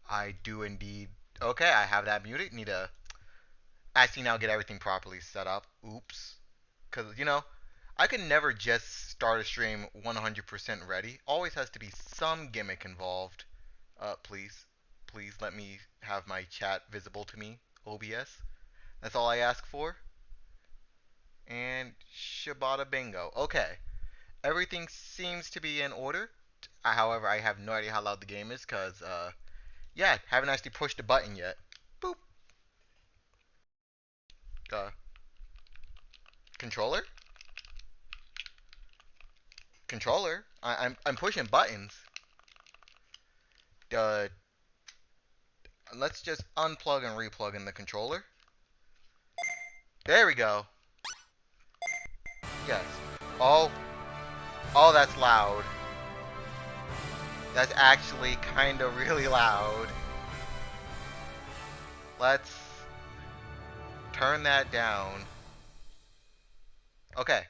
I do indeed. Okay, I have that muted. Need to actually now get everything properly set up. Oops. Because, I can never just start a stream 100% ready. Always has to be some gimmick involved. Please. Please let me have my chat visible to me, OBS. That's all I ask for. And Shibata bingo. Okay. Everything seems to be in order. However, I have no idea how loud the game is because, yeah, haven't actually pushed the button yet. Boop. Uh, controller? Controller? I'm pushing buttons. Uh, let's just unplug and replug in the controller. There we go. Yes. Oh, oh, that's loud. That's actually kind of really loud. Let's turn that down. Okay.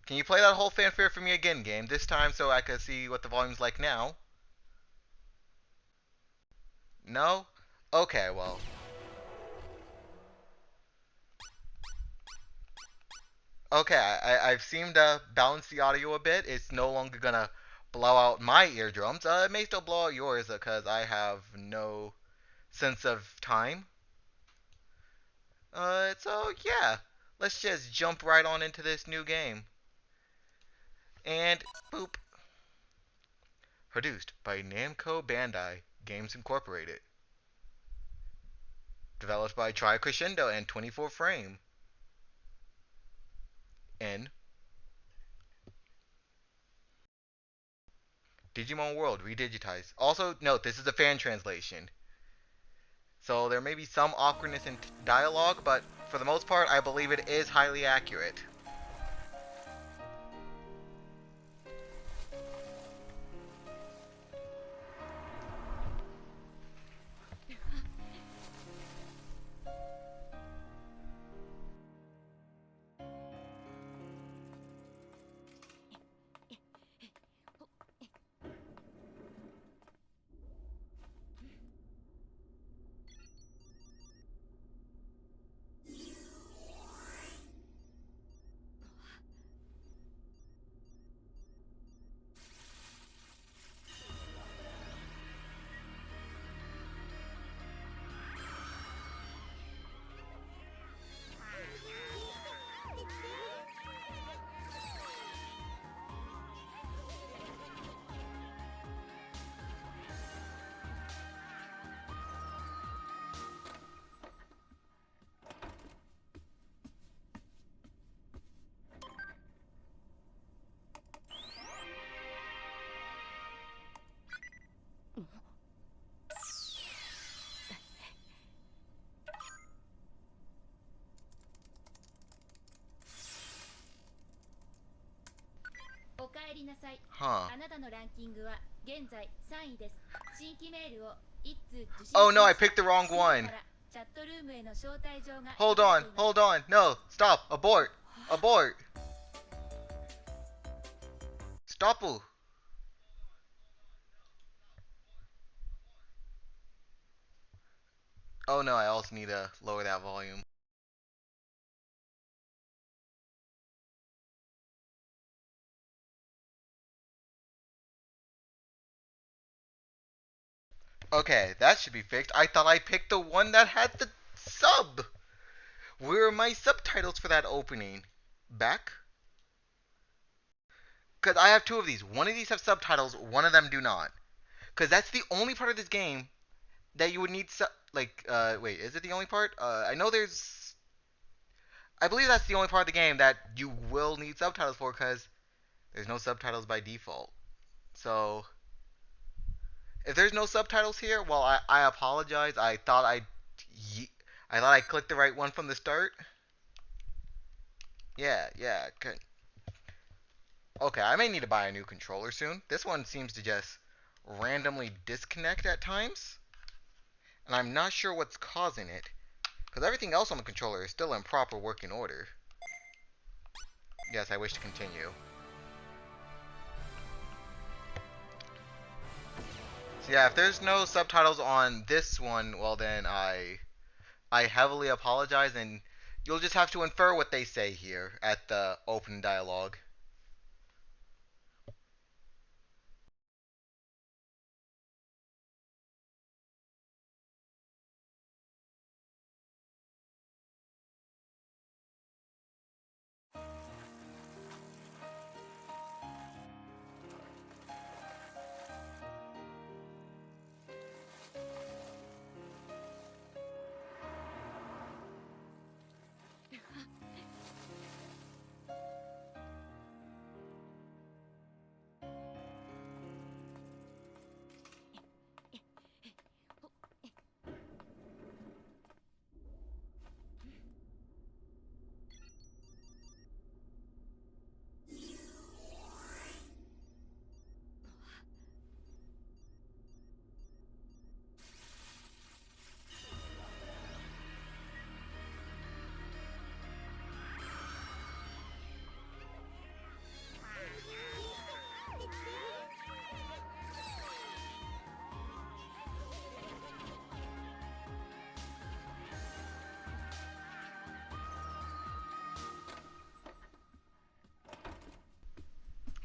Can you play that whole fanfare for me again, game? This time so I can see what the volume's like now. No? Okay, well. Okay, I've seemed to balance the audio a bit. It's no longer gonna blow out my eardrums. It may still blow out yours because I have no sense of time. So yeah, let's just jump right on into this new game. And boop. Produced by Namco Bandai Games Incorporated. Developed by Tri Crescendo and 24 Frame. In Digimon World Redigitize. Also, note this is a fan translation. So there may be some awkwardness in dialogue, but for the most part, I believe it is highly accurate. Huh. Oh no, I picked the wrong one. Hold on, hold on. No, stop. Abort. Abort. Stop. Oh no, I also need to lower that volume. Okay, that should be fixed. I thought I picked the one that had the sub. Where are my subtitles for that opening? Back? Because I have two of these. One of these have subtitles, one of them do not. Because that's the only part of this game that you would need wait, is it the only part? I know there's... I believe that's the only part of the game that you will need subtitles for because there's no subtitles by default. So, if there's no subtitles here, well, I apologize. I thought I clicked the right one from the start. Yeah, yeah. Okay, I may need to buy a new controller soon. This one seems to just randomly disconnect at times, and I'm not sure what's causing it, because everything else on the controller is still in proper working order. Yes, I wish to continue. So yeah, if there's no subtitles on this one, well then I heavily apologize, and you'll just have to infer what they say here at the open dialogue.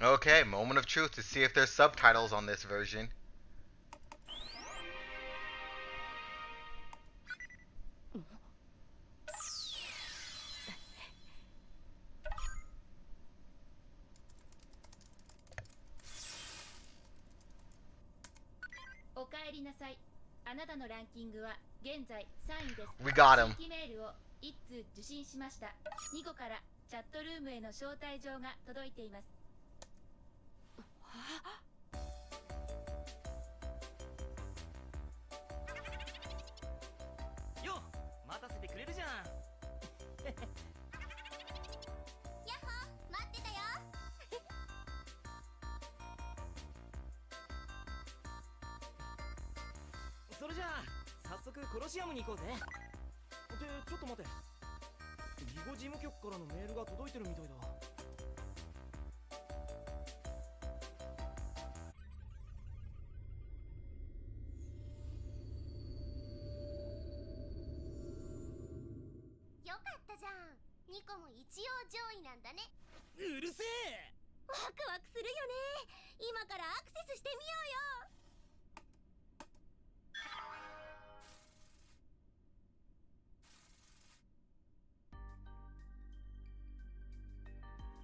Okay, moment of truth to see if there's subtitles on this version. おかえりなさい。あなたのランキングは現在3位です。We got him. 新規メールを1通受信しました。2個からチャットルームへの招待状が届いています。よっ、待たせてくれるじゃん。やっほー、待ってたよ。それじゃあ早速コロシアムに行こうぜ。ってちょっと待て、ビゴ事務局からのメールが届いてるみたいだ。よかったじゃん。ニコも一応上位なんだね。うるせえ。ワクワクするよね。今からアクセスしてみようよ。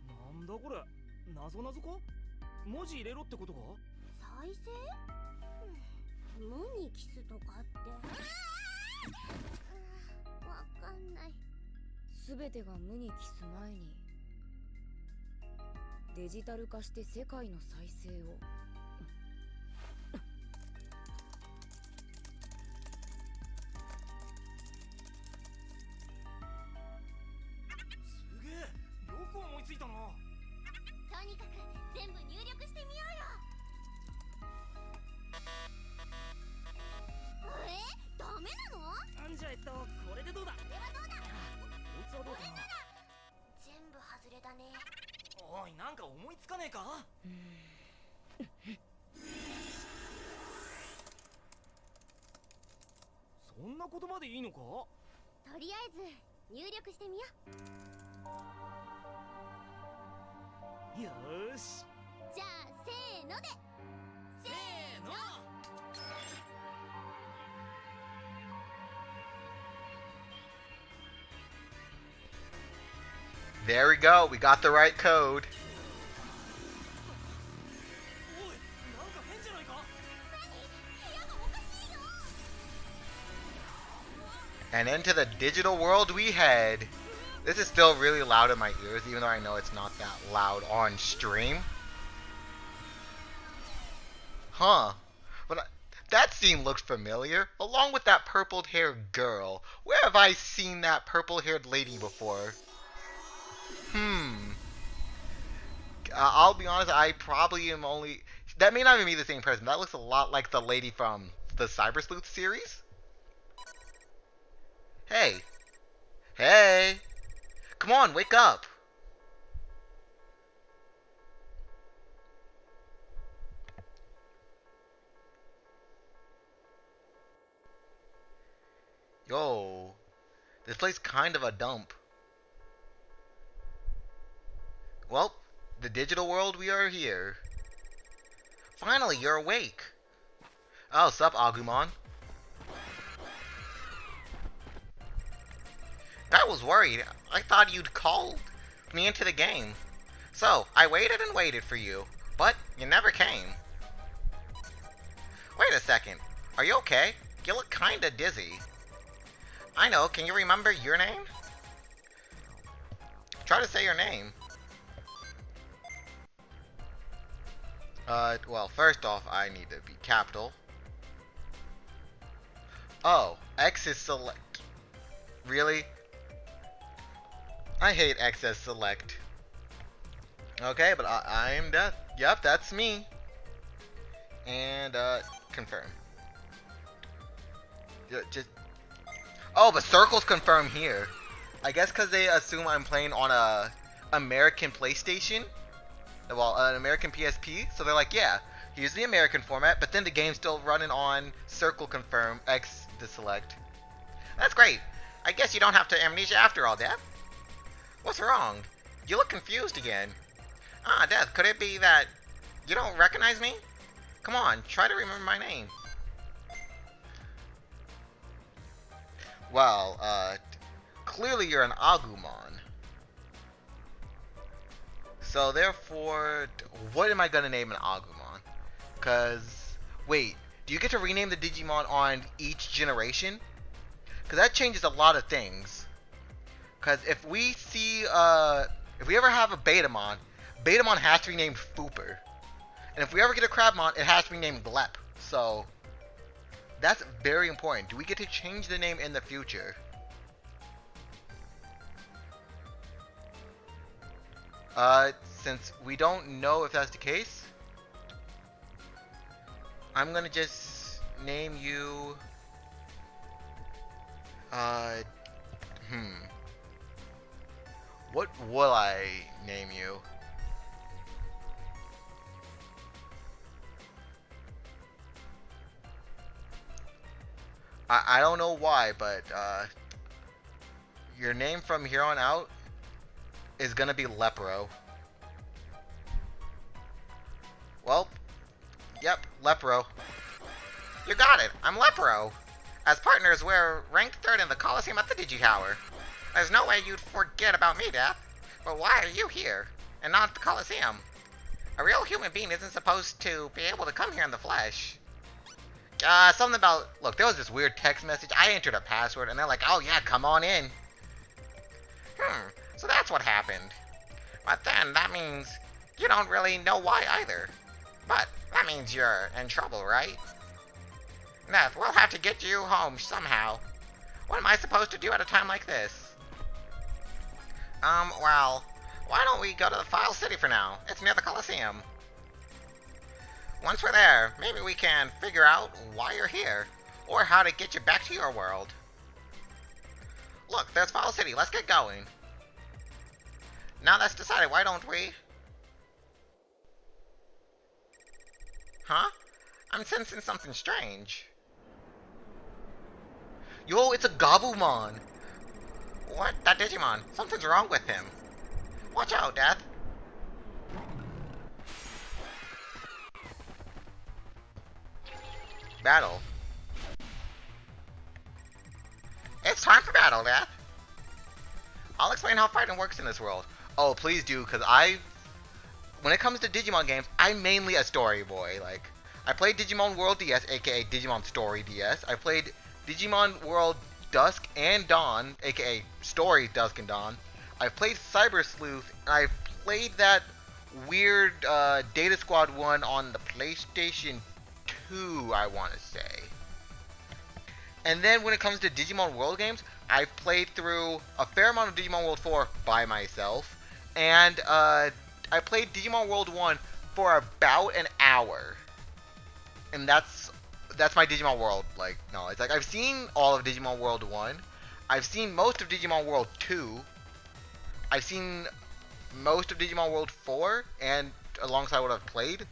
なんだこれ、謎か？文字入れろってことか？再生？無にキスとかって。わかんない。すべてが無に帰す前にデジタル化して世界の再生を。すげえ、よく思いついたな。とにかく全部入力してみようよ。ダメなの？じゃあこれでどうだ？これはどうだ？こいつはどうかな？全部外れだね。おい、なんか思いつかねえか？そんな言葉でいいのか？とりあえず入力してみよう。よーし。じゃあせーので。せーの。There we go. We got the right code. おい、なんか変じゃないか？部屋がおかしいよ。 And into the digital world we head. This is still really loud in my ears, even though I know it's not that loud on stream. Huh. But that scene looks familiar, along with that purple-haired girl. Where have I seen that purple-haired lady before? I'll be honest, I probably am only... That may not even be the same person. That looks a lot like the lady from the Cyber Sleuth series. Hey. Hey. Come on, wake up. Yo, this place kind of a dump. Well, the digital world, we are here. Finally, you're awake. Oh, sup, Agumon? I was worried. I thought you'd called me into the game. So, I waited and waited for you, but you never came. Wait a second. Are you okay? You look kinda dizzy. I know, can you remember your name? Try to say your name. Well, first off, I need to be capital. Oh, X is select. Really? I hate X as select. Okay, but I am death. Yep, that's me. And, confirm. Just. Oh, but circles confirm here. I guess because they assume I'm playing on a American PlayStation. Well, an American PSP. So they're like, yeah, here's the American format, but then the game's still running on circle confirm, X to select. That's great. I guess you don't have to amnesia after all, Death. What's wrong? You look confused again. Ah, Death, could it be that you don't recognize me? Come on, try to remember my name. Well, clearly you're an Agumon. So therefore, what am I gonna name an Agumon? Cause, wait, do you get to rename the Digimon on each generation? Cause that changes a lot of things. Cause if we see, if we ever have a Betamon, Betamon has to be named Fooper. And if we ever get a Crabmon, it has to be named Glep. So, that's very important. Do we get to change the name in the future? Since we don't know if that's the case, I'm gonna just name you, what will I name you? I don't know why, but, your name from here on out is gonna be Lepro. Well, yep, Lepro. You got it, I'm Lepro. As partners, we're ranked 3rd in the Coliseum at the Digi-Tower. There's no way you'd forget about me, Death. But why are you here, and not the Coliseum? A real human being isn't supposed to be able to come here in the flesh. Something about, look, there was this weird text message. I entered a password, and they're like, oh yeah, come on in. So that's what happened. But then, that means you don't really know why either. But that means you're in trouble, right? Neth, we'll have to get you home somehow. What am I supposed to do at a time like this? Well, why don't we go to the File City for now? It's near the Coliseum. Once we're there, maybe we can figure out why you're here, or how to get you back to your world. Look, there's File City, let's get going. Now that's decided, why don't we? Huh? I'm sensing something strange. Yo, it's a Gabumon! What? That Digimon. Something's wrong with him. Watch out, Death. Battle. It's time for battle, Death. I'll explain how fighting works in this world. Oh, please do, because when it comes to Digimon games, I'm mainly a story boy. Like, I played Digimon World DS, aka Digimon Story DS. I played Digimon World Dusk and Dawn, aka Story Dusk and Dawn. I've played Cyber Sleuth, and I've played that weird Data Squad one on the PlayStation 2, I want to say. And then when it comes to Digimon World games, I've played through a fair amount of Digimon World 4 by myself, and I played Digimon World 1 for about an hour. And that's my Digimon World, like, no, it's like, I've seen all of Digimon World 1, I've seen most of Digimon World 2, I've seen most of Digimon World 4, and alongside what I've played,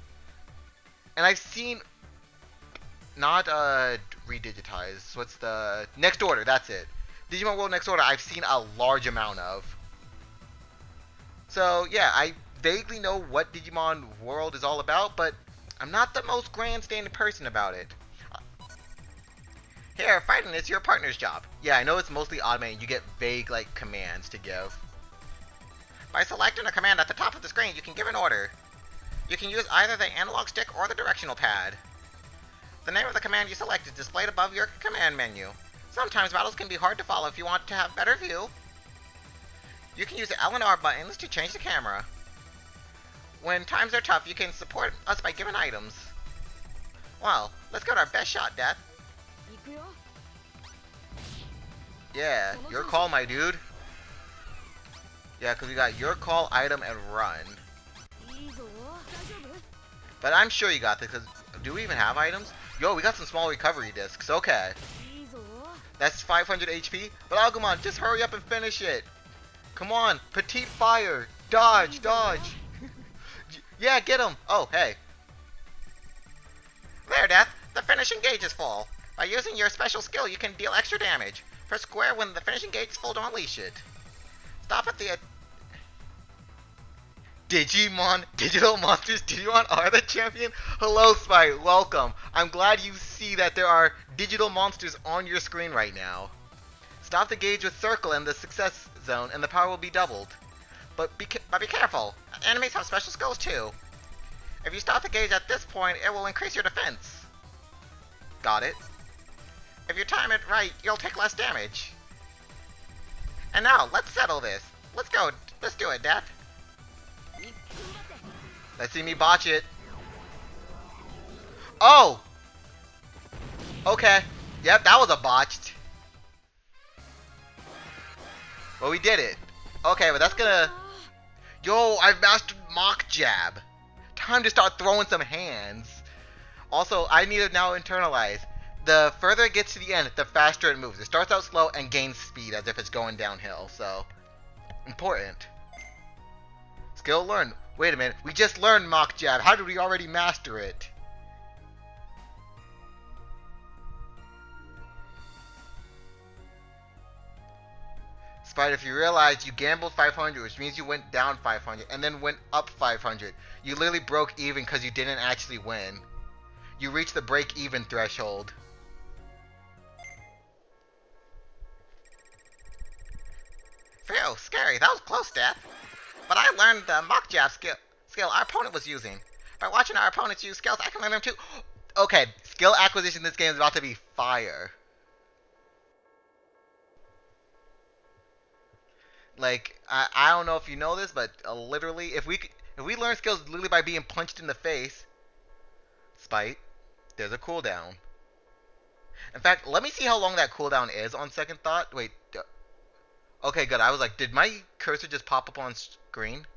and I've seen not redigitize. What's the next order? That's it. Digimon World Next Order. I've seen a large amount of. So yeah, I vaguely know what Digimon World is all about, but I'm not the most grandstanding person about it. Here, fighting is your partner's job. Yeah, I know it's mostly automated. You get vague like commands to give. By selecting a command at the top of the screen, you can give an order. You can use either the analog stick or the directional pad. The name of the command you select is displayed above your command menu. Sometimes battles can be hard to follow if you want to have better view. You can use the L and R buttons to change the camera. When times are tough, you can support us by giving items. Well, let's get our best shot, Death. Yeah, your call, my dude. Yeah, because we got your call, item, and run. But I'm sure you got this, because do we even have items? Yo, we got some small recovery discs. Okay. That's 500 HP. But Agumon, just hurry up and finish it. Come on, petite fire. Dodge, dodge. Yeah, get him. Oh, hey. There, Death. The finishing gauge is full. By using your special skill, you can deal extra damage. Press square when the finishing gauge is full to unleash it. Stop at the... Digimon, Digital Monsters, Digimon are the champion? Hello, Spite, welcome. I'm glad you see that there are digital monsters on your screen right now. Stop the gauge with circle in the success zone and the power will be doubled. But be careful, enemies have special skills too. If you stop the gauge at this point, it will increase your defense. Got it. If you time it right, you'll take less damage. And now, let's settle this. Let's go, let's do it, Death. Let's see me botch it. Oh! Okay. Yep, that was a botched. Well, we did it. Okay, but that's gonna... Yo, I've mastered Mock Jab. Time to start throwing some hands. Also, I need to now internalize. The further it gets to the end, the faster it moves. It starts out slow and gains speed as if it's going downhill, so... Important. Skill learned. Wait a minute, we just learned Mock Jab. How did we already master it? Spite, if you realize you gambled 500, which means you went down 500, and then went up 500. You literally broke even because you didn't actually win. You reached the break-even threshold. Phew, scary. That was close, Death. But I learned the Mock Jab skill our opponent was using. By watching our opponents use skills, I can learn them too. Okay, skill acquisition in this game is about to be fire. Like, I don't know if you know this, but literally, if we learn skills literally by being punched in the face, Spite, there's a cooldown. In fact, let me see how long that cooldown is on second thought. Wait. Okay, good. I was like, did my cursor just pop up on screen?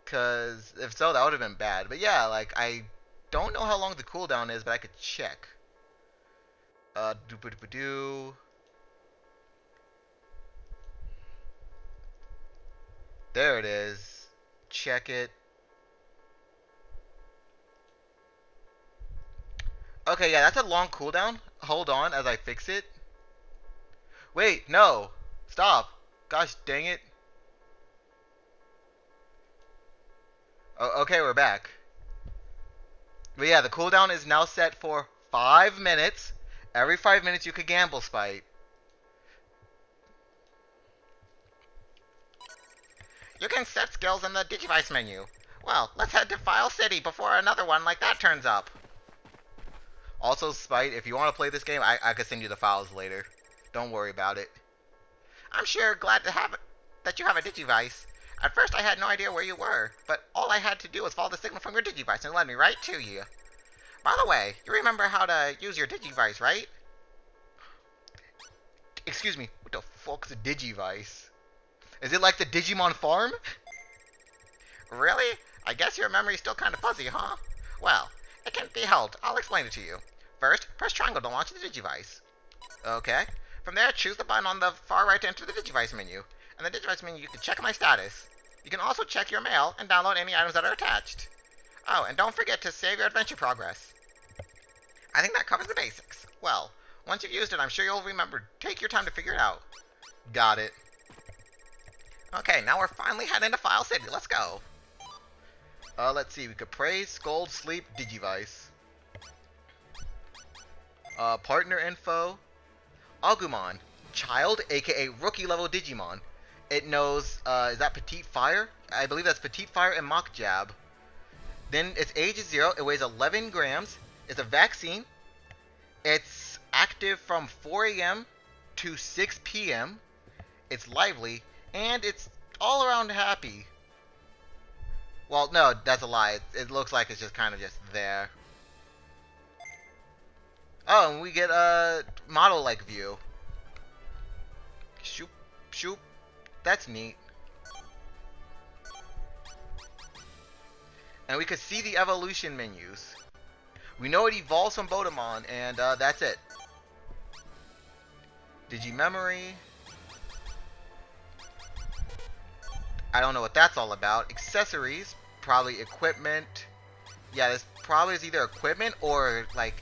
Because if so, that would have been bad. But yeah, like, I don't know how long the cooldown is, but I could check. Doop-a-doop-a-doo. There it is. Check it. Okay, yeah, that's a long cooldown. Hold on as I fix it. Wait, no. Stop. Gosh dang it. Okay, we're back. But yeah, the cooldown is now set for 5 minutes. Every 5 minutes you could gamble, Spite. You can set skills in the Digivice menu. Well, let's head to File City before another one like that turns up. Also, Spite, if you want to play this game, I could send you the files later. Don't worry about it. I'm sure glad to have it, that you have a Digivice. At first I had no idea where you were, but all I had to do was follow the signal from your Digivice and it led me right to you. By the way, you remember how to use your Digivice, right? Excuse me, what the fuck's a Digivice? Is it like the Digimon farm? Really? I guess your memory's still kind of fuzzy, huh? Well, it can't be helped. I'll explain it to you. First, press triangle to launch the Digivice. Okay. From there, choose the button on the far right to enter the Digivice menu. In the Digivice menu, you can check my status. You can also check your mail and download any items that are attached. Oh, and don't forget to save your adventure progress. I think that covers the basics. Well, once you've used it, I'm sure you'll remember. Take your time to figure it out. Got it. Okay, now we're finally heading to File City. Let's go. Let's see. We could praise, scold, sleep, digivice. Partner info. Agumon. Child, aka rookie level Digimon. It knows, is that Petite Fire? I believe that's Petite Fire and Mach Jab. Then its age is 0. It weighs 11 grams. It's a vaccine. It's active from 4 a.m. to 6 p.m. It's lively. And it's all around happy. Well, no, that's a lie. It looks like it's just kind of just there. Oh, and we get a model-like view. Shoop, shoop. That's neat. And we could see the evolution menus. We know it evolves from Bodemon, and that's it. Digimemory. I don't know what that's all about. Accessories. Probably equipment. Yeah, this probably is either equipment or, like,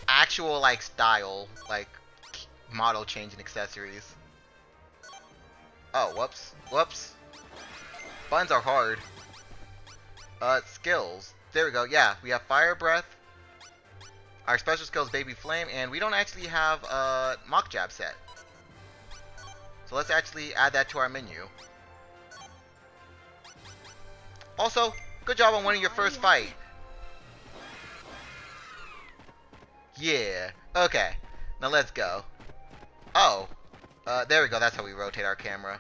actual, like, style. Like, model change and accessories. Oh, whoops. Whoops. Buttons are hard. Skills. There we go. Yeah, we have Fire Breath. Our special skill is Baby Flame, and we don't actually have a Mach Jab set. So let's actually add that to our menu. Also, good job on winning your first fight. Yeah. Okay. Now let's go. Oh. There we go. That's how we rotate our camera.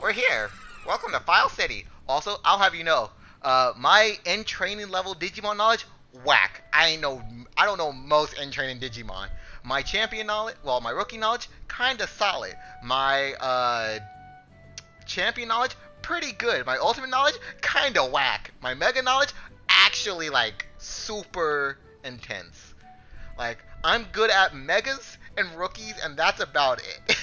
We're here. Welcome to File City. Also, I'll have you know, my in-training level Digimon knowledge, whack. I don't know most in-training Digimon. My champion knowledge, well, my rookie knowledge, kinda solid. My, champion knowledge, pretty good. My ultimate knowledge, kinda whack. My mega knowledge, actually, like, super intense. Like, I'm good at megas and rookies, and that's about it.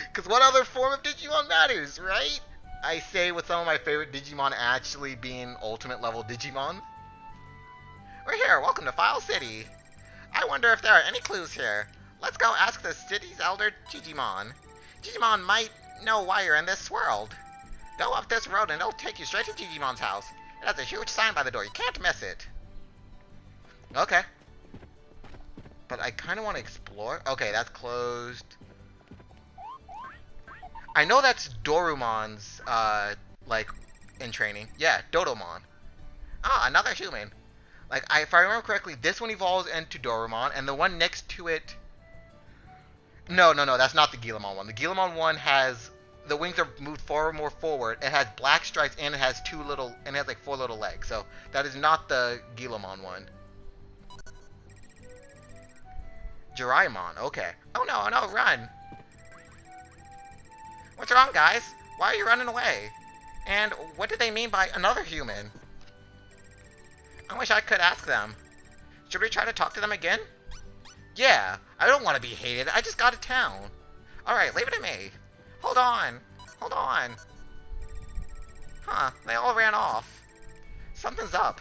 Because what other form of Digimon matters, right? I say with some of my favorite Digimon actually being ultimate level Digimon. We're here, welcome to File City. I wonder if there are any clues here. Let's go ask the city's elder Digimon. Digimon might know why you're in this world. Go up this road and it'll take you straight to Digimon's house. It has a huge sign by the door, you can't miss it. Okay. But I kind of want to explore. Okay, that's closed. I know that's Dorumon's, like, in training. Yeah, Dodomon. Ah, another human. Like, if I remember correctly, this one evolves into Dorumon, and the one next to it... No, that's not the Guillemon one. The Guillemon one has... The wings are moved far more forward. It has black stripes, and it has like 4 little legs. So, that is not the Guillemon one. Jiraimon, okay. Oh no, run! What's wrong, guys? Why are you running away? And what do they mean by another human? I wish I could ask them. Should we try to talk to them again? Yeah, I don't want to be hated. I just got to town. Alright, leave it to me. Hold on. Huh, they all ran off. Something's up.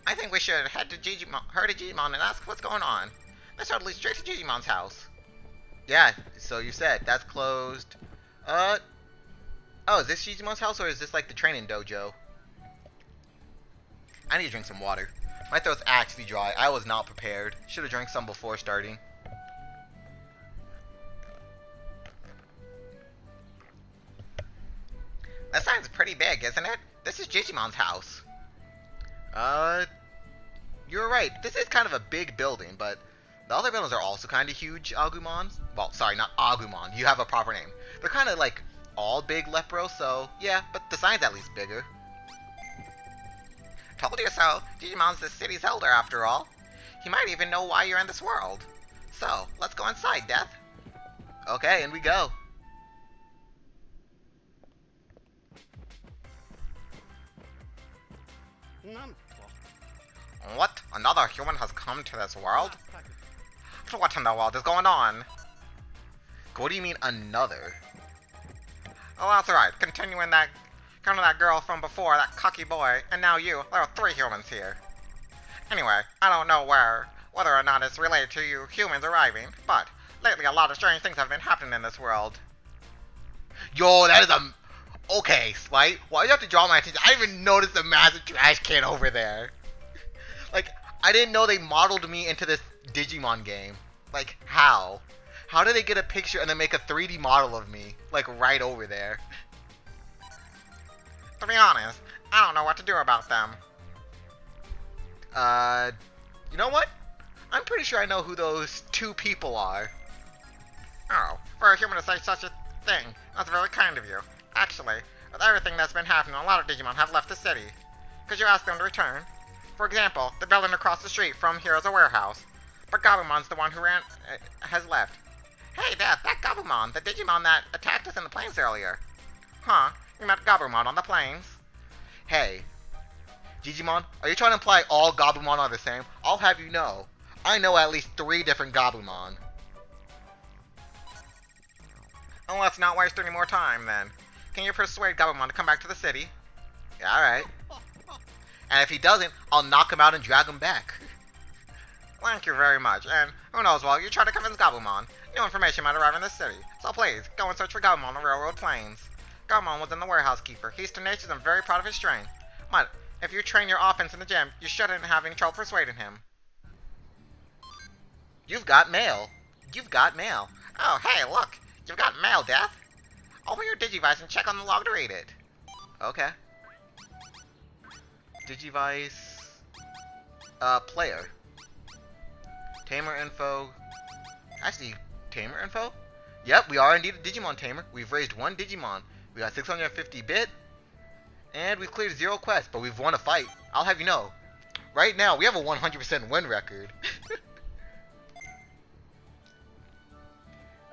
I think we should head to Digimon and ask what's going on. Let's head straight to Digimon's house. Yeah, so you said that's closed. Oh, is this Digimon's house or is this like the training dojo? I need to drink some water. My throat's actually dry. I was not prepared. Should have drank some before starting. That sign's pretty big, isn't it? This is Digimon's house. You're right. This is kind of a big building, but the other buildings are also kind of huge, Agumons. Well, sorry, not Agumon. You have a proper name. They're kind of like all big Lepro, so yeah, but the sign's at least bigger. Told you so. Digimon's the city's elder after all. He might even know why you're in this world. So, let's go inside, Death. Okay, in we go. What? Another human has come to this world? What in the world is going on? What do you mean, another? Oh, that's right. Continuing that girl from before, that cocky boy, and now you. There are 3 humans here. Anyway, I don't know whether or not it's related to you humans arriving, but lately a lot of strange things have been happening in this world. Yo, that is a... Okay, Slight, why do you have to draw my attention? I didn't even notice the massive trash can over there. Like, I didn't know they modeled me into this Digimon game. Like, how? How did they get a picture and then make a 3D model of me? Like, right over there. To be honest, I don't know what to do about them. You know what? I'm pretty sure I know who those 2 people are. Oh, for a human to say such a thing, that's very kind of you. Actually, with everything that's been happening, a lot of Digimon have left the city. Could you ask them to return? For example, the building across the street from here is a warehouse, but Gabumon's the one who has left. Hey, Death, that Gabumon, the Digimon that attacked us in the plains earlier. Huh, you met Gabumon on the plains? Hey, Digimon, are you trying to imply all Gabumon are the same? I'll have you know, I know at least 3 different Gabumon. Oh, let's not waste any more time, then. Can you persuade Gabumon to come back to the city? Yeah, alright. And if he doesn't, I'll knock him out and drag him back. Thank you very much, and who knows, while you try to convince Gabumon, new information might arrive in this city. So please, go and search for Gabumon on the railroad plains. Gabumon was in the warehouse keeper. He's tenacious and very proud of his strain. But if you train your offense in the gym, you shouldn't have any trouble persuading him. You've got mail. You've got mail. Oh, hey, look. You've got mail, Death. Open your Digivice and check on the log to read it. Okay. Digivice... player. Tamer info. Actually, Tamer info? Yep, we are indeed a Digimon Tamer. We've raised 1 Digimon. We got 650 bit. And we've cleared 0 quests, but we've won a fight. I'll have you know. Right now, we have a 100% win record.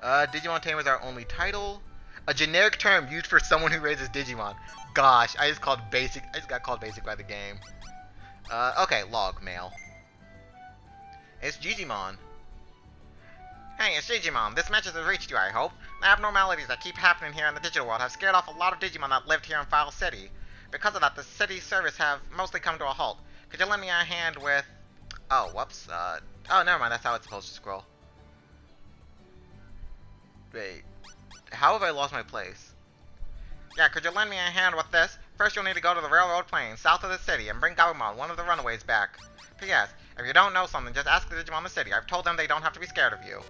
Digimon Tamer is our only title. A generic term used for someone who raises Digimon. Gosh, I just got called basic by the game. Okay, log mail. It's Digimon. Hey, it's Digimon. This message has reached you, I hope. The abnormalities that keep happening here in the digital world have scared off a lot of Digimon that lived here in File City. Because of that, the city service have mostly come to a halt. Could you lend me a hand with... Oh, whoops. Oh, never mind. That's how it's supposed to scroll. Wait. How have I lost my place? Yeah, could you lend me a hand with this? First, you'll need to go to the railroad plains south of the city and bring Gabumon, one of the runaways, back. P.S. If you don't know something, just ask the Digimon in the city. I've told them they don't have to be scared of you.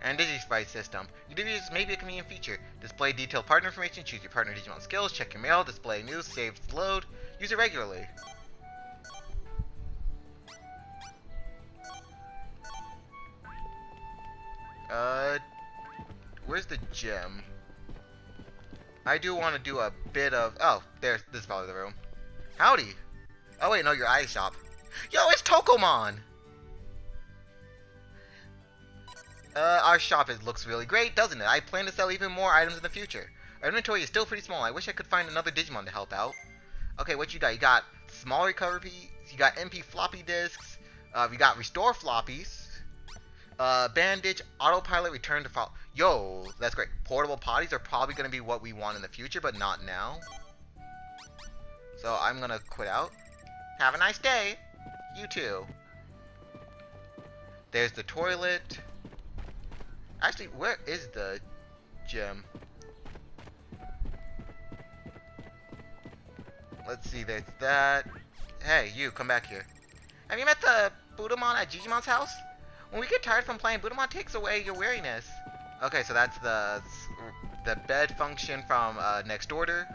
And Digispice system. Digivice may be a convenient feature. Display detailed partner information, choose your partner Digimon skills, check your mail, display news, save load. Use it regularly. Where's the gym? I do want to do a bit of... Oh, this is probably the room. Howdy. Oh wait, no, your eye shop. Yo, it's Tokomon! Our shop looks really great, doesn't it? I plan to sell even more items in the future. Our inventory is still pretty small. I wish I could find another Digimon to help out. Okay, what you got? You got small recovery, you got MP floppy disks, you got restore floppies, bandage, autopilot, return to fall. Yo, that's great. Portable potties are probably going to be what we want in the future, but not now. So I'm going to quit out. Have a nice day. You too. There's the toilet. Actually, where is the gym? Let's see, there's that. Hey, you, come back here. Have you met the Budamon at Gigimon's house? When we get tired from playing, Budamon takes away your weariness. Okay, so that's the bed function from next order.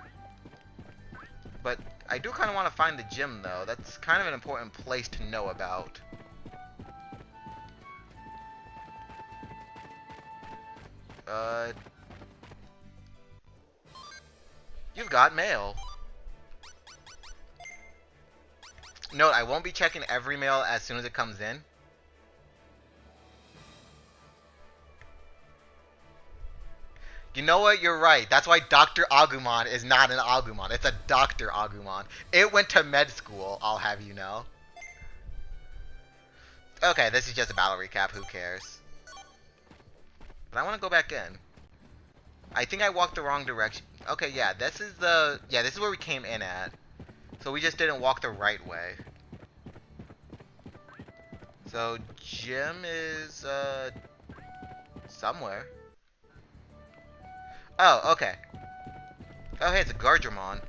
But I do kind of want to find the gym, though. That's kind of an important place to know about. You've got mail. Note, I won't be checking every mail as soon as it comes in. You know what? You're right. That's why Dr. Agumon is not an Agumon. It's a Dr. Agumon. It went to med school, I'll have you know. Okay, this is just a battle recap. Who cares? But I want to go back in. I think I walked the wrong direction. Okay, yeah, this is the... Yeah, this is where we came in at. So we just didn't walk the right way. So, gym is, somewhere. Oh, okay. Oh, hey, it's a Gardramon.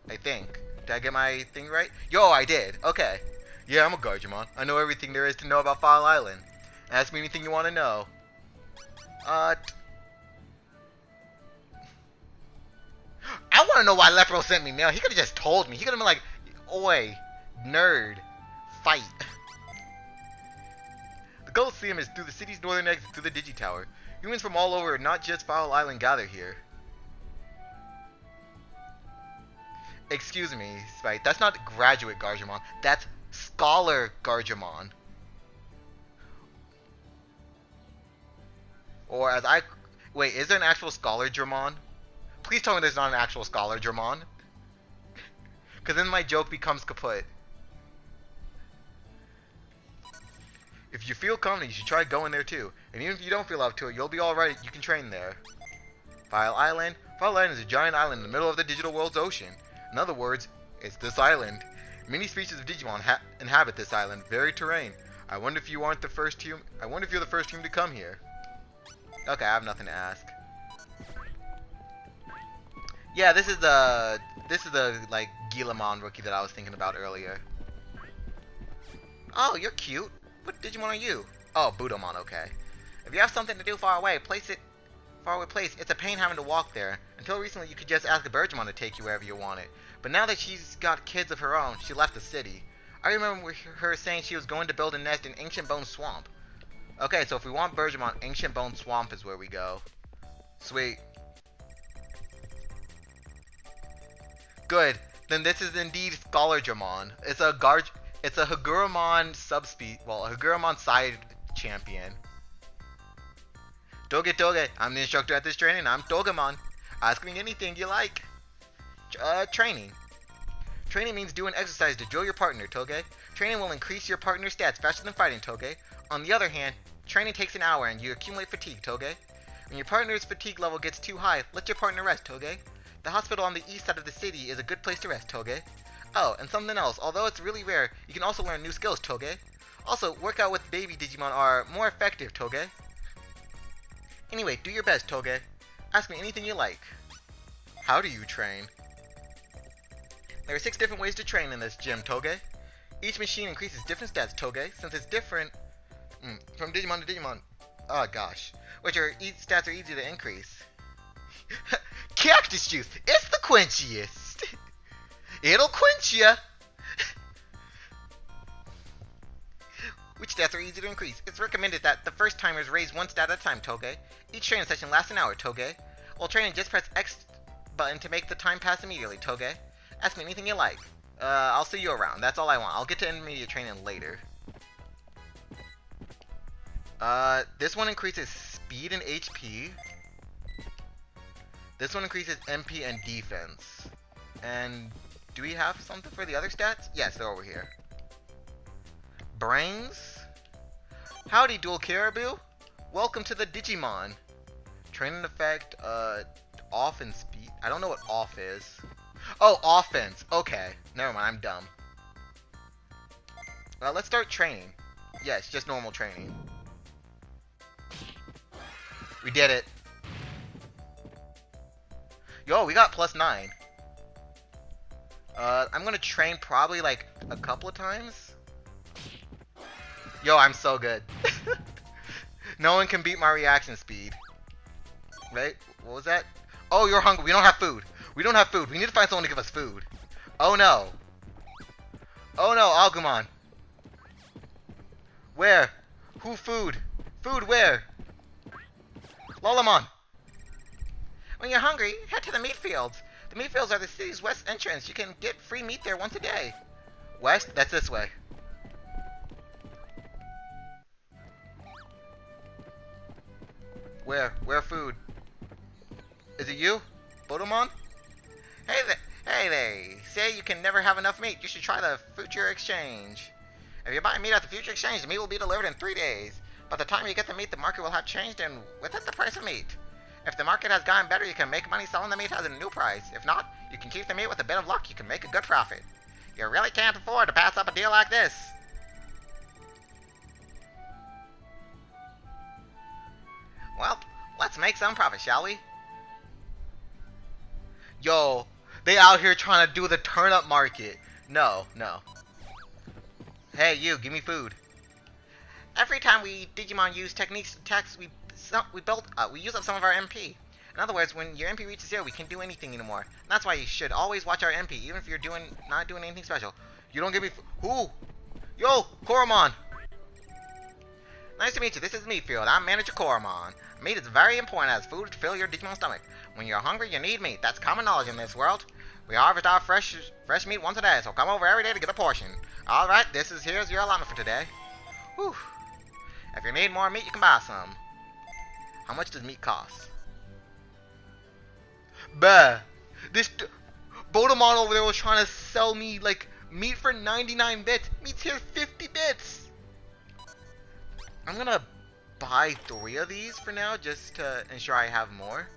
I think. Did I get my thing right? Yo, I did. Okay. Yeah, I'm a Gardramon. I know everything there is to know about File Island. Ask me anything you want to know. I want to know why Lepro sent me mail. He could have just told me. He could have been like, oi, nerd, fight. The Coliseum is through the city's northern exit to the Digitower. Humans from all over, not just Foul Island, gather here. Excuse me, Spite. That's not graduate Gargemon. That's scholar Gargemon. Or as I... Wait, is there an actual scholar Dramon? Please tell me there's not an actual scholar Dramon. Because then my joke becomes kaput. If you feel confident, you should try going there too. And even if you don't feel up to it, you'll be alright. You can train there. File Island? File Island is a giant island in the middle of the digital world's ocean. In other words, it's this island. Many species of Digimon inhabit this island, varied terrain. I wonder if you aren't the first human. I wonder if you're the first human to come here. Okay, I have nothing to ask. Yeah, this is the like Gilamon rookie that I was thinking about earlier. Oh, you're cute. What Digimon are you? Oh, Budomon, okay. If you have something to do far away place, it's a pain having to walk there. Until recently, you could just ask a Birdmon to take you wherever you wanted. But now that she's got kids of her own, she left the city. I remember her saying she was going to build a nest in Ancient Bone Swamp. Okay, so if we want Birdmon, Ancient Bone Swamp is where we go. Sweet. Good. Then this is indeed Scholardramon. It's a Haguramon subspecies. Well, a Haguramon side champion. Doge, I'm the instructor at this training. I'm Dogemon. Ask me anything you like. Training. Training means doing exercise to drill your partner, Toge. Training will increase your partner's stats faster than fighting, Toge. On the other hand, training takes an hour and you accumulate fatigue, Toge. When your partner's fatigue level gets too high, let your partner rest, Toge. The hospital on the east side of the city is a good place to rest, Toge. Oh, and something else. Although it's really rare, you can also learn new skills, Toge. Also, workout with baby Digimon are more effective, Toge. Anyway, do your best, Toge. Ask me anything you like. How do you train? There are 6 different ways to train in this gym, Toge. Each machine increases different stats, Toge, since it's different from Digimon to Digimon. Oh gosh. Each stats are easy to increase. Cactus juice! It's the quenchiest! It'll quench ya! Which stats are easy to increase? It's recommended that the first timers raise 1 stat at a time, Toge. Each training session lasts an hour, Toge. While training, just press X button to make the time pass immediately, Toge. Ask me anything you like. I'll see you around. That's all I want. I'll get to intermediate training later. This one increases speed and HP. This one increases MP and defense. And do we have something for the other stats? Yes, they're over here. Brains? Howdy, Dual Caribou. Welcome to the Digimon. Training effect, off and speed. I don't know what off is. Oh, offense. Okay. Never mind, I'm dumb. Let's start training. Yes, just normal training. We did it. Yo, we got +9. I'm gonna train probably like a couple of times. Yo, I'm so good. No one can beat my reaction speed. Right? What was that? Oh, you're hungry. We don't have food. We don't have food. We need to find someone to give us food. Oh no. Oh no, Agumon. Where? Who food? Food where? Lolamon. When you're hungry, head to the meat fields. The meat fields are the city's west entrance. You can get free meat there once a day. West? That's this way. Where? Where food? Is it you? Bodomon? Hey there. Say you can never have enough meat. You should try the Future Exchange. If you buy meat at the Future Exchange, the meat will be delivered in 3 days. By the time you get the meat, the market will have changed and with it the price of meat. If the market has gotten better, you can make money selling the meat at a new price. If not, you can keep the meat with a bit of luck. You can make a good profit. You really can't afford to pass up a deal like this. Well, let's make some profit, shall we? Yo, they out here trying to do the turnip market. No. Hey, you, give me food. Every time we Digimon use techniques to text, we use up some of our MP. In other words, when your MP reaches 0, we can't do anything anymore. And that's why you should always watch our MP, even if you're not doing anything special. You don't give me who? Yo, Koromon. Nice to meet you. This is Meatfield. I'm Manager Koromon. Meat is very important as food to fill your Digimon stomach. When you're hungry, you need meat. That's common knowledge in this world. We harvest our fresh meat once a day, so come over every day to get a portion. Alright, here's your allotment for today. Whew. If you need more meat, you can buy some. How much does meat cost? Bah! This Bodemon over there was trying to sell me, like, meat for 99 bits. Meat's here 50 bits! I'm gonna buy 3 of these for now, just to ensure I have more.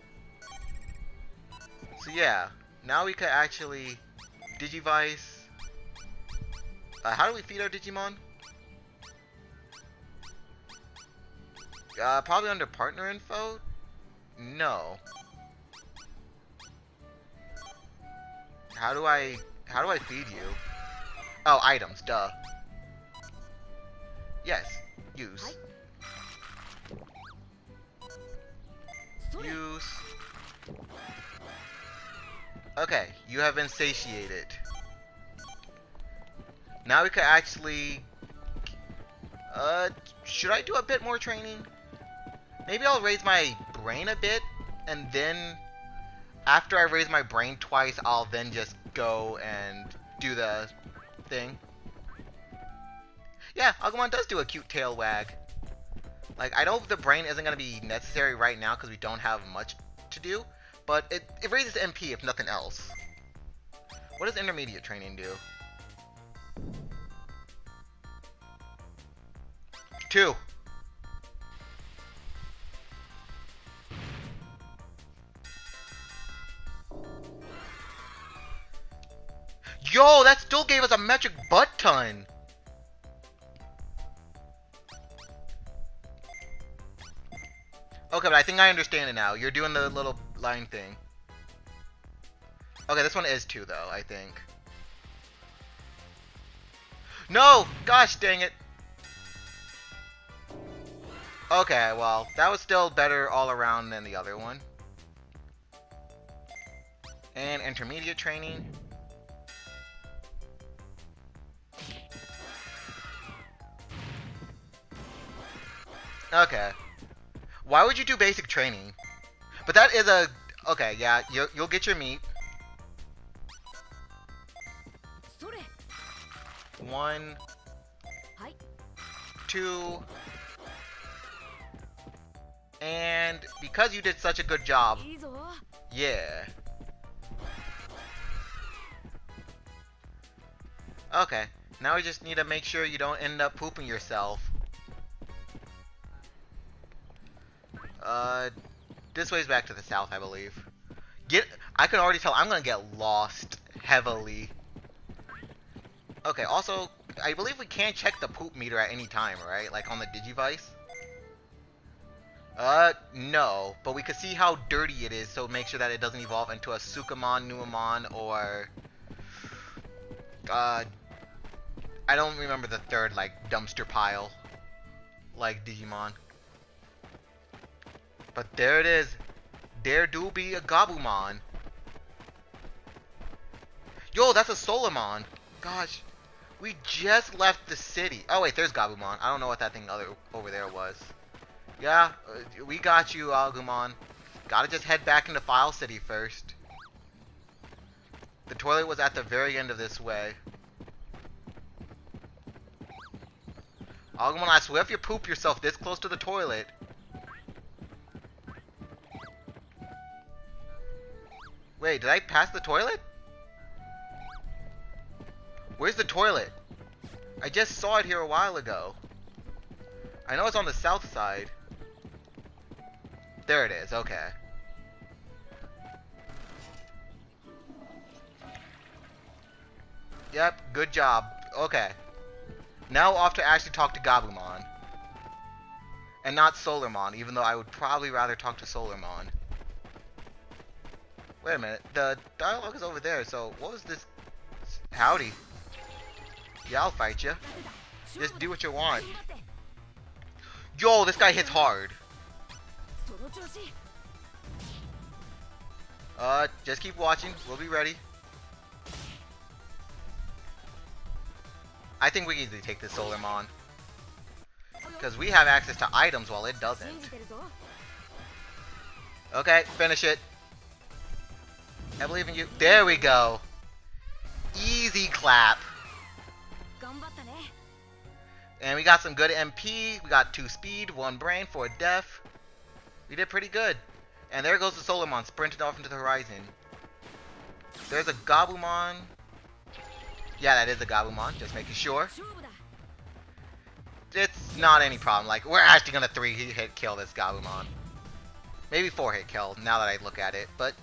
So yeah, now we could actually digivice. How do we feed our Digimon? Probably under partner info? No. How do I feed you? Oh, items, duh. Yes, use. Use. Okay, you have been satiated. Now we could actually should I do a bit more training? Maybe I'll raise my brain a bit, and then after I raise my brain twice, I'll then just go and do the thing. Yeah, Agumon does do a cute tail wag. Like, I know the brain isn't going to be necessary right now because we don't have much to do, but it raises MP if nothing else. What does intermediate training do? 2. Yo, that still gave us a metric butt ton. Okay, but I think I understand it now. You're doing the little line thing. Okay, this one is 2 though, I think. No! Gosh dang it. Okay, well, that was still better all around than the other one. And intermediate training. Okay. Why would you do basic training? But that is a... Okay, yeah, you'll get your meat. 1, 2, and because you did such a good job, yeah. Okay, now we just need to make sure you don't end up pooping yourself. This way's back to the south, I believe. I can already tell I'm gonna get lost heavily. Okay, also, I believe we can't check the poop meter at any time, right? Like on the Digivice? No. But we can see how dirty it is, so make sure that it doesn't evolve into a Sukamon, Nuamon, or... I don't remember the third, like, dumpster pile. Like Digimon. But there it is. There do be a Gabumon. Yo, that's a Solomon. Gosh. We just left the city. Oh wait, there's Gabumon. I don't know what that thing over there was. Yeah, we got you, Agumon. Gotta just head back into File City first. The toilet was at the very end of this way. Agumon, I swear if you poop yourself this close to the toilet. Wait, did I pass the toilet? Where's the toilet? I just saw it here a while ago. I know it's on the south side. There it is, okay. Yep, good job. Okay. Now off to actually talk to Gabumon. And not Solarmon, even though I would probably rather talk to Solarmon. Wait a minute, the dialogue is over there, so what was this? Howdy. Yeah, I'll fight you. Just do what you want. Yo, this guy hits hard. Just keep watching. We'll be ready. I think we can easily take this Solarmon. Because we have access to items while it doesn't. Okay, finish it. I believe in you. There we go. Easy clap. And we got some good MP. We got 2 speed, 1 brain, 4 def. We did pretty good. And there goes the Solarmon sprinting off into the horizon. There's a Gabumon. Yeah, that is a Gabumon. Just making sure. It's not any problem. Like, we're actually gonna 3-hit kill this Gabumon. Maybe 4-hit kill, now that I look at it. But,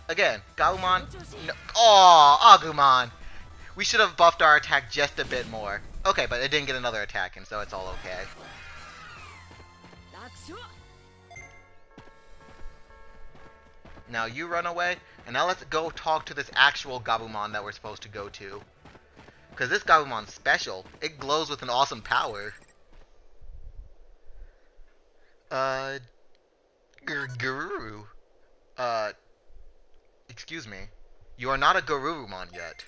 again, Gabumon... No, oh, Agumon! We should have buffed our attack just a bit more. Okay, but it didn't get another attack in, so it's all okay. Now you run away, and now let's go talk to this actual Gabumon that we're supposed to go to. Because this Gabumon's special. It glows with an awesome power. Garuru. Excuse me. You are not a Garurumon yet.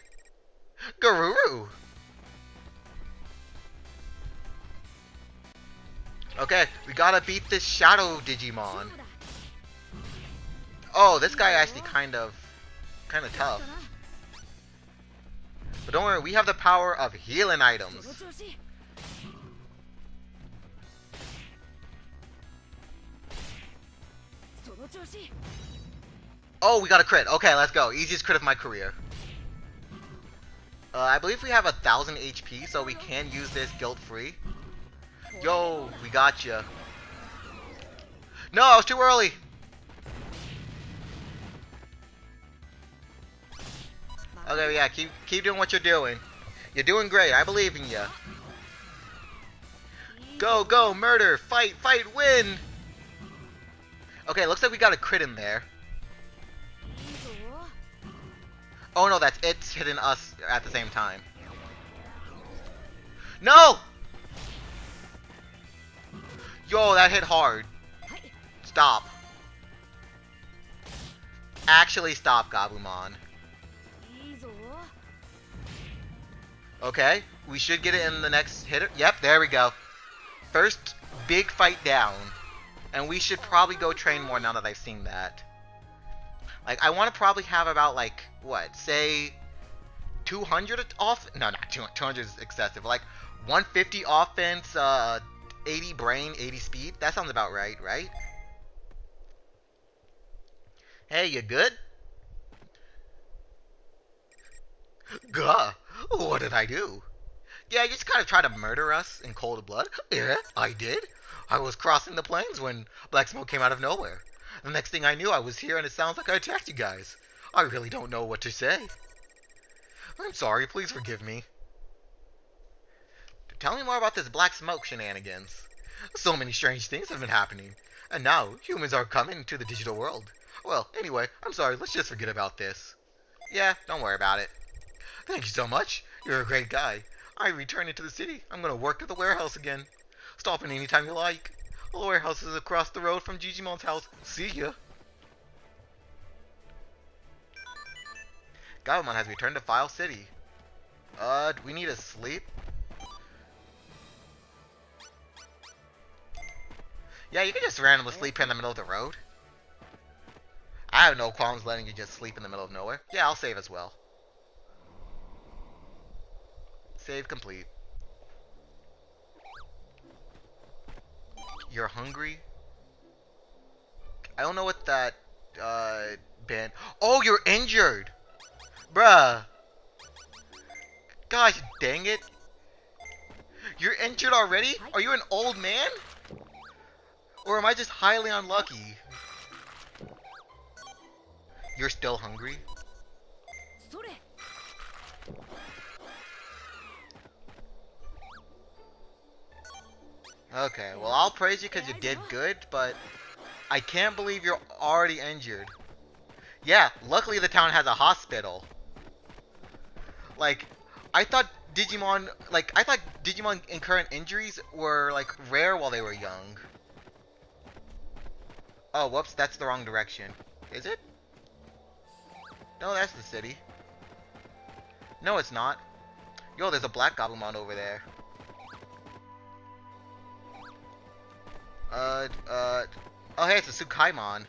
Garuru! Okay, we gotta beat this Shadow Digimon. Oh, this guy actually kind of tough. But don't worry, we have the power of healing items. Oh, we got a crit. Okay, let's go. Easiest crit of my career. I believe we have 1,000 HP, so we can use this guilt-free. Yo, we got you. No, I was too early. Okay, yeah, keep doing what you're doing. You're doing great. I believe in you. Go, go, murder, fight, fight, win. Okay, looks like we got a crit in there. Oh no, that's it's hitting us at the same time. No! Yo, that hit hard. Stop. Actually stop, Gabumon. Okay, we should get it in the next hitter. Yep, there we go. First big fight down. And we should probably go train more now that I've seen that. Like, I want to probably have about, like, what, say 200 off? No, not 200. 200 is excessive. Like, 150 offense, 80 brain, 80 speed. That sounds about right, right? Hey, you good? Gah, what did I do? Yeah, you just kind of tried to murder us in cold blood. Yeah, I did. I was crossing the plains when Black Smoke came out of nowhere. The next thing I knew, I was here and it sounds like I attacked you guys. I really don't know what to say. I'm sorry, please forgive me. Tell me more about this Black Smoke shenanigans. So many strange things have been happening. And now, humans are coming to the digital world. Well, anyway, I'm sorry, let's just forget about this. Yeah, don't worry about it. Thank you so much. You're a great guy. I return into the city. I'm gonna work at the warehouse again. Stop in anytime you like. The warehouse is across the road from Digimon's house. See ya. Gabumon has returned to File City. Do we need to sleep? Yeah, you can just randomly sleep here in the middle of the road. I have no qualms letting you just sleep in the middle of nowhere. Yeah, I'll save as well. Save complete. You're hungry? I don't know what that, band... Oh, you're injured! Bruh! Gosh, dang it. You're injured already? Are you an old man? Or am I just highly unlucky? You're still hungry? Okay, well, I'll praise you because you did good, but I can't believe you're already injured. Yeah, luckily the town has a hospital. Like, I thought Digimon incurring injuries were, like, rare while they were young. Oh, whoops, that's the wrong direction. Is it? No, that's the city. No, it's not. Yo, there's a black Goblimon over there. Oh, hey, it's a Tsukaimon.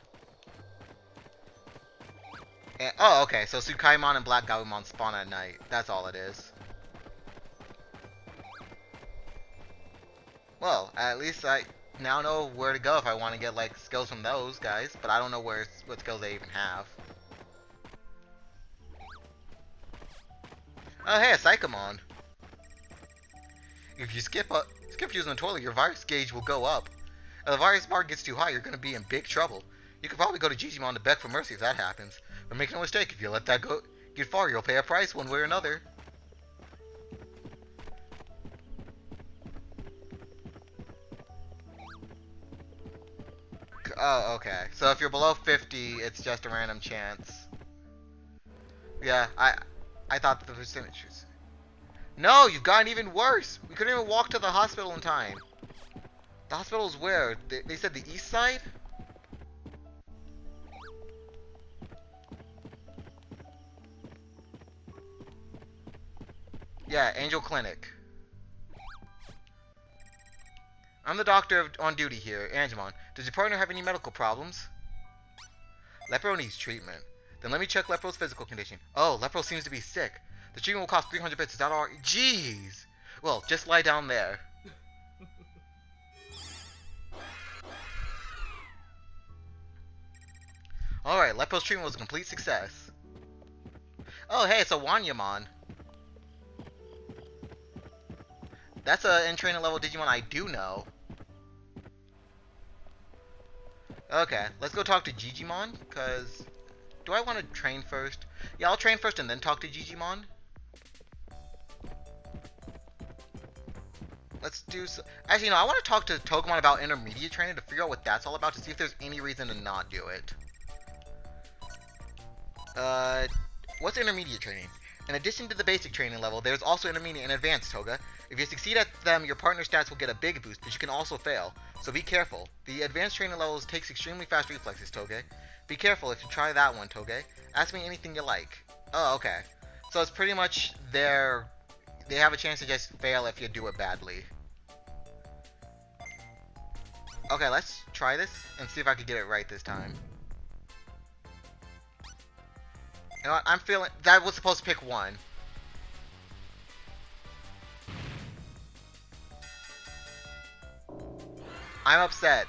Oh, okay, so Tsukaimon and Black Gabumon spawn at night. That's all it is. Well, at least I now know where to go if I want to get, like, skills from those guys, but I don't know what skills they even have. Oh, hey, a Psychomon. If you skip using the toilet, your virus gauge will go up. If the virus bar gets too high, you're going to be in big trouble. You could probably go to Digimon to beg for mercy if that happens. But make no mistake, if you let that get far, you'll pay a price one way or another. Oh, okay. So if you're below 50, it's just a random chance. Yeah, I thought the percentage was... No, you've gotten even worse! We couldn't even walk to the hospital in time. The hospital's where? They said the east side? Yeah, Angel Clinic. I'm the doctor on duty here, Angemon. Does your partner have any medical problems? Lepro needs treatment. Then let me check Lepro's physical condition. Oh, Lepro seems to be sick. The treatment will cost 300 bits. Is that all? Jeez! Well, just lie down there. Alright, Lepro's treatment was a complete success. Oh, hey, it's a Wanyamon. That's a in training level Digimon I do know. Okay, let's go talk to Digimon, because... Do I want to train first? Yeah, I'll train first and then talk to Digimon. Let's do so. Actually, no, I want to talk to Togemon about intermediate training to figure out what that's all about, to see if there's any reason to not do it. What's intermediate training? In addition to the basic training level, there's also intermediate and advanced, Toga. If you succeed at them, your partner stats will get a big boost, but you can also fail. So be careful. The advanced training levels takes extremely fast reflexes, Toge. Be careful if you try that one, Toge. Ask me anything you like. Oh, okay. So it's pretty much they have a chance to just fail if you do it badly. Okay, let's try this and see if I can get it right this time. You know what? I'm feeling... That was supposed to pick one. I'm upset.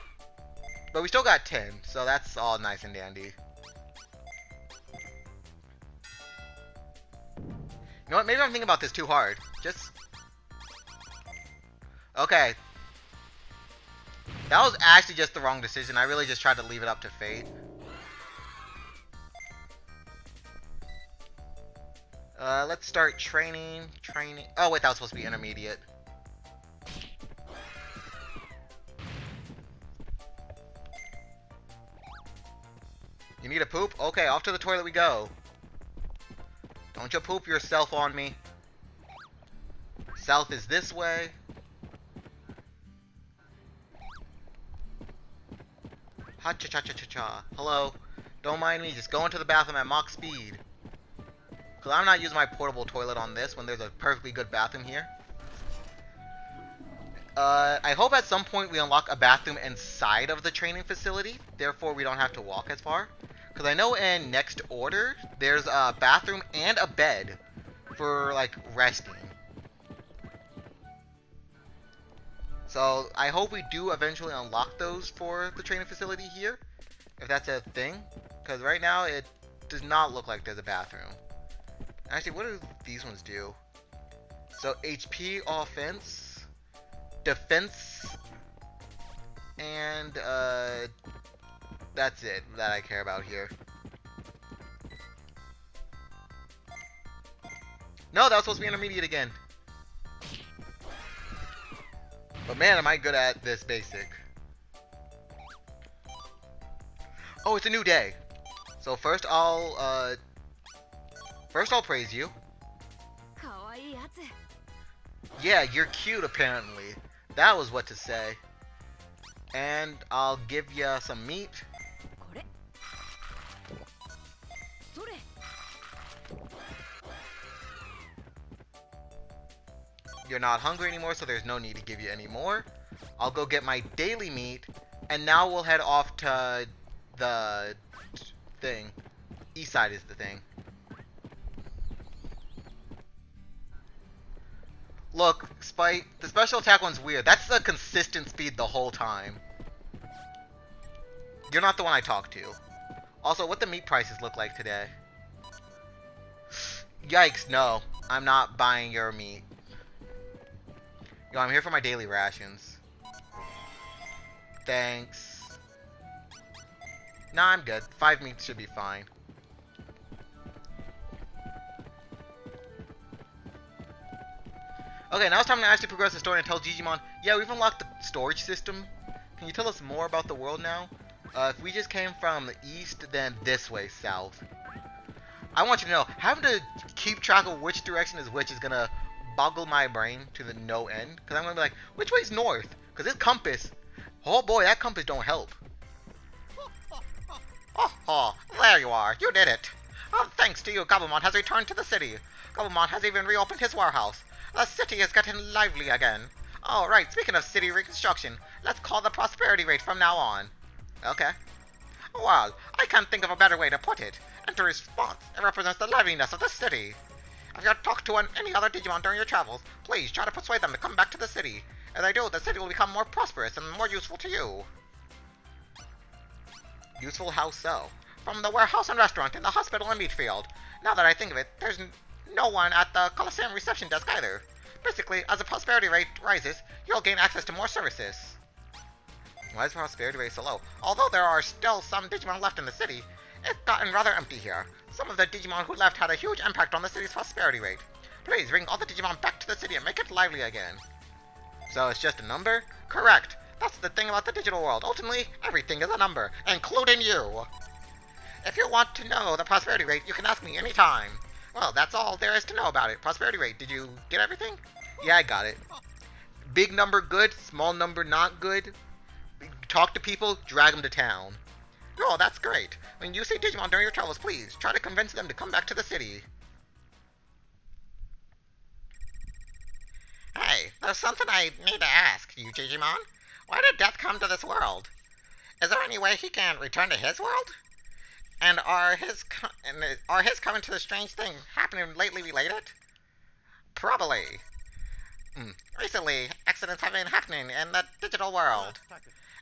But we still got 10, so that's all nice and dandy. You know what? Maybe I'm thinking about this too hard. Just... Okay. That was actually just the wrong decision. I really just tried to leave it up to fate. Let's start training. Oh, wait, that was supposed to be intermediate. You need a poop? Okay, off to the toilet we go. Don't you poop yourself on me. South is this way. Ha-cha-cha-cha-cha-cha. Hello. Don't mind me, just go into the bathroom at Mach speed. Because I'm not using my portable toilet on this when there's a perfectly good bathroom here. I hope at some point we unlock a bathroom inside of the training facility. Therefore, we don't have to walk as far. Because I know in Next Order, there's a bathroom and a bed for, like, resting. So, I hope we do eventually unlock those for the training facility here. If that's a thing. Because right now, it does not look like there's a bathroom. Actually, what do these ones do? So, HP, offense, defense, and, that's it that I care about here. No, that was supposed to be intermediate again. But man, am I good at this basic. Oh, it's a new day. So first I'll praise you. かわいいやつ Yeah, you're cute apparently. That was what to say. And I'll give you some meat. これそれ You're not hungry anymore, so there's no need to give you any more. I'll go get my daily meat, and now we'll head off to the thing. East side is the thing. Look, Spite, the special attack one's weird. That's the consistent speed the whole time. You're not the one I talked to. Also, what the meat prices look like today? Yikes, no. I'm not buying your meat. Yo, I'm here for my daily rations. Thanks. Nah, I'm good. 5 meats should be fine. Okay, now it's time to actually progress the story and tell Digimon, yeah, we've unlocked the storage system. Can you tell us more about the world now? If we just came from the east, then this way, south. I want you to know, having to keep track of which direction is which is gonna boggle my brain to the no end. Because I'm gonna be like, which way's north? Because this compass, oh boy, that compass don't help. Oh, there you are. You did it. Oh, thanks to you, Gabumon has returned to the city. Gabumon has even reopened his warehouse. The city is getting lively again. Oh, right, speaking of city reconstruction, let's call the prosperity rate from now on. Okay. Well, I can't think of a better way to put it. And to response, it represents the liveliness of the city. If you talk to any other Digimon during your travels, please try to persuade them to come back to the city. As they do, the city will become more prosperous and more useful to you. Useful how so? From the warehouse and restaurant in the hospital and meat field. Now that I think of it, there's no one at the Coliseum reception desk either. Basically, as the prosperity rate rises, you'll gain access to more services. Why is prosperity rate so low? Although there are still some Digimon left in the city, it's gotten rather empty here. Some of the Digimon who left had a huge impact on the city's prosperity rate. Please bring all the Digimon back to the city and make it lively again. So it's just a number? Correct. That's the thing about the digital world. Ultimately, everything is a number, including you. If you want to know the prosperity rate, you can ask me anytime. Well, that's all there is to know about it. Prosperity rate. Did you get everything? Yeah, I got it. Big number good, small number not good. Talk to people, drag them to town. Oh, that's great. When you see Digimon during your travels, please try to convince them to come back to the city. Hey, there's something I need to ask you, Digimon. Why did Death come to this world? Is there any way he can return to his world? And are his coming to the strange thing happening lately related? Probably. Recently, accidents have been happening in the digital world.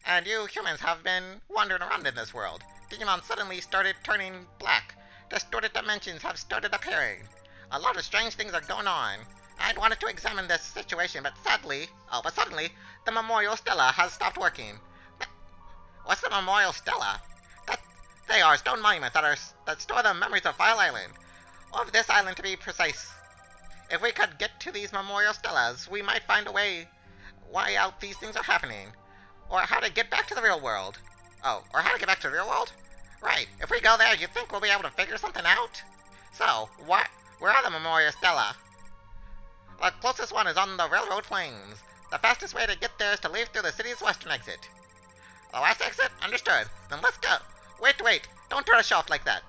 And you humans have been wandering around in this world. Digimon suddenly started turning black. Distorted dimensions have started appearing. A lot of strange things are going on. I'd wanted to examine this situation, but suddenly, the Memorial Stella has stopped working. What's the Memorial Stella? They are stone monuments that store the memories of File Island. Of this island, to be precise. If we could get to these Memorial Stellas, we might find a way why out these things are happening. Or how to get back to the real world. Oh, or how to get back to the real world? Right, if we go there, you think we'll be able to figure something out? So, where are the Memorial Stella? The closest one is on the railroad plains. The fastest way to get there is to leave through the city's western exit. The west exit? Understood. Then let's go. Wait, don't turn us off like that.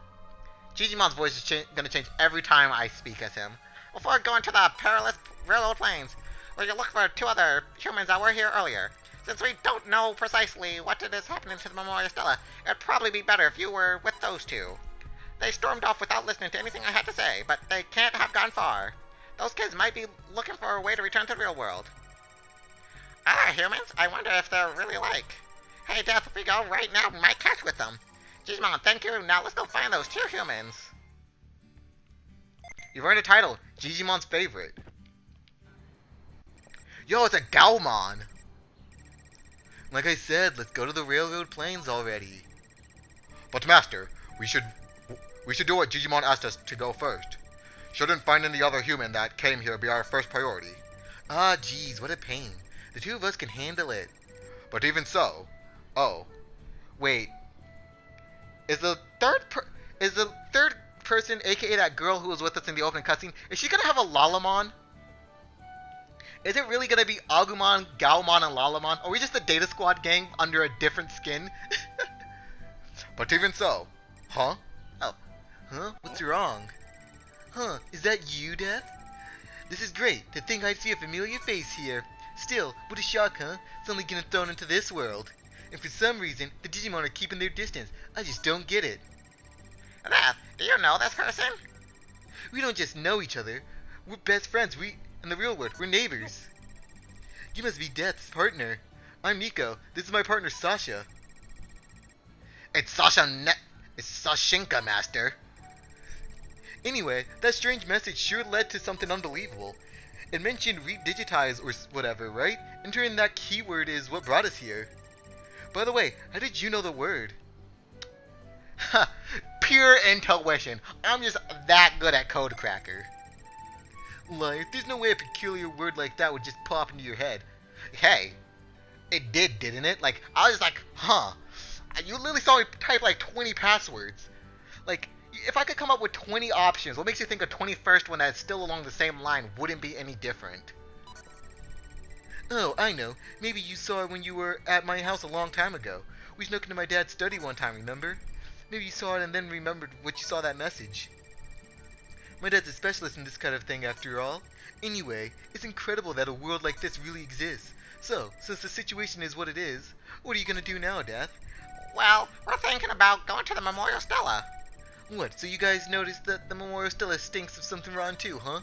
Gigimon's voice is gonna change every time I speak as him. Before going to the perilous railroad plains, will you look for 2 other humans that were here earlier? Since we don't know precisely what it is happening to the Memorial Stella, it'd probably be better if you were with those 2. They stormed off without listening to anything I had to say, but they can't have gone far. Those kids might be looking for a way to return to the real world. Ah, humans, I wonder if they're really like. Hey, Death, if we go right now, we might catch with them. Digimon, thank you. Now let's go find those 2 humans. You've earned a title, Gigimon's favorite. Yo, it's a Gaomon. Like I said, let's go to the railroad plains already. But Master, we should do what Digimon asked us to go first. Shouldn't finding the other human that came here be our first priority. Ah, geez, what a pain. The two of us can handle it. But even so, oh, wait, is the third person, aka that girl who was with us in the opening cutscene, is she gonna have a Lalamon? Is it really gonna be Agumon, Gaomon, and Lalamon? Or are we just the Data Squad gang under a different skin? But even so, huh? Oh, huh? What's wrong? Huh? Is that you, Death? This is great. To think I'd see a familiar face here. Still, what a shock, huh? Suddenly getting thrown into this world. And for some reason, the Digimon are keeping their distance. I just don't get it. Death, do you know this person? We don't just know each other. We're best friends. In the real world, we're neighbors. You must be Death's partner. I'm Nico. This is my partner, Sasha. It's Sashinka, Master. Anyway, that strange message sure led to something unbelievable. It mentioned digitize or whatever, right? Entering that keyword is what brought us here. By the way, how did you know the word? Ha! Pure intuition. I'm just that good at code cracker. Liar, there's no way a peculiar word like that would just pop into your head. Hey, it did, didn't it? Like, I was like, huh. You literally saw me type like 20 passwords. Like, if I could come up with 20 options, what makes you think a 21st one that's still along the same line wouldn't be any different? Oh, I know. Maybe you saw it when you were at my house a long time ago. We snuck into my dad's study one time, remember? Maybe you saw it and then remembered what you saw that message. My dad's a specialist in this kind of thing after all. Anyway, it's incredible that a world like this really exists. So, since the situation is what it is, what are you gonna do now, Death? Well, we're thinking about going to the Memorial Stella. What, so you guys noticed that the Memorial Stella stinks of something rotten too, huh?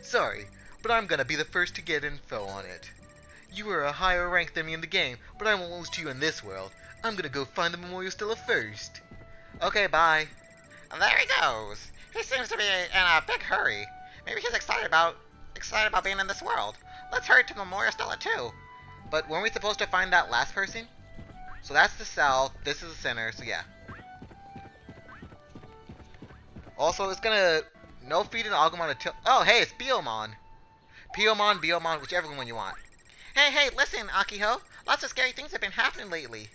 Sorry, but I'm gonna be the first to get info on it. You are a higher rank than me in the game, but I won't lose to you in this world. I'm gonna go find the Memorial Stella first. Okay, bye. There he goes. He seems to be in a big hurry. Maybe he's excited about being in this world. Let's hurry to Memorial Stella too. But weren't we supposed to find that last person? So that's the south, this is the center, so yeah. Also, it's gonna no feed in Agumon until. Oh, hey, it's Biomon. Biomon, whichever one you want. Hey, listen, Akiho. Lots of scary things have been happening lately.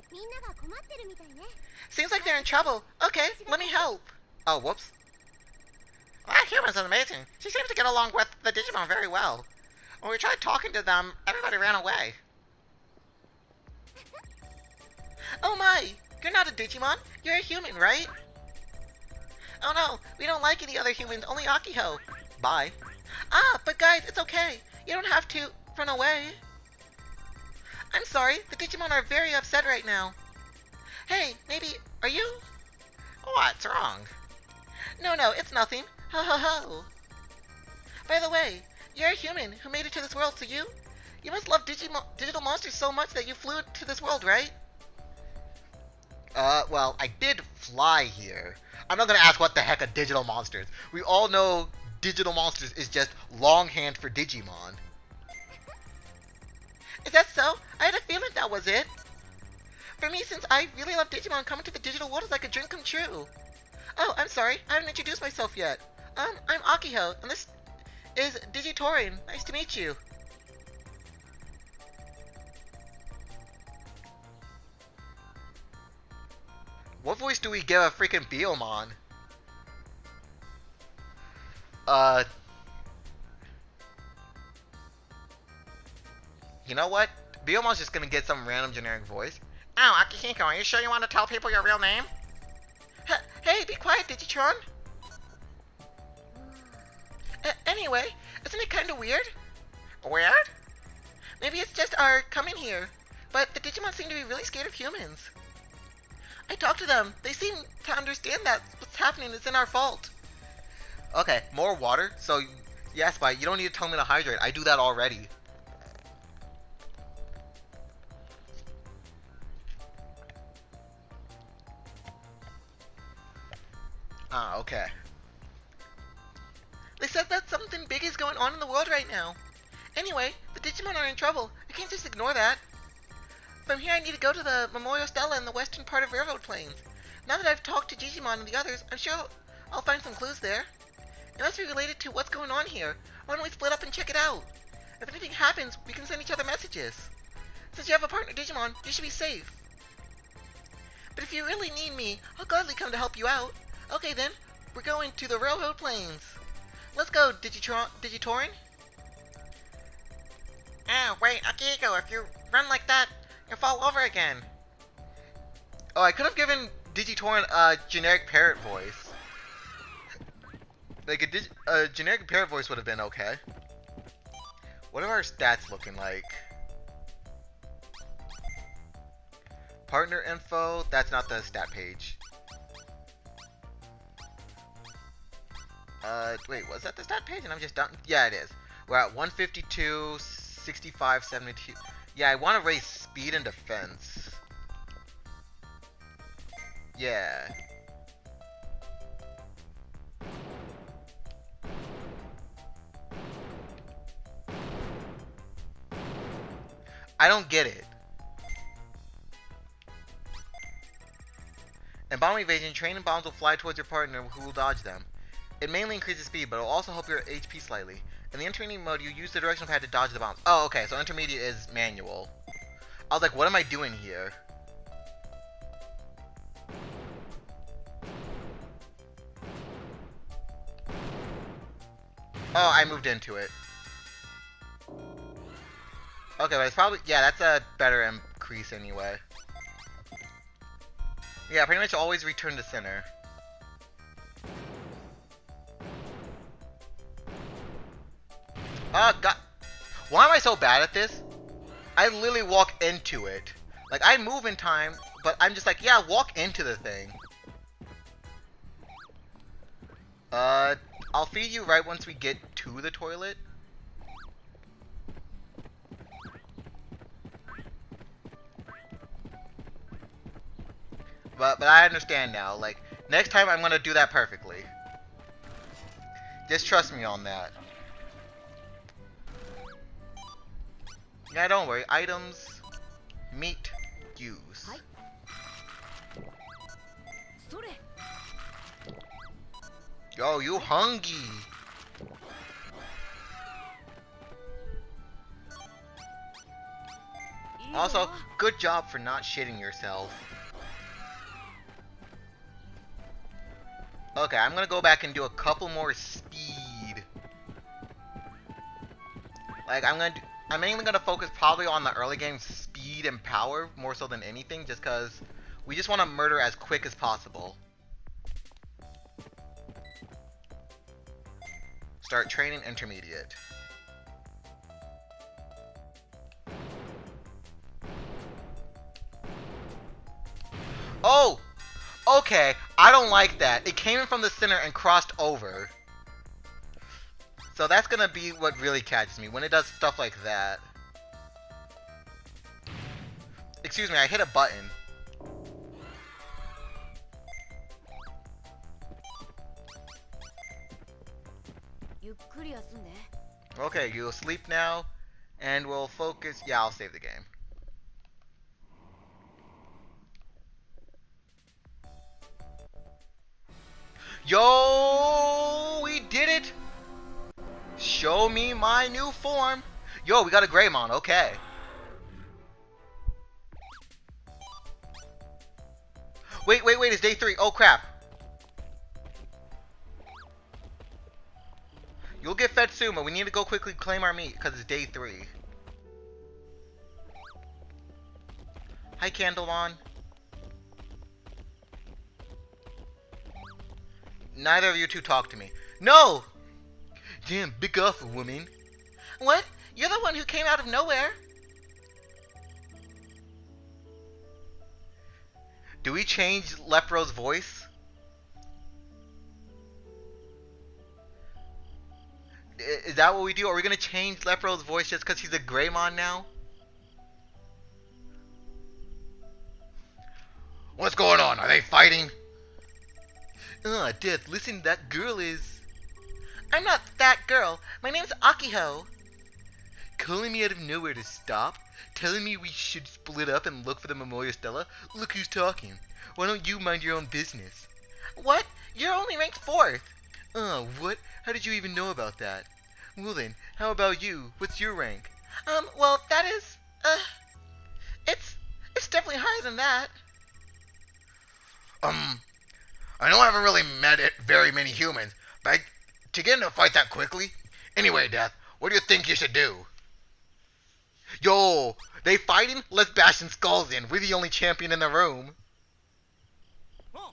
Seems like they're in trouble. Okay, let me help. Oh, whoops. That human's amazing. She seems to get along with the Digimon very well. When we tried talking to them, everybody ran away. Oh my! You're not a Digimon. You're a human, right? Oh no, we don't like any other humans, only Akiho. Bye. Ah, but guys, it's okay. You don't have to run away. I'm sorry, the Digimon are very upset right now. Hey, maybe, are you? What's wrong? No, it's nothing. Ho ho ho. By the way, you're a human who made it to this world, so you must love digital monsters so much that you flew to this world, right? Well, I did fly here. I'm not gonna ask what the heck are digital monsters. We all know digital monsters is just longhand for Digimon. Is that so? I had a feeling that was it. For me, since I really love Digimon, coming to the digital world is like a dream come true. Oh, I'm sorry, I haven't introduced myself yet. I'm Akiho, and this is Digitorin. Nice to meet you. What voice do we give a freaking Biomon? You know what? Biomon's just gonna get some random generic voice. Oh, Akihiko, are you sure you want to tell people your real name? Hey, be quiet, Digitron! Anyway, isn't it kinda weird? Weird? Maybe it's just our coming here, but the Digimon seem to be really scared of humans. I talked to them. They seem to understand that what's happening is in our fault. Okay, more water? So, yes, but you don't need to tell me to hydrate. I do that already. Ah, okay. They said that something big is going on in the world right now. Anyway, the Digimon are in trouble. I can't just ignore that. From here I need to go to the Memorial Stella in the western part of Railroad Plains. Now that I've talked to Digimon and the others, I'm sure I'll find some clues there. It must be related to what's going on here. Why don't we split up and check it out? If anything happens, we can send each other messages. Since you have a partner Digimon, you should be safe. But if you really need me, I'll gladly come to help you out. Okay then, we're going to the railroad plains. Let's go, Digitorin. Ah, wait, Akiko, if you run like that, you'll fall over again. Oh, I could have given Digitorin a generic parrot voice. Like, a generic parrot voice would have been okay. What are our stats looking like? Partner info, that's not the stat page. Wait, was that the stat page? And I'm just done? Yeah, it is. We're at 152, 65, 72. Yeah, I want to raise speed and defense. Yeah. I don't get it. In bomb evasion, training bombs will fly towards your partner who will dodge them. It mainly increases speed, but it will also help your HP slightly. In the intermediate mode, you use the directional pad to dodge the bombs. Oh, okay, so intermediate is manual. I was like, what am I doing here? Oh, I moved into it. Okay, but it's probably... Yeah, that's a better increase anyway. Yeah, pretty much always return to center. God. Why am I so bad at this? I literally walk into it. Like, I move in time, but I'm just like, yeah, walk into the thing. I'll feed you right once we get to the toilet. But I understand now. Like, next time I'm gonna do that perfectly. Just trust me on that. Yeah, don't worry. Items, meat, use. Yo, you hungry? Also, good job for not shitting yourself. Okay, I'm gonna go back and do a couple more speed. Like, I'm mainly gonna focus probably on the early game speed and power more so than anything, just cause we just want to murder as quick as possible. Start training intermediate. Oh! Okay, I don't like that. It came in from the center and crossed over. So that's gonna be what really catches me, when it does stuff like that. Excuse me, I hit a button. Okay, you'll sleep now, and we'll focus. Yeah, I'll save the game. Yo, we did it! Show me my new form. Yo, we got a Greymon, okay. Wait, it's day 3. Oh crap. You'll get fed soon, but we need to go quickly claim our meat, because it's day 3. Hi, Candlemon. Neither of you two talk to me. No! Damn, big off, woman. What? You're the one who came out of nowhere. Do we change Lepro's voice? Is that what we do? Are we gonna change Lepro's voice just because he's a Greymon now? What's going on? Are they fighting? Death, listen, that girl is... I'm not that girl. My name's Akiho. Calling me out of nowhere to stop? Telling me we should split up and look for the Memoria Stella? Look who's talking. Why don't you mind your own business? What? You're only ranked 4th. What? How did you even know about that? Well then, how about you? What's your rank? Well, that is, it's, it's definitely higher than that. Um, I know I haven't really met very many humans, but to get into a fight that quickly? Anyway, Death, what do you think you should do? Yo, they fighting? Let's bash some skulls in. We're the only champion in the room. Oh,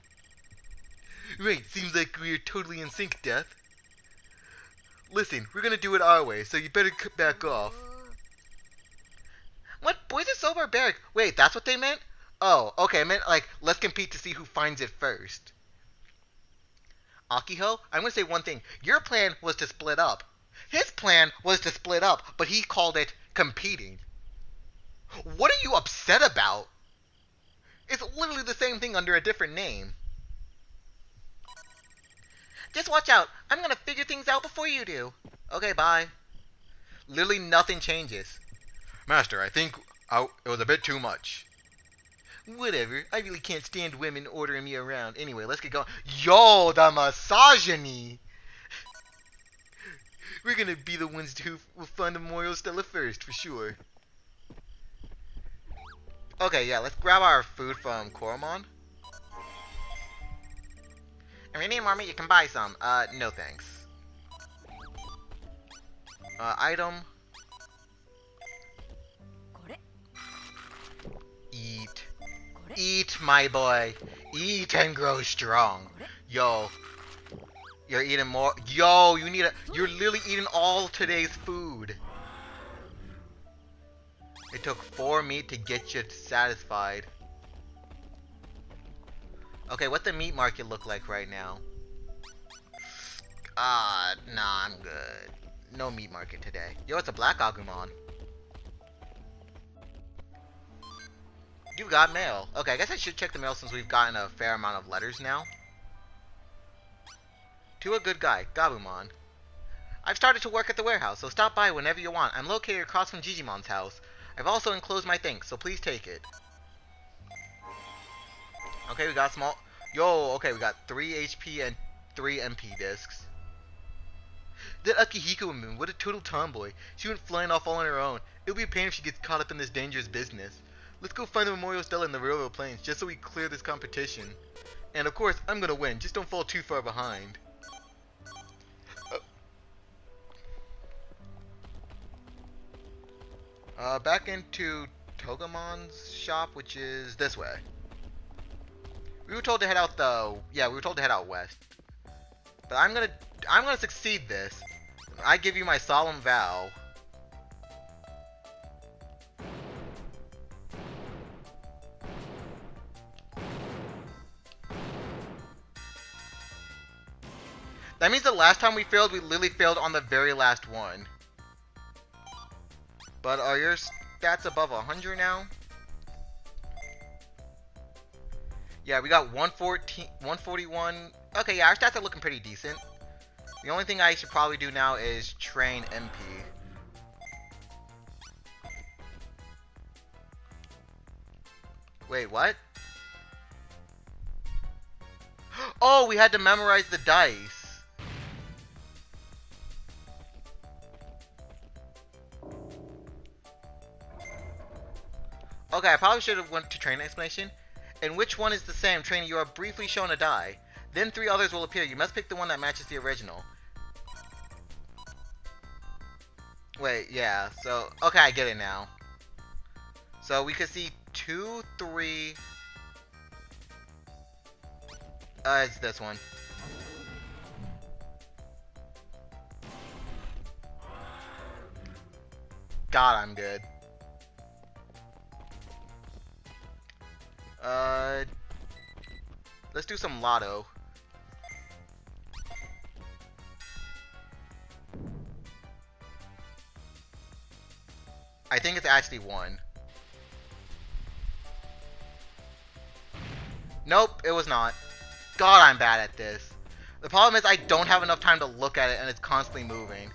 Right, seems like we're totally in sync, Death. Listen, we're gonna do it our way, so you better back off. What? Boys are so barbaric. Wait, that's what they meant? Oh, okay, I meant like, let's compete to see who finds it first. Akiho, I'm gonna say one thing. Your plan was to split up. His plan was to split up, but he called it competing. What are you upset about? It's literally the same thing under a different name. Just watch out. I'm gonna figure things out before you do. Okay, bye. Literally nothing changes. Master, I think it was a bit too much. Whatever. I really can't stand women ordering me around. Anyway, let's get going. Yo, the misogyny! We're gonna be the ones who will find the Memorial Stella first, for sure. Okay, yeah, let's grab our food from Koromon. If you need more meat, you can buy some. No thanks. Item. これ Eat. これ Eat, my boy. Eat and grow strong. Yo. You're eating more. Yo, you're literally eating all today's food. It took 4 meat to get you satisfied. Okay, what's the meat market look like right now? Nah, I'm good. No meat market today. Yo, it's a black Agumon. You got mail. Okay, I guess I should check the mail since we've gotten a fair amount of letters now. To a good guy, Gabumon. I've started to work at the warehouse, so stop by whenever you want. I'm located across from Digimon's house. I've also enclosed my things, so please take it. Okay, we got small... Yo, okay, we got 3 HP and 3 MP discs. That Akihiko woman, what a total tomboy. She went flying off all on her own. It'll be a pain if she gets caught up in this dangerous business. Let's go find the Memorial Stella in the railroad plains, just so we clear this competition. And of course, I'm gonna win, just don't fall too far behind. Back into Togemon's shop, which is this way. We were told to head out we were told to head out west. But I'm gonna succeed this. I give you my solemn vow. That means the last time we failed, we literally failed on the very last one. But are your stats above 100 now? Yeah, we got 114, 141. Okay, yeah, our stats are looking pretty decent. The only thing I should probably do now is train MP. Wait, what? Oh, we had to memorize the dice. Okay, I probably should have went to training explanation. And which one is the same? Training, you are briefly shown a die. Then 3 others will appear. You must pick the one that matches the original. Wait, yeah. So, okay, I get it now. So we could see 2, 3. It's this one. God, I'm good. Let's do some lotto. I think it's actually 1. Nope, it was not. God, I'm bad at this. The problem is I don't have enough time to look at it and it's constantly moving.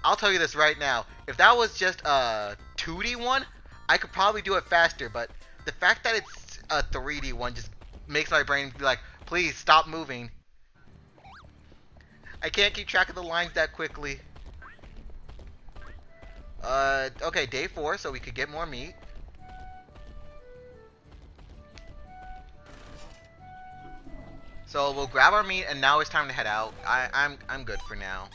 I'll tell you this right now. If that was just a 2D one, I could probably do it faster, but the fact that it's a 3D one just makes my brain be like, please stop moving. I can't keep track of the lines that quickly. Okay, day 4, so we could get more meat. So we'll grab our meat, and now it's time to head out. I'm good for now.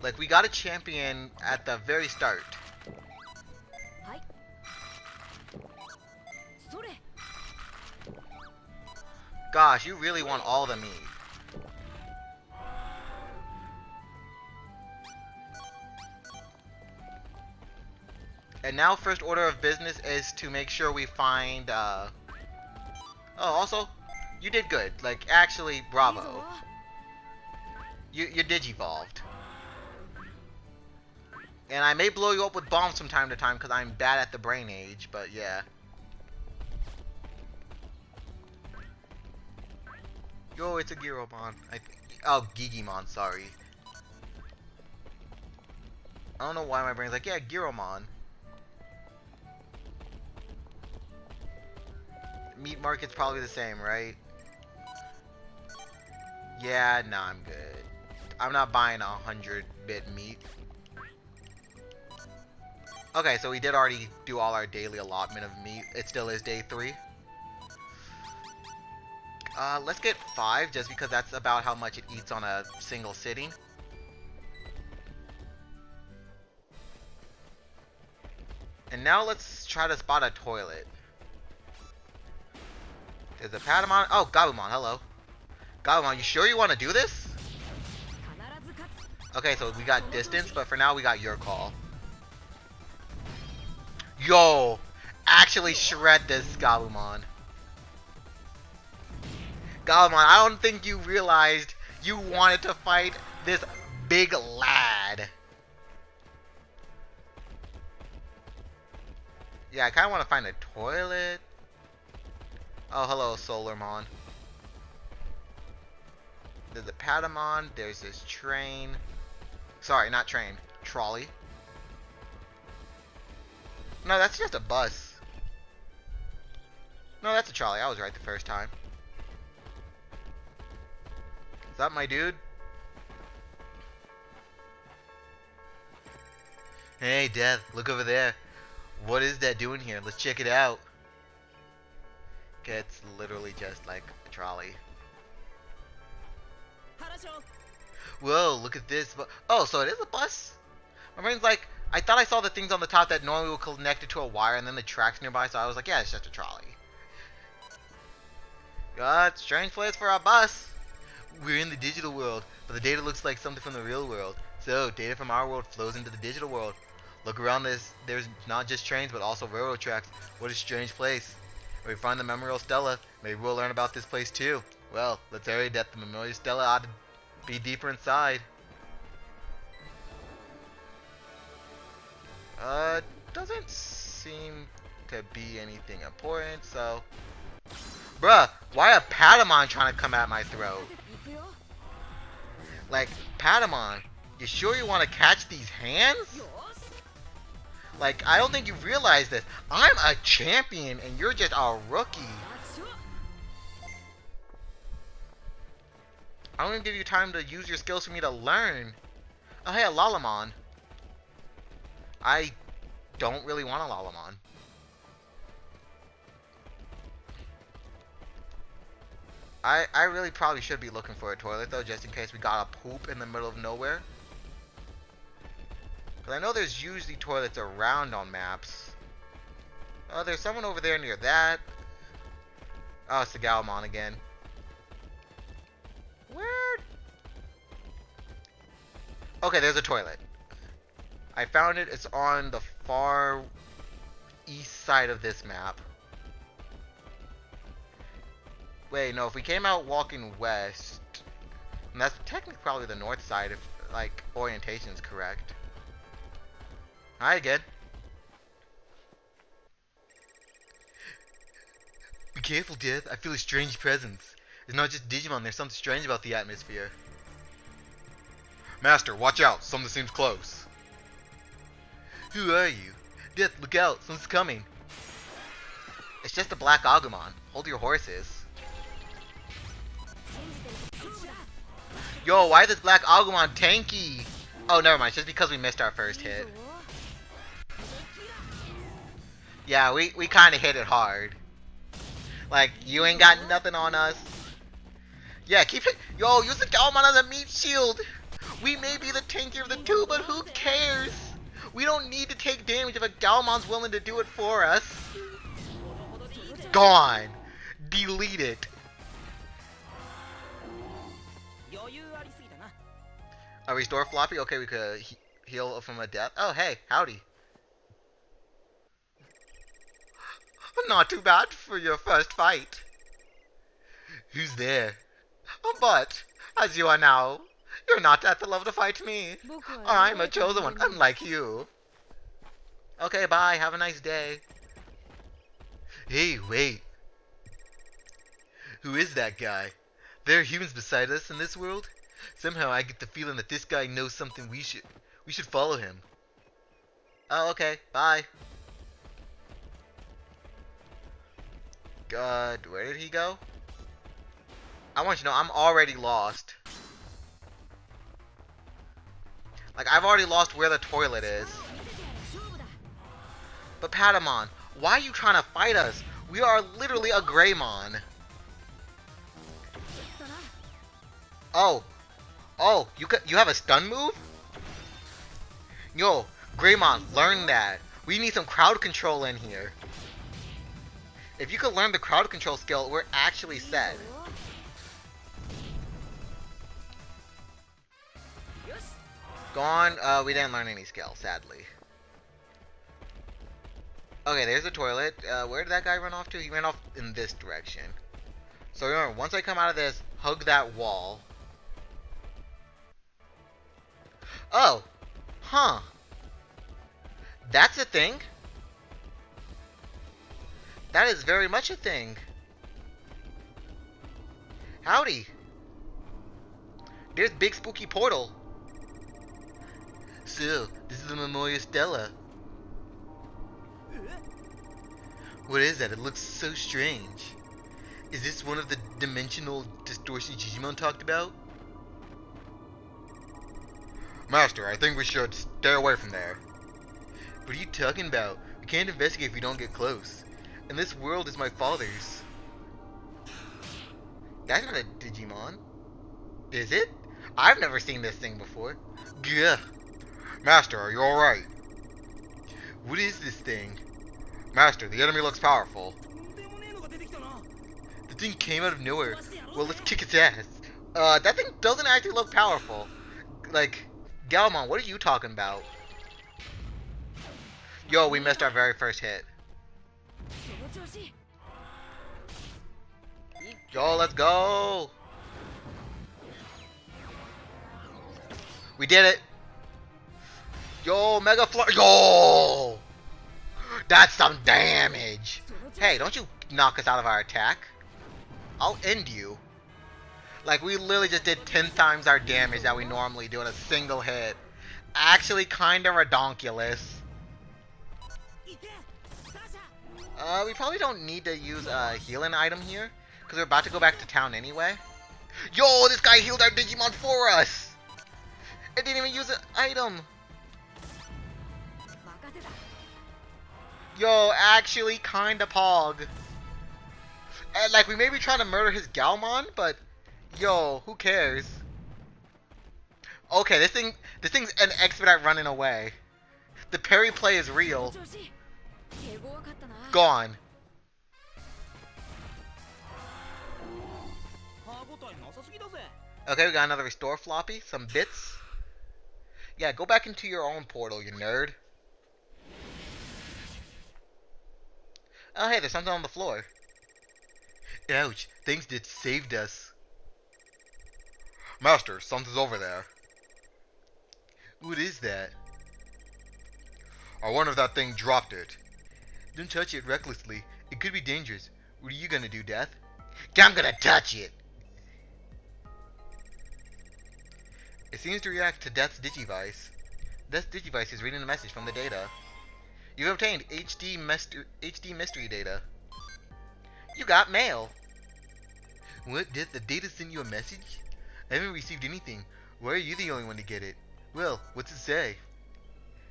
Like, we got a champion at the very start. はい。それ。 Gosh, you really want all the meat. And now first order of business is to make sure we find, Oh, also, you did good. Like, actually, bravo. You digivolved. And I may blow you up with bombs from time to time because I'm bad at the brain age, but yeah. Yo, it's a Giromon. Oh, Gigimon, sorry. I don't know why my brain's like, yeah, Giromon. Meat market's probably the same, right? Yeah, nah, I'm good. I'm not buying 100-bit meat. Okay, so we did already do all our daily allotment of meat. It still is day 3. Let's get 5, just because that's about how much it eats on a single sitting. And now let's try to spot a toilet. There's a Patamon. Oh, Gabumon, hello. Gabumon, you sure you want to do this? Okay, so we got distance, but for now we got your call. Yo! Actually shred this, Gabumon. Gabumon, I don't think you realized you wanted to fight this big lad. Yeah, I kind of want to find a toilet. Oh, hello, Solarmon. There's a Patamon. There's this train. Sorry, not train. Trolley. No, that's just a bus. No, that's a trolley. I was right the first time. Is that my dude? Hey, Death, look over there. What is that doing here? Let's check it out. Okay, it's literally just like a trolley. Whoa, look at this. Oh, so it is a bus? My brain's like, I thought I saw the things on the top that normally were connected to a wire and then the tracks nearby, so I was like, yeah, it's just a trolley. God, strange place for a bus. We're in the digital world, but the data looks like something from the real world. So, data from our world flows into the digital world. Look around this. There's not just trains, but also railroad tracks. What a strange place. When we find the Memorial Stella, maybe we'll learn about this place too. Well, let's hurry that the Memorial Stella ought to be deeper inside. Doesn't seem to be anything important, so... Bruh, why a Patamon trying to come at my throat? Like, Patamon, you sure you want to catch these hands? Like, I don't think you realize this. I'm a champion and you're just a rookie. I don't even give you time to use your skills for me to learn. Oh, hey, a Lalamon. I don't really want a Lalamon. I really probably should be looking for a toilet, though, just in case we got a poop in the middle of nowhere. Because I know there's usually toilets around on maps. Oh, there's someone over there near that. Oh, it's the Galmon again. Where? Okay, there's a toilet. I found it. It's on the far east side of this map. Wait, no, if we came out walking west, and that's technically probably the north side if, like, orientation is correct. Hi again. Be careful, Death. I feel a strange presence. It's not just Digimon, there's something strange about the atmosphere. Master, watch out. Something seems close. Who are you? Death, look out. Something's coming. It's just a black Agumon. Hold your horses. Yo, why is this black Agumon tanky? Oh, never mind. It's just because we missed our first hit. Yeah, we kind of hit it hard. Like, you ain't got nothing on us. Yeah, keep it. Yo, use the Galmon as a meat shield. We may be the tankier of the two, but who cares? We don't need to take damage if a Galmon's willing to do it for us. Gone. Delete it. 余裕ありすぎたな。 A restore floppy? Okay, we could heal from a death. Oh, hey, howdy. Not too bad for your first fight. Who's there? But, as you are now, you're not at the level to fight me. I'm a chosen one, unlike you. Okay, bye. Have a nice day. Hey, wait. Who is that guy? There are humans beside us in this world? Somehow I get the feeling that this guy knows something we should follow him. Oh, okay. Bye. God, where did he go? I want you to know I'm already lost. Like, I've already lost where the toilet is. But Patamon, why are you trying to fight us? We are literally a Greymon. Oh. Oh, you have a stun move? Yo, Greymon, learn that. We need some crowd control in here. If you could learn the crowd control skill, we're actually set. Gone. We didn't learn any skill, sadly. Okay, there's the toilet. Where did that guy run off to? He ran off in this direction. So remember, once I come out of this, hug that wall. Oh. Huh. That's a thing. That is very much a thing. Howdy. There's big spooky portal. So, this is the Memoria Stella. What is that? It looks so strange. Is this one of the dimensional distortion Digimon talked about? Master, I think we should stay away from there. What are you talking about? We can't investigate if we don't get close. And this world is my father's. That's not a Digimon. Is it? I've never seen this thing before. Gah. Master, are you alright? What is this thing? Master, the enemy looks powerful. でもねえのが出てきたな。 The thing came out of nowhere. Well, let's kick its ass. That thing doesn't actually look powerful. Like, Galmon, what are you talking about? Yo, we missed our very first hit. その調子。 Yo, let's go! We did it! Yo, Mega Flurry! Yo! That's some damage! Hey, don't you knock us out of our attack. I'll end you. Like, we literally just did 10 times our damage that we normally do in a single hit. Actually, kind of redonkulous. いけサーシャ。 We probably don't need to use a healing item here, because we're about to go back to town anyway. Yo, this guy healed our Digimon for us! It didn't even use an item! 任せた。 Yo, actually kinda pog. And, like, we may be trying to murder his Galmon, but yo, who cares? Okay, this thing's an expedite running away. The parry play is そ real. の調子。手強かったな。 Gone. 歯応えなさすぎだぜ。 Okay, we got another restore floppy, some bits. Yeah, go back into your own portal, you nerd. Oh, hey, there's something on the floor. Ouch, things that saved us. Master, something's over there. What is that? I wonder if that thing dropped it. Don't touch it recklessly. It could be dangerous. What are you gonna do, Death? I'm gonna touch it! It seems to react to Death's digivice. Death's digivice is reading a message from the data. You've obtained HD mystery data. You got mail. What? Death, the data sent you a message? I haven't received anything. Why are you the only one to get it? Well, what's it say?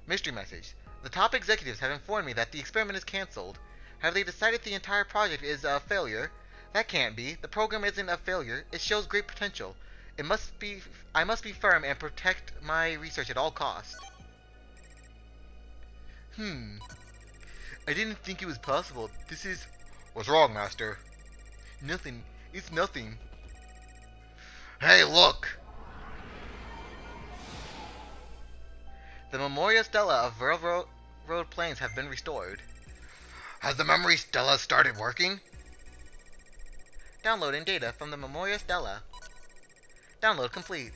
Mystery message. The top executives have informed me that the experiment is cancelled. Have they decided the entire project is a failure? That can't be. The program isn't a failure. It shows great potential. It must be. I must be firm and protect my research at all costs. I didn't think it was possible. This is... What's wrong, Master? Nothing. It's nothing. Hey, look! The Memoria Stella of Railroad Plains have been restored. Has the memory Stella started working? Downloading data from the Memoria Stella. Download complete.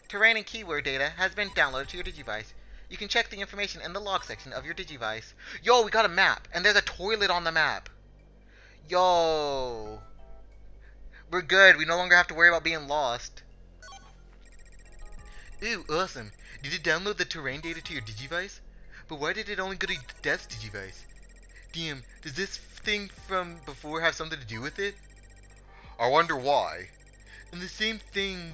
Terrain and keyword data has been downloaded to your Digivice. You can check the information in the log section of your Digivice. Yo, we got a map, and there's a toilet on the map. Yo. We're good. We no longer have to worry about being lost. Ooh, awesome. Did it download the terrain data to your Digivice? But why did it only go to Death's Digivice? Damn, does this thing from before have something to do with it? I wonder why. And the same thing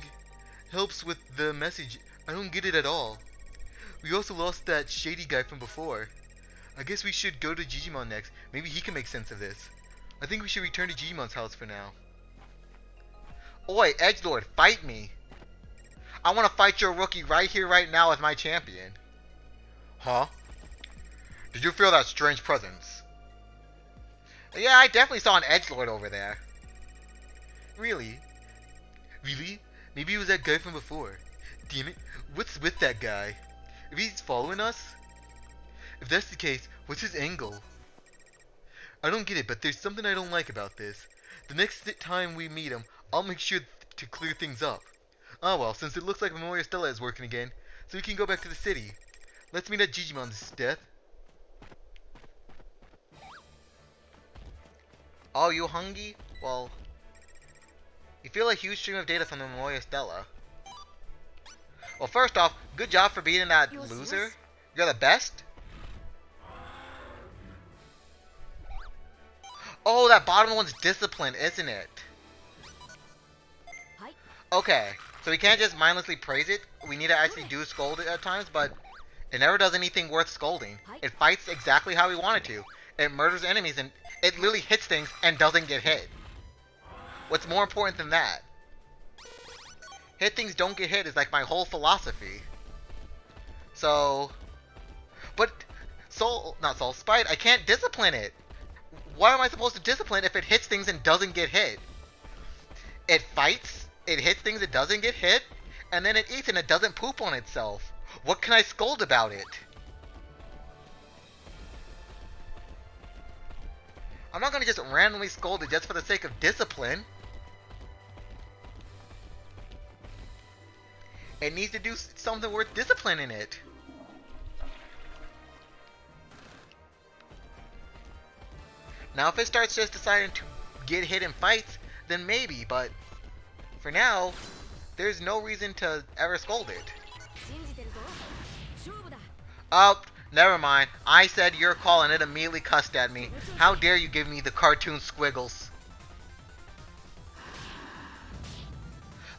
helps with the message. I don't get it at all. We also lost that shady guy from before. I guess we should go to Digimon next. Maybe he can make sense of this. I think we should return to Digimon's house for now. Oi, Edgelord, fight me! I want to fight your rookie right here, right now as my champion. Huh? Did you feel that strange presence? Yeah, I definitely saw an Edgelord over there. Really? Really? Maybe it was that guy from before. Damn it, what's with that guy? If he's following us? If that's the case, what's his angle? I don't get it, but there's something I don't like about this. The next time we meet him, I'll make sure to clear things up. Ah well, since it looks like Memoria Stella is working again, so we can go back to the city. Let's meet at Digimon's death. Oh, you hungry? Well, you feel a huge stream of data from the Memoria Stella. Well, first off, good job for beating that loser. You're the best. Oh, that bottom one's discipline, isn't it? Okay, so we can't just mindlessly praise it. We need to actually do scold it at times, but it never does anything worth scolding. It fights exactly how we want it to. It murders enemies and it literally hits things and doesn't get hit. What's more important than that? Hit things, don't get hit is like my whole philosophy. So, but Sprite, I can't discipline it. Why am I supposed to discipline if it hits things and doesn't get hit? It fights, it hits things, it doesn't get hit, and then it eats and it doesn't poop on itself. What can I scold about it? I'm not gonna just randomly scold it just for the sake of discipline. It needs to do something worth disciplining it. Now if it starts just deciding to get hit in fights, then maybe, but for now, there's no reason to ever scold it. Oh, never mind. I said your call and it immediately cussed at me. How dare you give me the cartoon squiggles?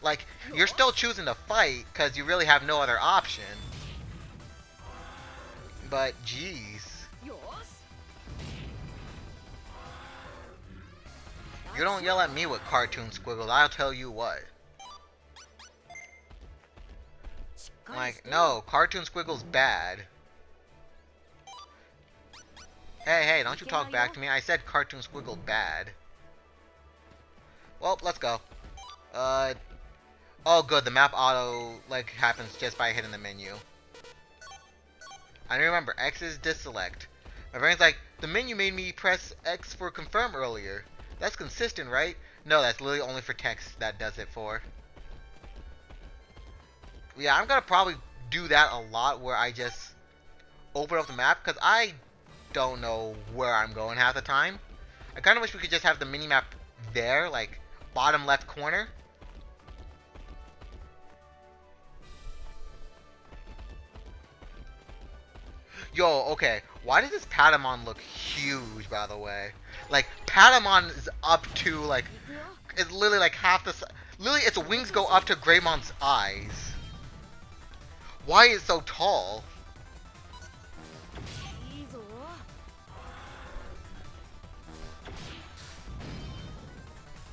Like, you're still choosing to fight because you really have no other option. But, jeez. You don't yell at me with cartoon squiggles, I'll tell you what. Like, no, cartoon squiggles bad. Hey, don't you talk back to me. I said cartoon squiggle bad. Well, let's go. Oh good, the map auto, like, happens just by hitting the menu. I remember, X is deselect. My brain's like, the menu made me press X for confirm earlier. That's consistent, right? No, that's literally only for text that does it for. Yeah, I'm gonna probably do that a lot where I just open up the map because I don't know where I'm going half the time. I kind of wish we could just have the mini-map there, like bottom left corner. Yo, okay, why does this Patamon look huge, by the way? Like, Patamon is up to, like, it's literally like half the size. Literally, its wings go up to Greymon's eyes. Why is it so tall? いいぞ。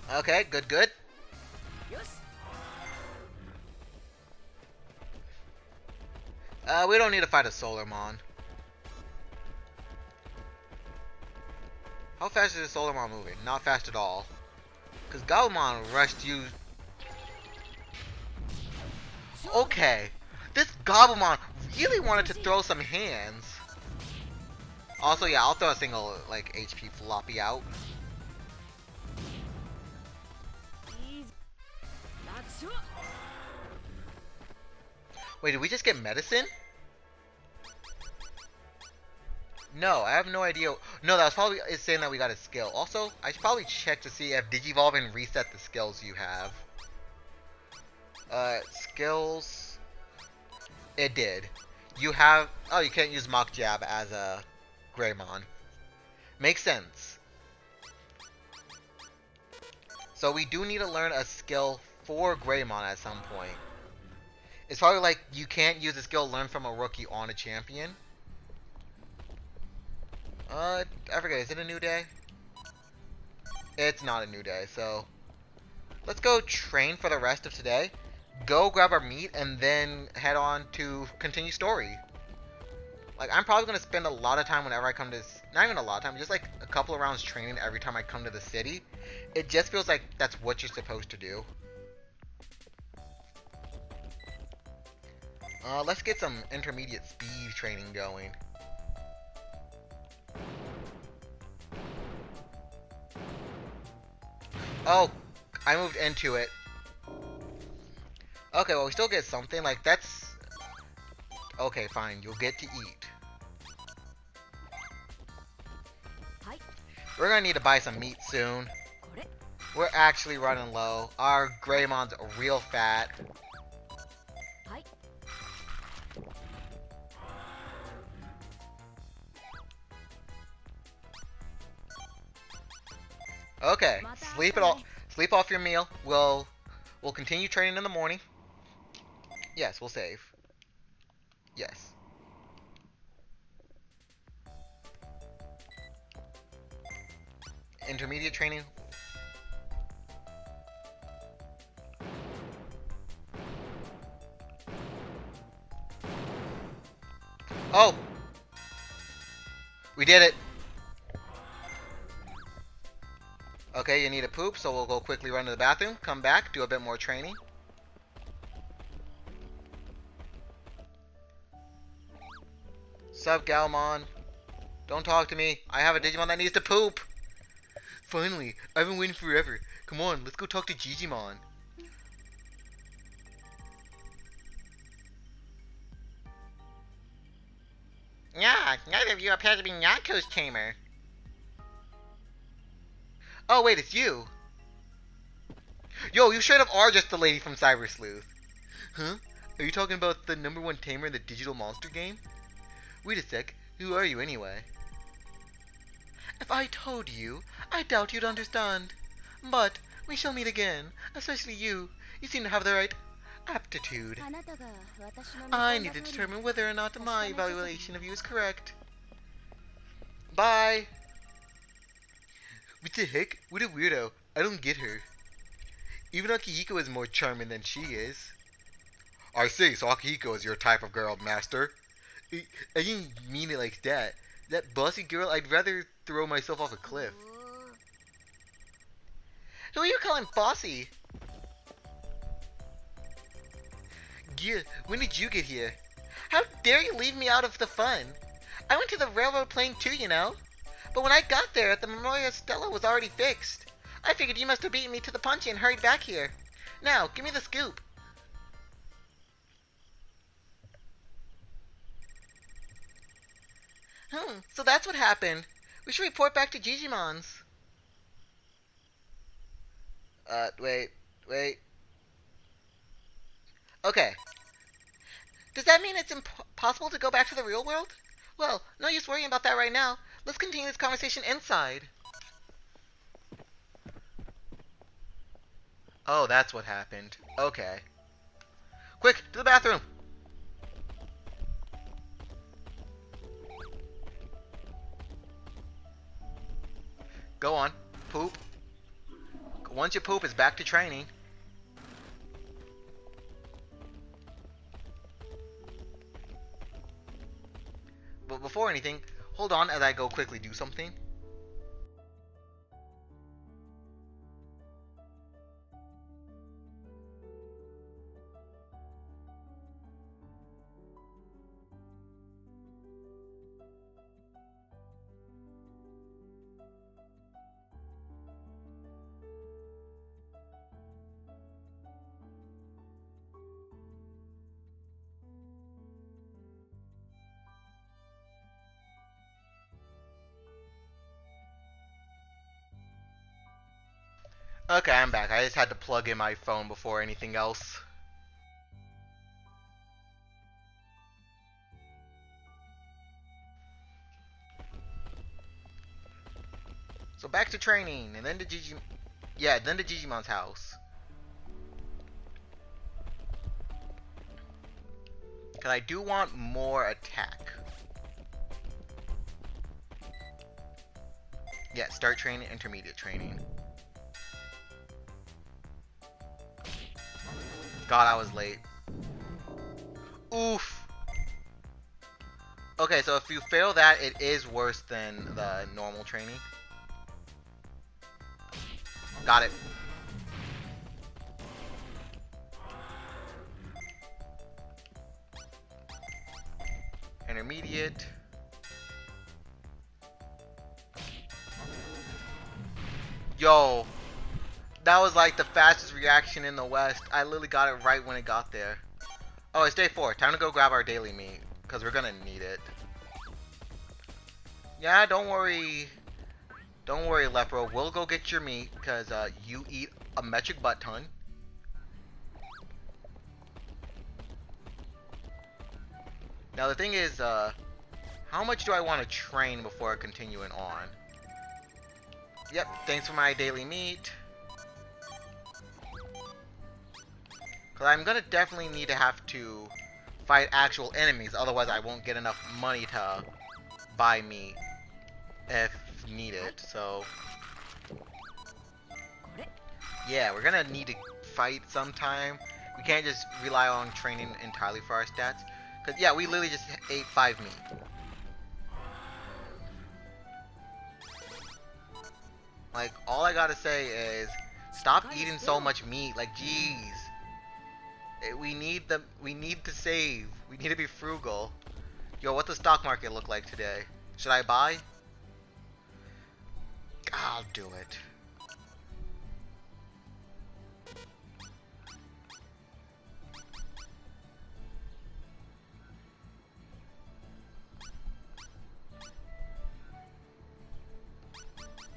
Okay, good, good. よし。 We don't need to fight a Solarmon. How fast is the Solarmon moving? Not fast at all. Because Gabumon rushed you. Okay. This Gabumon really wanted to throw some hands. Also, yeah, I'll throw a single, like, HP floppy out. いいぞ。楽勝。 Wait, did we just get medicine? No, I have no idea. No, that was probably it's saying that we got a skill. Also, I should probably check to see if Digivolve and reset the skills you have. Skills. It did. You have. Oh, you can't use Mach Jab as a Greymon. Makes sense. So we do need to learn a skill for Greymon at some point. It's probably like you can't use a skill learned from a rookie on a champion. I forget, is it a new day? It's not a new day, so let's go train for the rest of today. Go grab our meat and then head on to continue story. Like, I'm probably going to spend a lot of time whenever I come to this, not even a lot of time, just like a couple of rounds training every time I come to the city. It just feels like that's what you're supposed to do. Let's get some intermediate speed training going. Oh, I moved into it. Okay, well, we still get something. Like, that's... Okay, fine. You'll get to eat. We're gonna need to buy some meat soon. We're actually running low. Our Greymon's real fat. Okay, sleep off your meal. We'll continue training in the morning. Yes, we'll save. Yes. Intermediate training. Oh! We did it! Okay, you need a poop, so we'll go quickly run to the bathroom, come back, do a bit more training. Sup, Galmon? Don't talk to me. I have a Digimon that needs to poop! Finally! I've been waiting forever. Come on, let's go talk to Digimon. Yeah, neither of you appear to be Nyako's tamer. Oh, wait, it's you. Yo, you straight up are just the lady from Cyber Sleuth. Huh? Are you talking about the #1 tamer in the digital monster game? Wait a sec, who are you anyway? If I told you, I doubt you'd understand. But, we shall meet again, especially you. You seem to have the right aptitude. あなたが私の見 I 込ん need だ to 通り determine whether or not 確か my めさせて evaluation of you is correct. Bye! What the heck? What a weirdo. I don't get her. Even Akihiko is more charming than she is. I see, so Akihiko is your type of girl, master. I didn't mean it like that. That bossy girl, I'd rather throw myself off a cliff. Who are you calling bossy? Yeah, when did you get here? How dare you leave me out of the fun? I went to the railroad plane too, you know. But when I got there, the Memorial Stella was already fixed. I figured you must have beaten me to the punch and hurried back here. Now, give me the scoop. So that's what happened. We should report back to Gigimon's. Wait. Okay. Does that mean it's impossible to go back to the real world? Well, no use worrying about that right now. Let's continue this conversation inside. Oh, that's what happened. Okay. Quick, to the bathroom! Go on. Poop. Once you poop, it's back to training. But before anything, hold on as I go quickly do something. Okay, I'm back. I just had to plug in my phone before anything else. So back to training, and then to then to Digimon's house. Cause I do want more attack. Yeah, start training, intermediate training. God, I was late. Oof. Okay, so if you fail that, it is worse than the normal training. Got it. Intermediate. Yo. That was like the fastest reaction in the West. I literally got it right when it got there. Oh, it's day 4. Time to go grab our daily meat. Because we're going to need it. Yeah, don't worry. Don't worry, Lepro. We'll go get your meat. Because you eat a metric butt ton. Now the thing is, how much do I want to train before continuing on? Yep, thanks for my daily meat. Because I'm going to definitely need to have to fight actual enemies, otherwise I won't get enough money to buy meat if needed, so... Yeah, we're going to need to fight sometime. We can't just rely on training entirely for our stats. Because, yeah, we literally just ate 5 meat. Like, all I gotta say is, stop eating so much meat. Like, jeez. We need to save. We need to be frugal. Yo, what's the stock market look like today? Should I buy? I'll do it.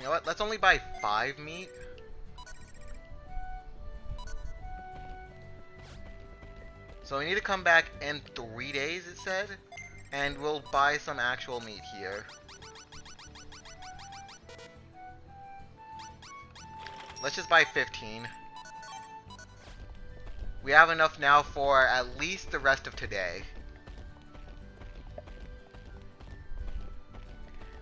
You know what? Let's only buy 5 meat. So we need to come back in 3 days, it said. And we'll buy some actual meat here. Let's just buy 15. We have enough now for at least the rest of today.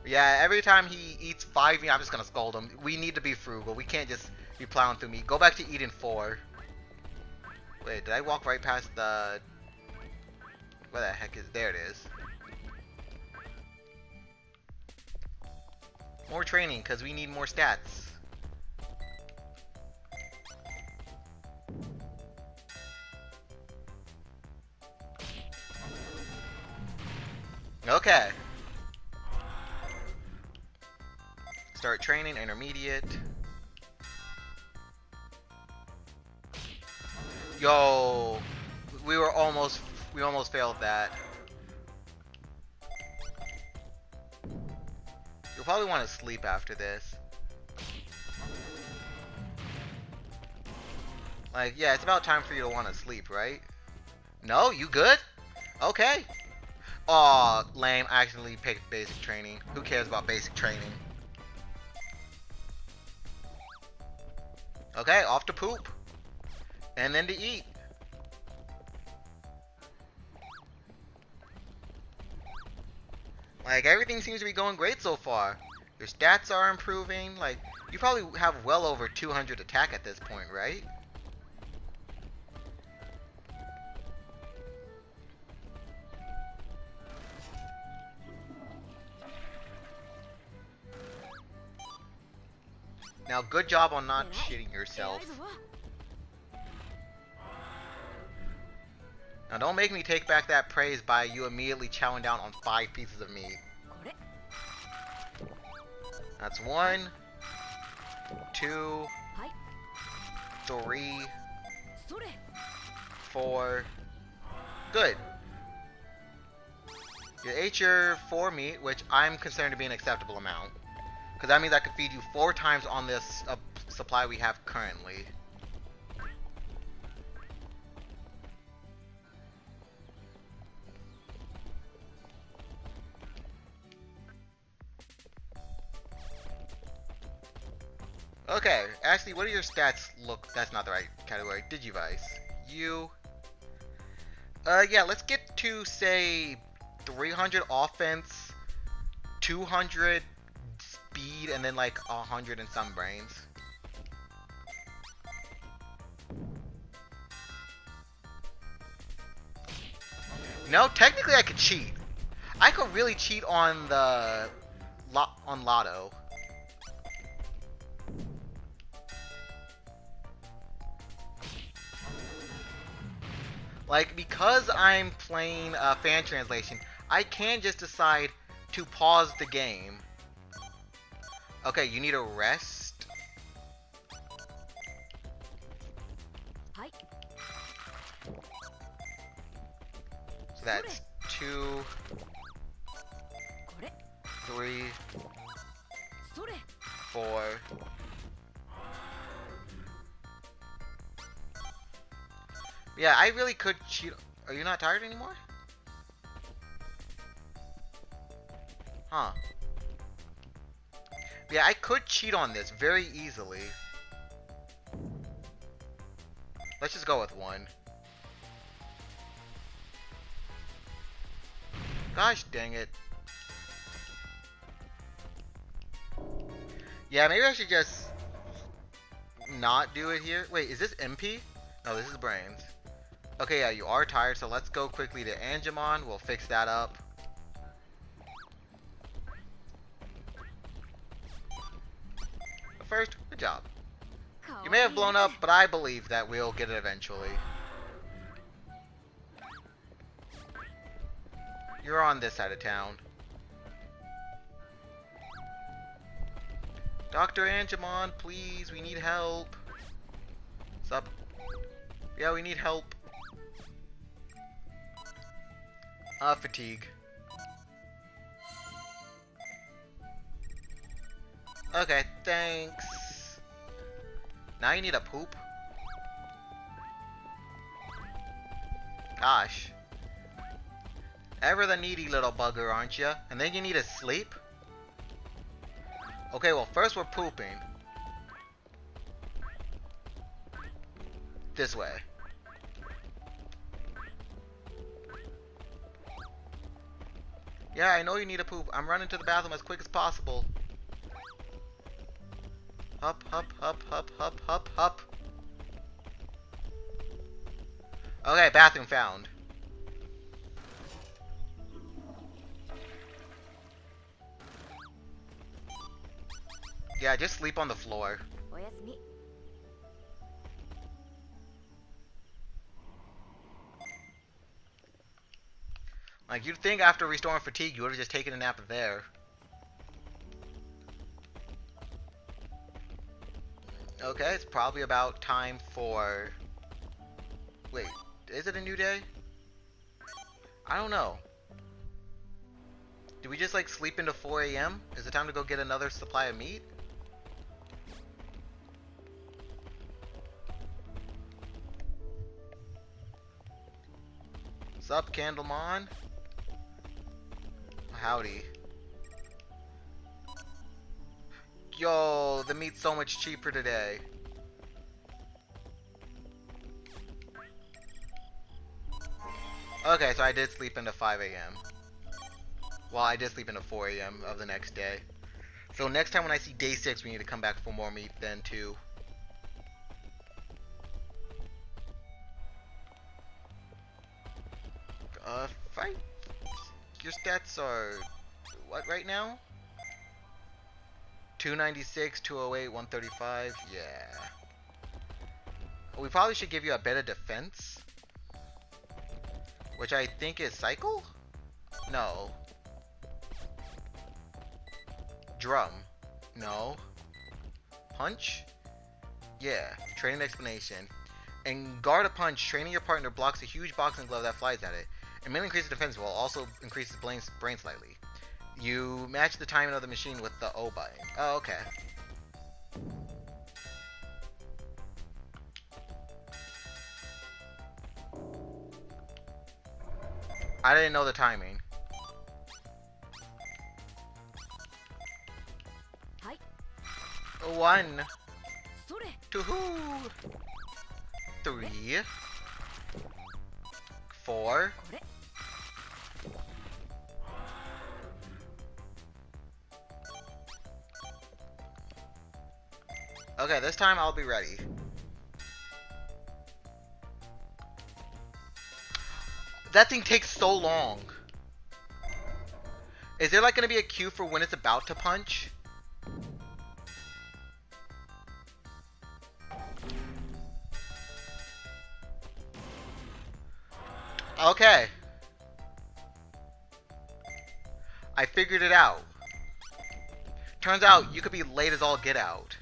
Yeah, every time he eats 5 meat, I'm just gonna scold him. We need to be frugal. We can't just be plowing through meat. Go back to eating 4. Wait, did I walk right past the... Where the heck is... There it is. More training, because we need more stats. Okay. Start training, intermediate. Yo, we almost failed that. You'll probably want to sleep after this. Like, yeah, it's about time for you to want to sleep, right? No, you good? Okay. Aw, lame. I accidentally picked basic training. Who cares about basic training? Okay, off to poop. And then to eat. Like, everything seems to be going great so far. Your stats are improving. Like, you probably have well over 200 attack at this point, right? Now, good job on not shitting yourself. Now, don't make me take back that praise by you immediately chowing down on 5 pieces of meat. That's 1, 2, 3, 4. Good. You ate your 4 meat, which I'm considering to be an acceptable amount. Because that means I could feed you 4 times on this supply we have currently. Okay, Ashley, what are your stats look? That's not the right category. Digivice. You. Yeah, let's get to, say, 300 offense, 200 speed, and then like 100 and some brains. No, technically I could cheat. I could really cheat on the on Lotto. Like, because I'm playing fan translation, I can just decide to pause the game. Okay, you need a rest. So that's 2, 3, 4. Yeah, I really could cheat. Are you not tired anymore? Huh. Yeah, I could cheat on this very easily. Let's just go with 1. Gosh dang it. Yeah, maybe I should just not do it here. Wait, is this MP? No, this is brains. Okay, yeah, you are tired, so let's go quickly to Angemon. We'll fix that up. But first, good job. You may have blown up, but I believe that we'll get it eventually. You're on this side of town. Dr. Angemon, please, we need help. Sup? Yeah, we need help. Fatigue. Okay, thanks. Now you need a poop? Gosh. Ever the needy little bugger, aren't you? And then you need to sleep? Okay, well, first we're pooping. This way. Yeah, I know you need a poop. I'm running to the bathroom as quick as possible. Up, up, up, up, up, up, up. Okay, bathroom found. Yeah, just sleep on the floor. Like, you'd think after restoring fatigue, you would have just taken a nap there. Okay, it's probably about time for... Wait, is it a new day? I don't know. Do we just, like, sleep into 4 a.m.? Is it time to go get another supply of meat? Sup, Candlemon? Howdy. Yo, the meat's so much cheaper today. Okay, so I did sleep into 5 a.m. Well, I did sleep into 4 a.m. of the next day. So next time when I see day 6, we need to come back for more meat then too. Fight. Your stats are what right now? 296, 208, 135. Yeah. We probably should give you a better defense, which I think is cycle? No. Drum? No. Punch? Yeah. Training explanation. And guard a punch, training your partner blocks a huge boxing glove that flies at it. It mainly increases defense while also increases brain slightly. You match the timing of the machine with the O button. Oh, okay. I didn't know the timing. Hi. 1, それ 2, 3, 4. これ Okay, this time I'll be ready. That thing takes so long. Is there like gonna be a cue for when it's about to punch? Okay. I figured it out. Turns out you could be late as all get out.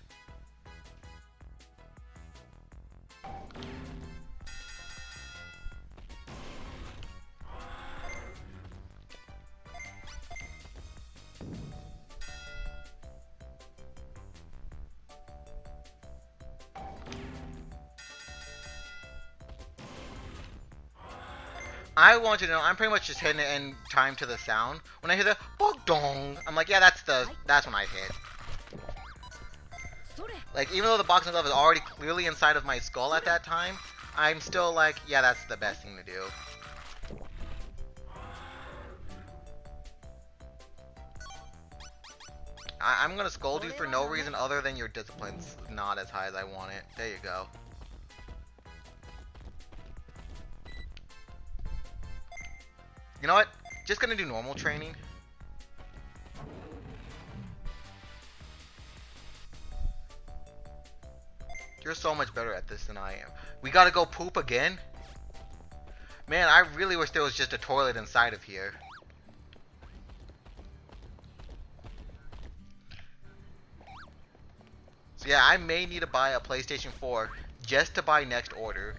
I want you to know, I'm pretty much just hitting it in time to the sound. When I hear the bog dong, I'm like, yeah, that's when I hit. それ Like, even though the boxing glove is already clearly inside of my skull at that time, I'm still like, yeah, that's the best thing to do. I'm gonna scold you for no reason other than your discipline's not as high as I want it. There you go. You know what? Just gonna do normal training. You're so much better at this than I am. We gotta go poop again? Man, I really wish there was just a toilet inside of here. So yeah, I may need to buy a PlayStation 4 just to buy Next Order.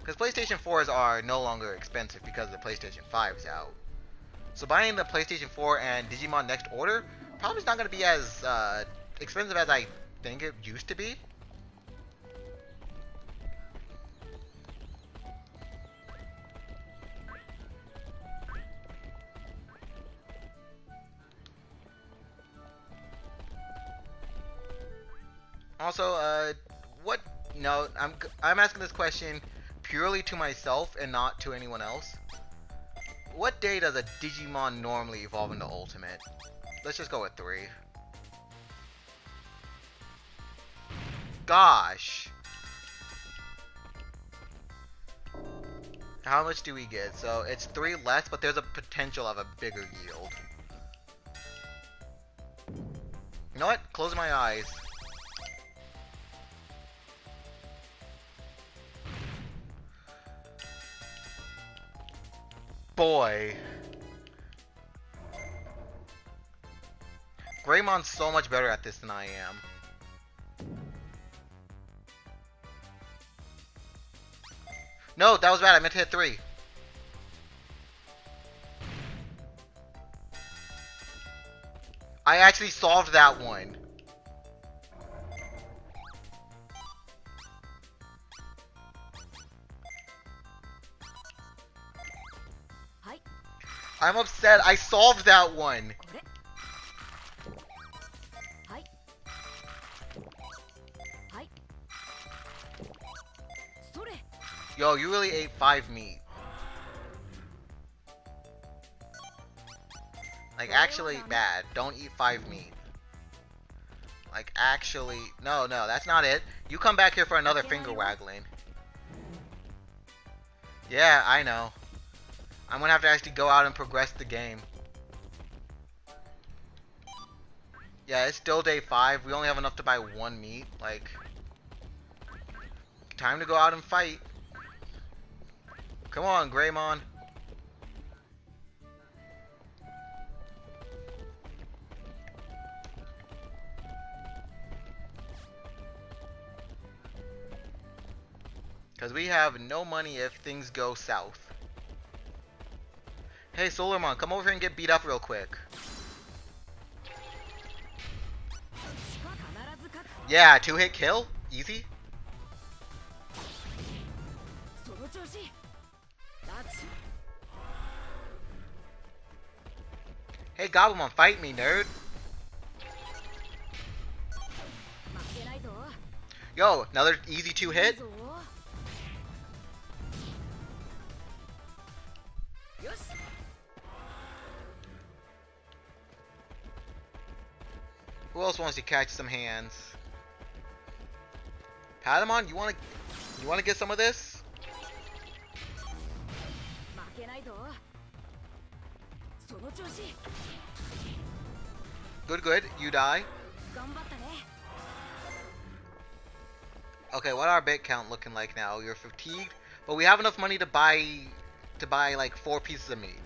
Because PlayStation 4s are no longer expensive because the PlayStation 5 is out. So buying the PlayStation 4 and Digimon Next Order probably is not going to be as expensive as I think it used to be. Also, what? No, I'm asking this question purely to myself and not to anyone else. What day does a Digimon normally evolve into Ultimate? Let's just go with 3. Gosh. How much do we get? So it's 3 less, but there's a potential of a bigger yield. You know what? Close my eyes. Boy. Greymon's so much better at this than I am. No, that was bad. I meant to hit 3. I actually solved that one. Hi. I'm upset. I solved that one. これはいはいそれ Yo, you really ate 5 meat. Like, actually bad. Don't eat 5 meat. Like, actually, no, that's not it. You come back here for another finger waggling. Yeah, I know. I'm gonna have to actually go out and progress the game. Yeah, it's still day 5. We only have enough to buy 1 meat. Like, time to go out and fight. Come on, Greymon. Because we have no money if things go south. Hey, Solarmon, come over here and get beat up real quick. Yeah, 2-hit kill? Easy? Hey, Goblimon, fight me, nerd. Yo, another easy 2-hit? Who else wants to catch some hands? Patamon, you wanna get some of this? Good, you die. Okay, what our bit count looking like now? You're fatigued, but we have enough money to buy like 4 pieces of meat.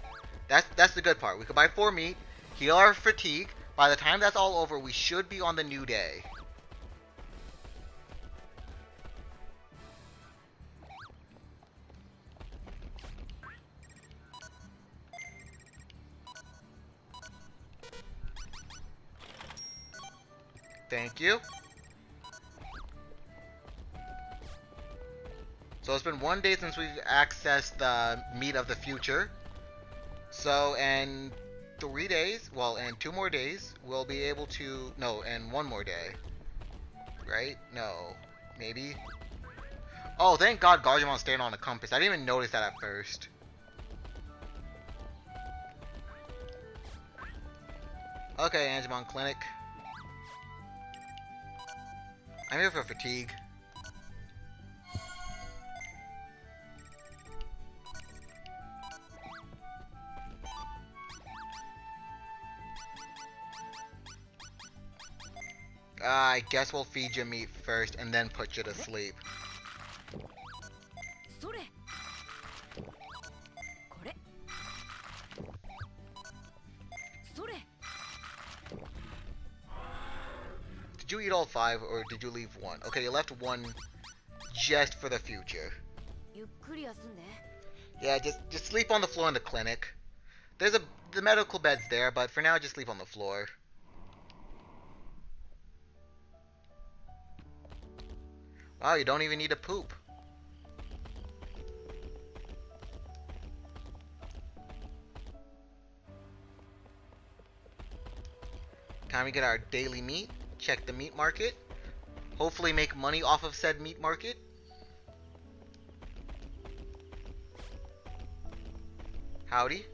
That's the good part. We could buy 4 meat, heal our fatigue. By the time that's all over, we should be on the new day. Thank you. So it's been 1 day since we've accessed the meat of the future. So, and 3 days, well, and 2 more days, we'll be able to, no, and 1 more day. Right? No. Maybe? Oh, thank God Gardemon's staying on the compass. I didn't even notice that at first. Okay, Angemon Clinic. I'm here for fatigue. I guess we'll feed you meat first and then put you to sleep. Did you eat all 5 or did you leave 1? Okay, you left 1 just for the future. Yeah, just sleep on the floor in the clinic. The medical bed's there, but for now just sleep on the floor. Wow, you don't even need to poop. Time to get our daily meat. Check the meat market. Hopefully make money off of said meat market. Howdy.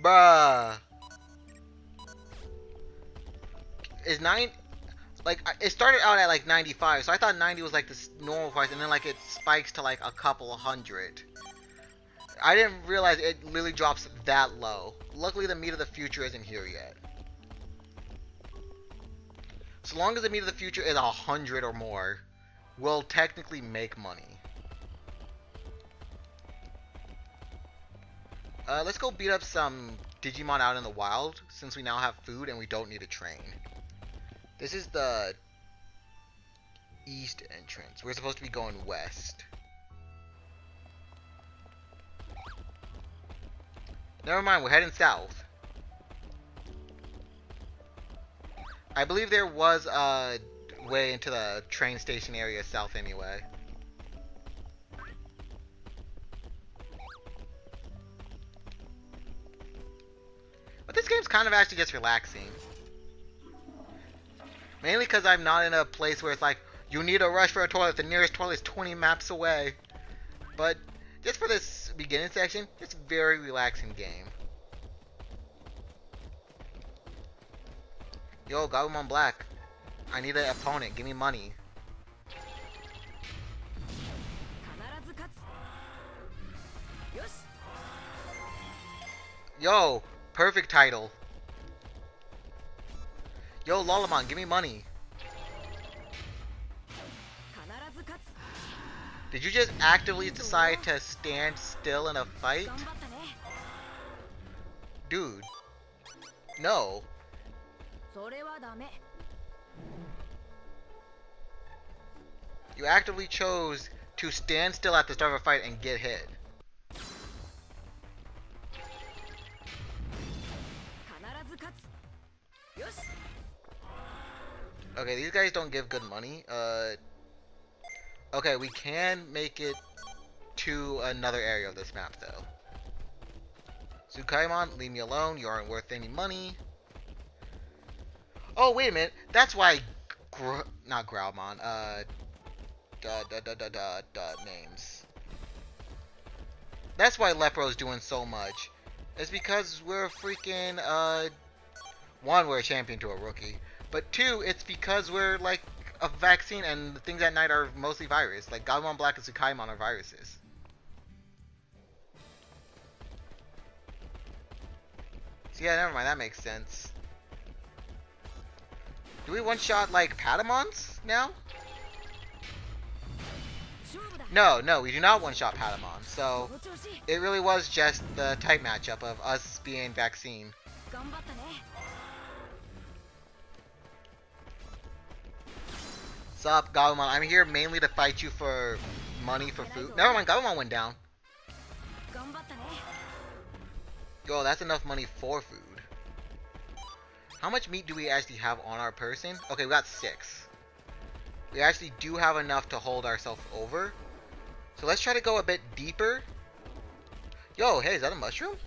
Bruh. Is 9... Like, it started out at like 95, so I thought 90 was like the normal price, and then like it spikes to like a couple hundred. I didn't realize it literally drops that low. Luckily the meat of the future isn't here yet. So long as the meat of the future is 100 or more, we'll technically make money. Let's go beat up some Digimon out in the wild, since we now have food and we don't need to train. This is the east entrance. We're supposed to be going west. Never mind, we're heading south. I believe there was a way into the train station area south anyway. But this game's kind of actually just relaxing. Mainly because I'm not in a place where it's like, you need to rush for a toilet, the nearest toilet is 20 maps away. But just for this beginning section, it's a very relaxing game. Yo, Gabumon Black. I need an opponent. Give me money. 必ず勝つ。よし。 Yo, perfect title. Yo, Lolamon, give me money. 必ず勝つ。 Did you just actively decide to stand still in a fight? 頑張ったね。 Dude. No. それはダメ。 You actively chose to stand still at the start of a fight and get hit. 必ず勝つ。よし。 Okay, these guys don't give good money. Okay, we can make it to another area of this map, though. Tsukaimon, leave me alone. You aren't worth any money. Oh, wait a minute. That's why... not Growlmon. Names. That's why Lepro's doing so much. It's because we're freaking, one, we're a champion to a rookie. But two, it's because we're, like, a vaccine and the things at night are mostly virus. Like, Gabumon Black and Tsukaimon are viruses. So yeah, never mind, that makes sense. Do we one-shot, like, Patamons now? 勝負だ。 No, we do not one-shot Patamon. So, この調子。 it really was just the type matchup of us being vaccine. 頑張ったね。 Sup, Gabumon? I'm here mainly to fight you for money for food. Never mind, Gabumon went down. 頑張ったね。 Yo, that's enough money for food. How much meat do we actually have on our person? Okay, we got 6. We actually do have enough to hold ourselves over. So let's try to go a bit deeper. Yo, hey, is that a mushroom?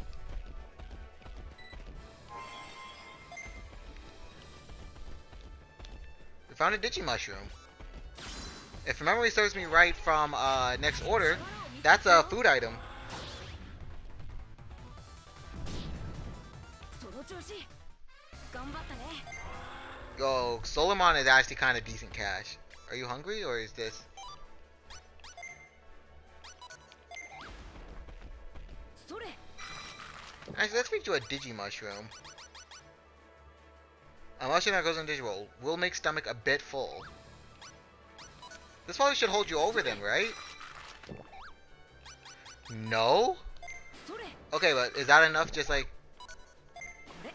We found a Digimushroom. If memory serves me right from next order, that's a food item. その調子。頑張ったね。 Yo, Solarmon is actually kind of decent cash. Are you hungry or is this? それ。 Actually, let's feed you a Digimushroom. A mushroom that goes in Digiroll will make stomach a bit full. This probably should hold you over then, right? No? それ。 Okay, but is that enough? Just like... これ。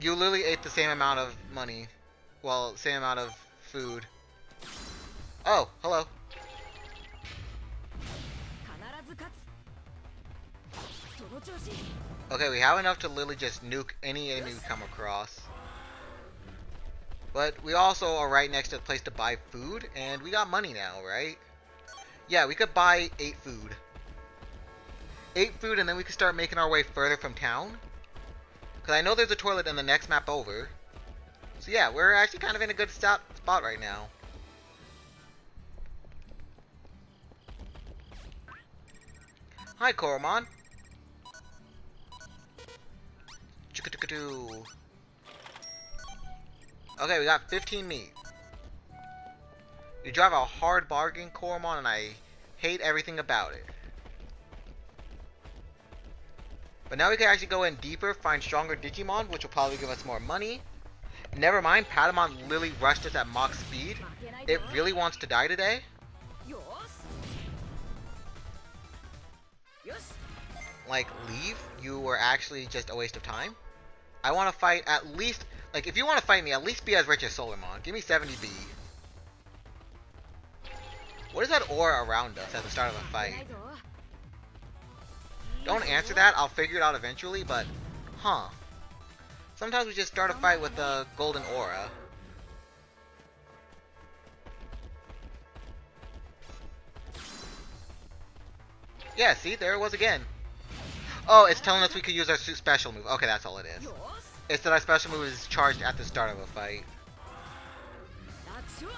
You literally ate the same amount of money. Well, same amount of food. Oh, hello. 必ず勝つ。その調子。 Okay, we have enough to literally just nuke any enemy we come across. But we also are right next to the place to buy food, and we got money now, right? Yeah, we could buy 8 food. 8 food, and then we could start making our way further from town. Because I know there's a toilet in the next map over. So yeah, we're actually kind of in a good spot right now. Hi, Koromon. Chicka-chicka-doo. Okay, we got 15 meat. You drive a hard bargain, Koromon, and I hate everything about it. But now we can actually go in deeper, find stronger Digimon, which will probably give us more money. Never mind, Patamon literally rushed us at Mach speed. It really wants to die today. よし。よし。 Like, leave? You were actually just a waste of time? I want to fight at least... Like, if you want to fight me, at least be as rich as Solarmon. Give me 70B. What is that aura around us at the start of a な fight? いぞ。 Don't answer that. I'll figure it out eventually, but... Huh. Sometimes we just start a fight with the golden aura. Yeah, see? There it was again. Oh, it's telling us we could use our special move. Okay, that's all it is. よし。 It's that our special move is charged at the start of a fight. 楽勝。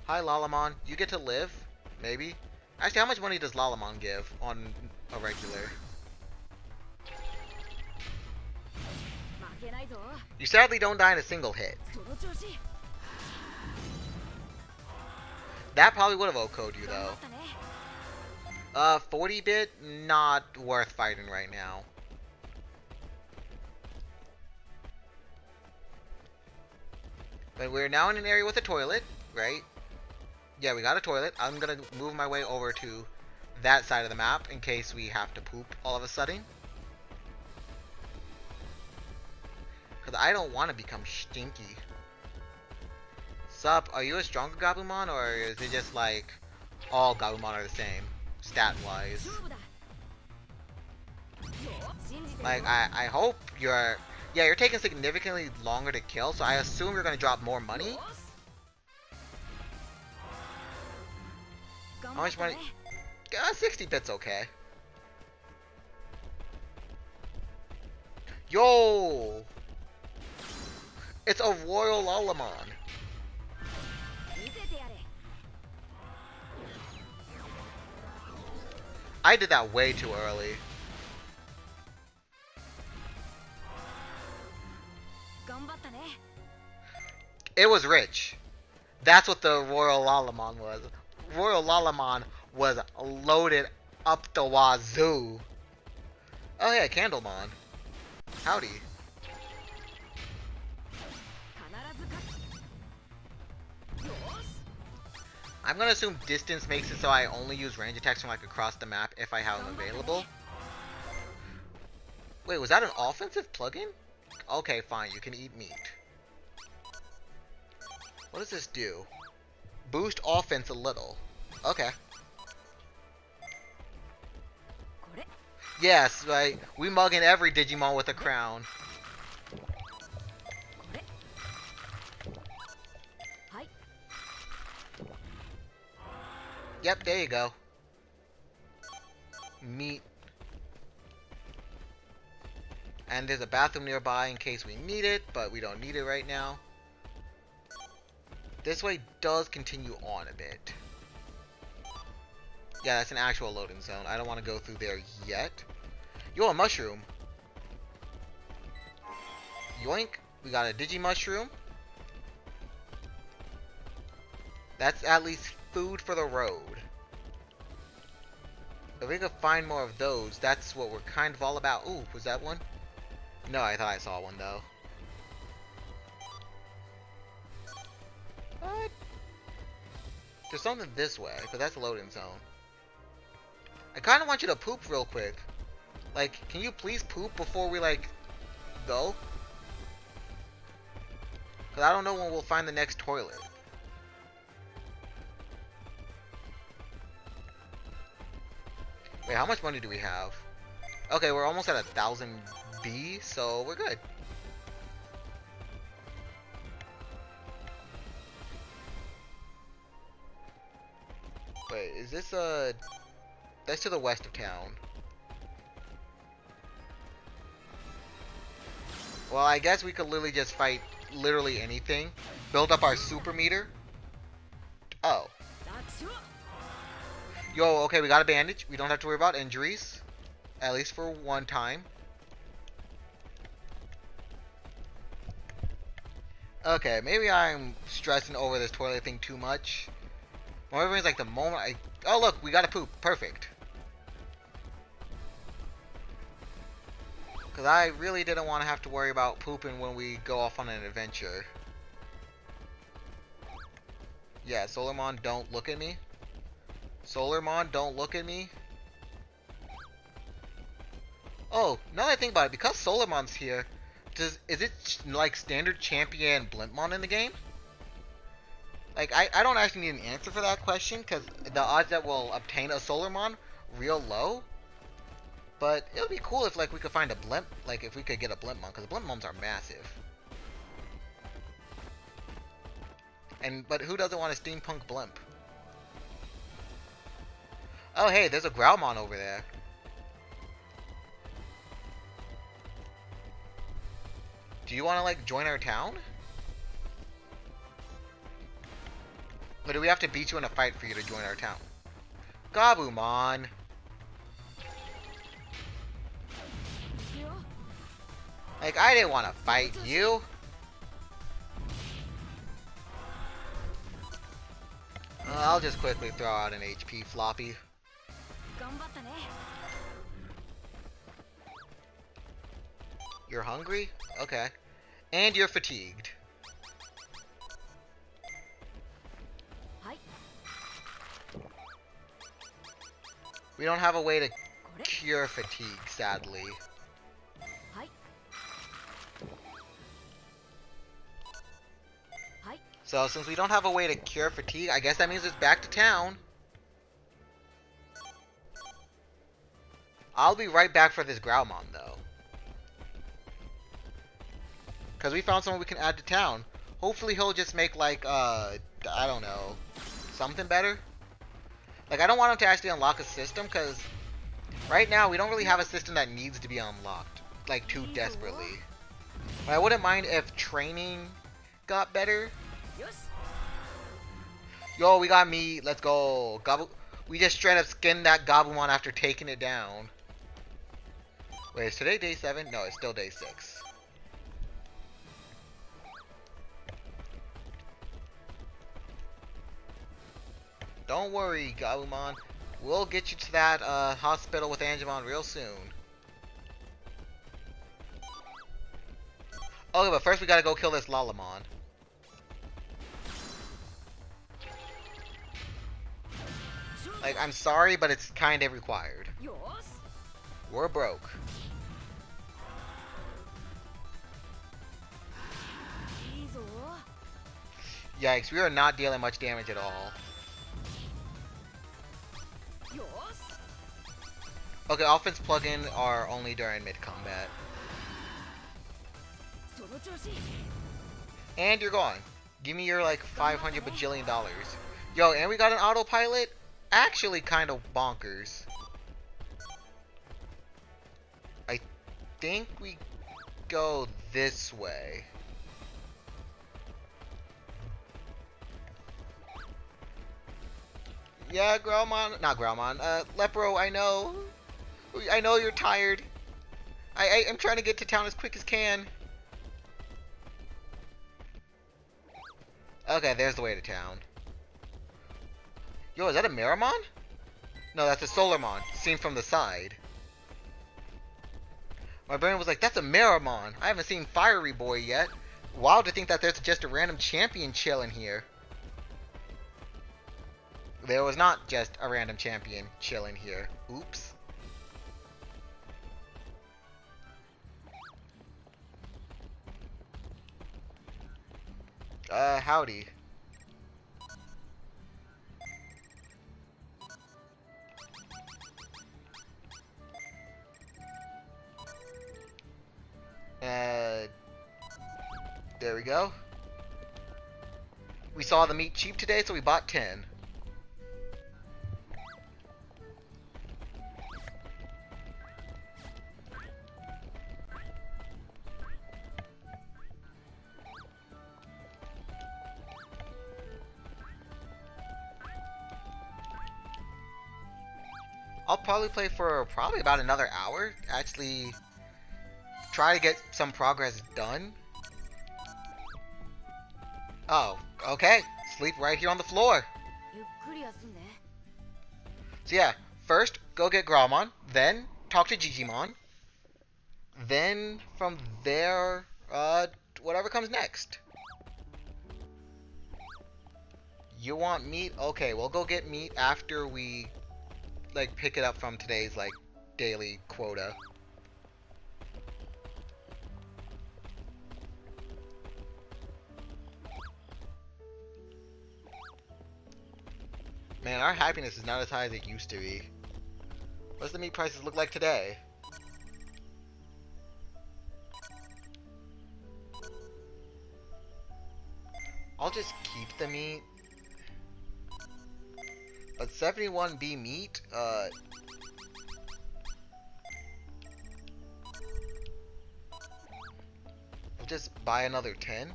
Hi, Lalamon. You get to live? Maybe? Actually, how much money does Lalamon give on a regular? ないぞ。 You sadly don't die in a single hit. その調子。 That probably would have OHKO'd you 頑張 though. ったね。 40-bit, not worth fighting right now. But we're now in an area with a toilet, right? Yeah, we got a toilet. I'm gonna move my way over to that side of the map in case we have to poop all of a sudden. Because I don't want to become stinky. Sup, are you a stronger Gabumon, or is it just like all Gabumon are the same, stat-wise? 勝負だ。信じてるよ。 Like, I hope you're... Yeah, you're taking significantly longer to kill, so I assume you're going to drop more money. よし。 How much money? 60 bits okay. Yo! It's a Royal Lalamon. 見せてやれ。 I did that way too early. 頑張ったね。 It was rich. That's what the Royal Lalamon was. Royal Lalamon was loaded up the wazoo. Oh yeah, Candlemon. Howdy. 必ず勝つ。よし。 I'm gonna assume distance makes it so I only use range attacks from like across the map if I have them available. Wait, was that an offensive plugin? Okay, fine, you can eat meat. What does this do? Boost offense a little. Okay. これ。 Yes, right. We mugging every Digimon with a crown. これ。はい。 Yep, there you go. Meat. And there's a bathroom nearby in case we need it, but we don't need it right now. This way does continue on a bit. Yeah, that's an actual loading zone. I don't want to go through there yet. Yo, a mushroom. Yoink. We got a Digimushroom. That's at least food for the road. If we could find more of those, that's what we're kind of all about. Ooh, was that one? No, I thought I saw one though. What? There's something this way, but that's a loading zone. I kind of want you to poop real quick. Like, can you please poop before we, like, go? Because I don't know when we'll find the next toilet. Wait, how much money do we have? Okay, we're almost at 1,000 B, so we're good. Wait, is this that's to the west of town. Well, I guess we could literally just fight literally anything. Build up our super meter. Oh. 楽勝。 Yo, okay, we got a bandage. We don't have to worry about injuries. At least for one time. Okay, maybe I'm stressing over this toilet thing too much. Well, everything's like the moment I... Oh, look, we got to poop. Perfect. Because I really didn't want to have to worry about pooping when we go off on an adventure. Yeah, Solarmon, don't look at me. Solarmon, don't look at me. Oh, now that I think about it, because Solarmon's here, is it like standard champion Blimpmon in the game? Like, I don't actually need an answer for that question, because the odds that we'll obtain a Solarmon real low. But it would be cool if, like, we could find a Blimp, like, if we could get a Blimpmon, because Blimpmons are massive. But who doesn't want a steampunk Blimp? Oh, hey, there's a Growlmon over there. Do you want to, like, join our town? Or do we have to beat you in a fight for you to join our town? Gabumon! Like, I didn't want to fight you. I'll just quickly throw out an HP floppy. 頑張ったね You're hungry? Okay. And you're fatigued. はい We don't have a way to これ cure fatigue, sadly. はい はい So, since we don't have a way to cure fatigue, I guess that means it's back to town. I'll be right back for this Growlmon, though. Because we found someone we can add to town. Hopefully he'll just make, like, I don't know, something better? Like, I don't want him to actually unlock a system, because right now we don't really have a system that needs to be unlocked, like, too desperately. But I wouldn't mind if training got better. よし Yo, we got meat. Let's go. We just straight up skinned that Gabumon after taking it down. Wait, is today day 7? No, it's still day 6. Don't worry, Gabumon. We'll get you to that hospital with Angemon real soon. Okay, but first we gotta go kill this Lalamon. Like, I'm sorry, but it's kinda required. よし We're broke. いいぞ Yikes, we are not dealing much damage at all. よし Okay, offense plug-in are only during mid-combat. その調子 And you're gone. Give me your, like, 500 bajillion dollars. Yo, and we got an autopilot? Actually kind of bonkers. I think we go this way. Yeah, Growlmon, not Growlmon, Lepro, I know you're tired. I'm trying to get to town as quick as can. Okay, there's the way to town. Yo, is that a Miramon? No, that's a Solarmon, seen from the side. My brain was like, that's a Miramon. I haven't seen Fiery Boy yet. Wild to think that there's just a random champion chilling here. There was not just a random champion chilling here. Oops. Howdy. There we go. We saw the meat cheap today, so we bought 10. I'll probably play for probably about another hour. Actually, try to get some progress done. Oh, okay. Sleep right here on the floor. ゆっくり休んで So yeah, first go get Gromon, then talk to Digimon, then from there, whatever comes next. You want meat? Okay, we'll go get meat after we, like, pick it up from today's, like, daily quota. Man, our happiness is not as high as it used to be. What's the meat prices look like today? I'll just keep the meat. But 71B meat, I'll just buy another 10.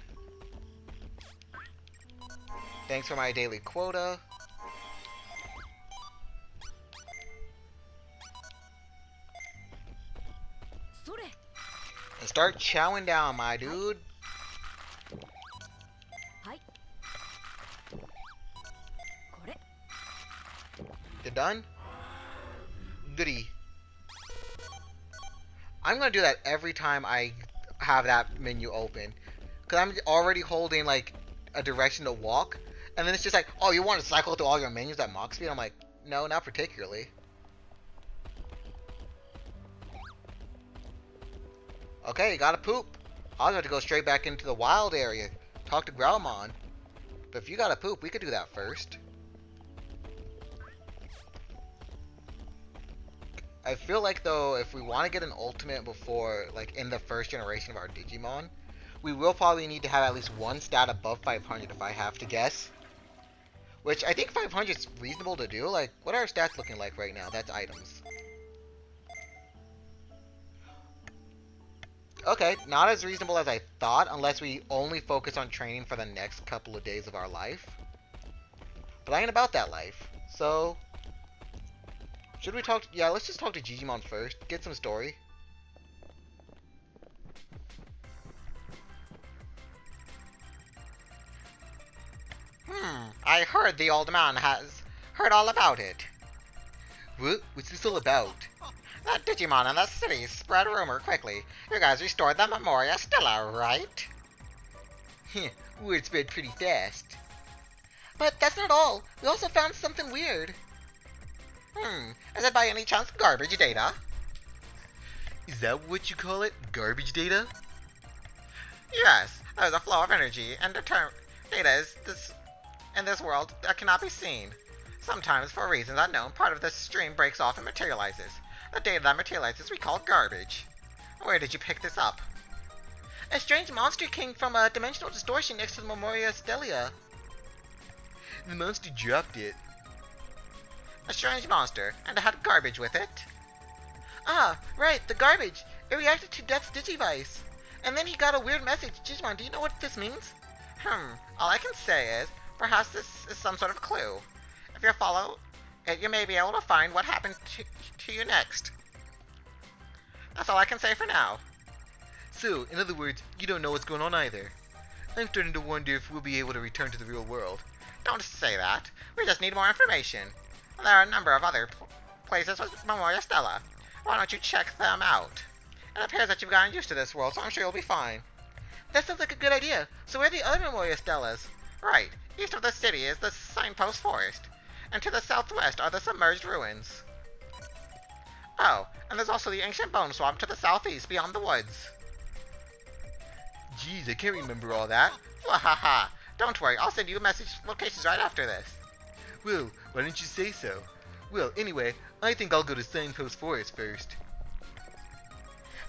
Thanks for my daily quota. Start chowing down, my dude. はい。これ。 You done? Goody. I'm gonna do that every time I have that menu open. Because I'm already holding, like, a direction to walk. And then it's just like, oh, you want to cycle through all your menus at Mach speed? I'm like, no, not particularly. Okay, you gotta poop. I was about to go straight back into the wild area. Talk to Growlmon. But if you gotta poop, we could do that first. I feel like, though, if we want to get an ultimate before, like, in the first generation of our Digimon, we will probably need to have at least one stat above 500 if I have to guess. Which, I think 500 is reasonable to do. Like, what are our stats looking like right now? That's items. Okay, not as reasonable as I thought, unless we only focus on training for the next couple of days of our life. But I ain't about that life. So, should we talk? Yeah, let's just talk to Digimon first. Get some story. I heard the old man has heard all about it. What? What's this all about? That Digimon in the city spread rumor quickly. You guys restored the Memoria Stella, right? Word spread pretty fast. But that's not all. We also found something weird. Is it by any chance garbage data? Is that what you call it? Garbage data? Yes, there's a flow of energy and data is this in this world that cannot be seen. Sometimes, for reasons unknown, part of this stream breaks off and materializes. The data that materializes we call garbage. Where did you pick this up? A strange monster came from a dimensional distortion next to the Memoria Stella. The monster dropped it. A strange monster, and it had garbage with it? Ah, right, the garbage. It reacted to Death's digivice. And then he got a weird message. Digimon, do you know what this means? All I can say is, perhaps this is some sort of clue. If you follow it, you may be able to find what happened to you next. That's all I can say for now. So, in other words, you don't know what's going on either. I'm starting to wonder if we'll be able to return to the real world. Don't say that. We just need more information. There are a number of other places with Memoria Stella. Why don't you check them out? It appears that you've gotten used to this world, so I'm sure you'll be fine. That sounds like a good idea. So where are the other Memoria Stellas? Right. East of the city is the Signpost Forest. And to the southwest are the submerged ruins. Oh, and there's also the ancient bone swamp to the southeast beyond the woods. Jeez, I can't remember all that. Wahaha. Don't worry, I'll send you message locations right after this. Well, why didn't you say so? Well, anyway, I think I'll go to Signpost Forest first.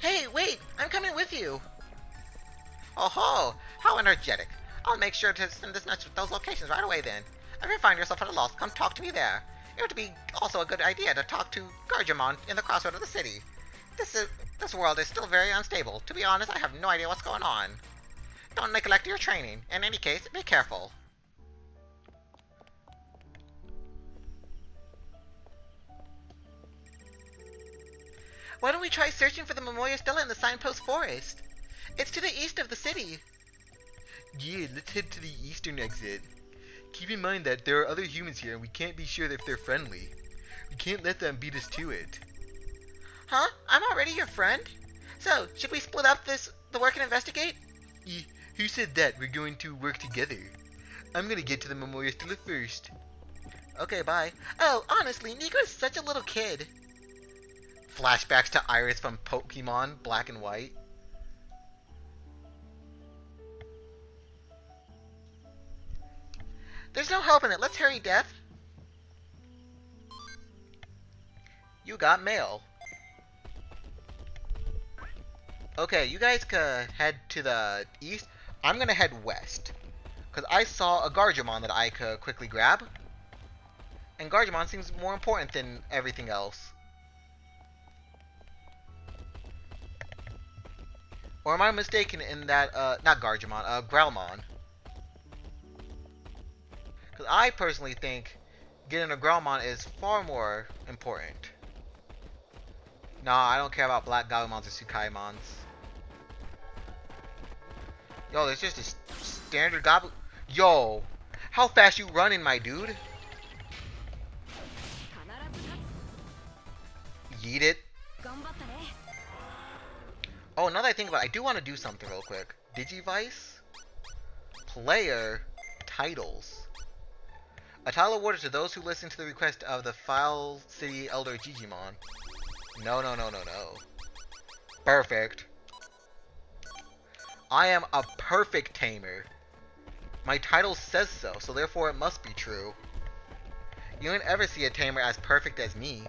Hey, wait! I'm coming with you! Oh-ho! How energetic! I'll make sure to send this message with those locations right away then. If you find yourself at a loss, come talk to me there. It would be also a good idea to talk to Garjamon in the crossroad of the city. This world is still very unstable. To be honest, I have no idea what's going on. Don't neglect your training. In any case, be careful. Why don't we try searching for the Memoria Stella in the Signpost Forest? It's to the east of the city. Yeah, let's head to the eastern exit. Keep in mind that there are other humans here and we can't be sure if they're friendly. We can't let them beat us to it. Huh? I'm already your friend? So, should we split up the work and investigate? Who said that? We're going to work together. I'm gonna get to the Memoria Stella first. Okay, bye. Oh, honestly, Nico's such a little kid. Flashbacks to Iris from Pokemon Black and White. There's no help in it. Let's hurry, Death. You got mail. Okay, you guys can head to the east. I'm gonna head west. Because I saw a Garjamon that I could quickly grab. And Garjamon seems more important than everything else. Or am I mistaken in that, not Garjamon, Growlmon? Because I personally think getting a Growlmon is far more important. Nah, I don't care about Black Gabumons or Sukaimons. Yo, there's just a standard goblin. Yo, how fast you running, my dude? 必ず勝 Yeet it. つ頑張ったね Oh, now that I think about it, I do want to do something real quick. Digivice? Player titles. A title awarded to those who listen to the request of the File City Elder Digimon. No, no, no, no, no. Perfect. I am a perfect tamer. My title says so, so therefore it must be true. You won't ever see a tamer as perfect as me.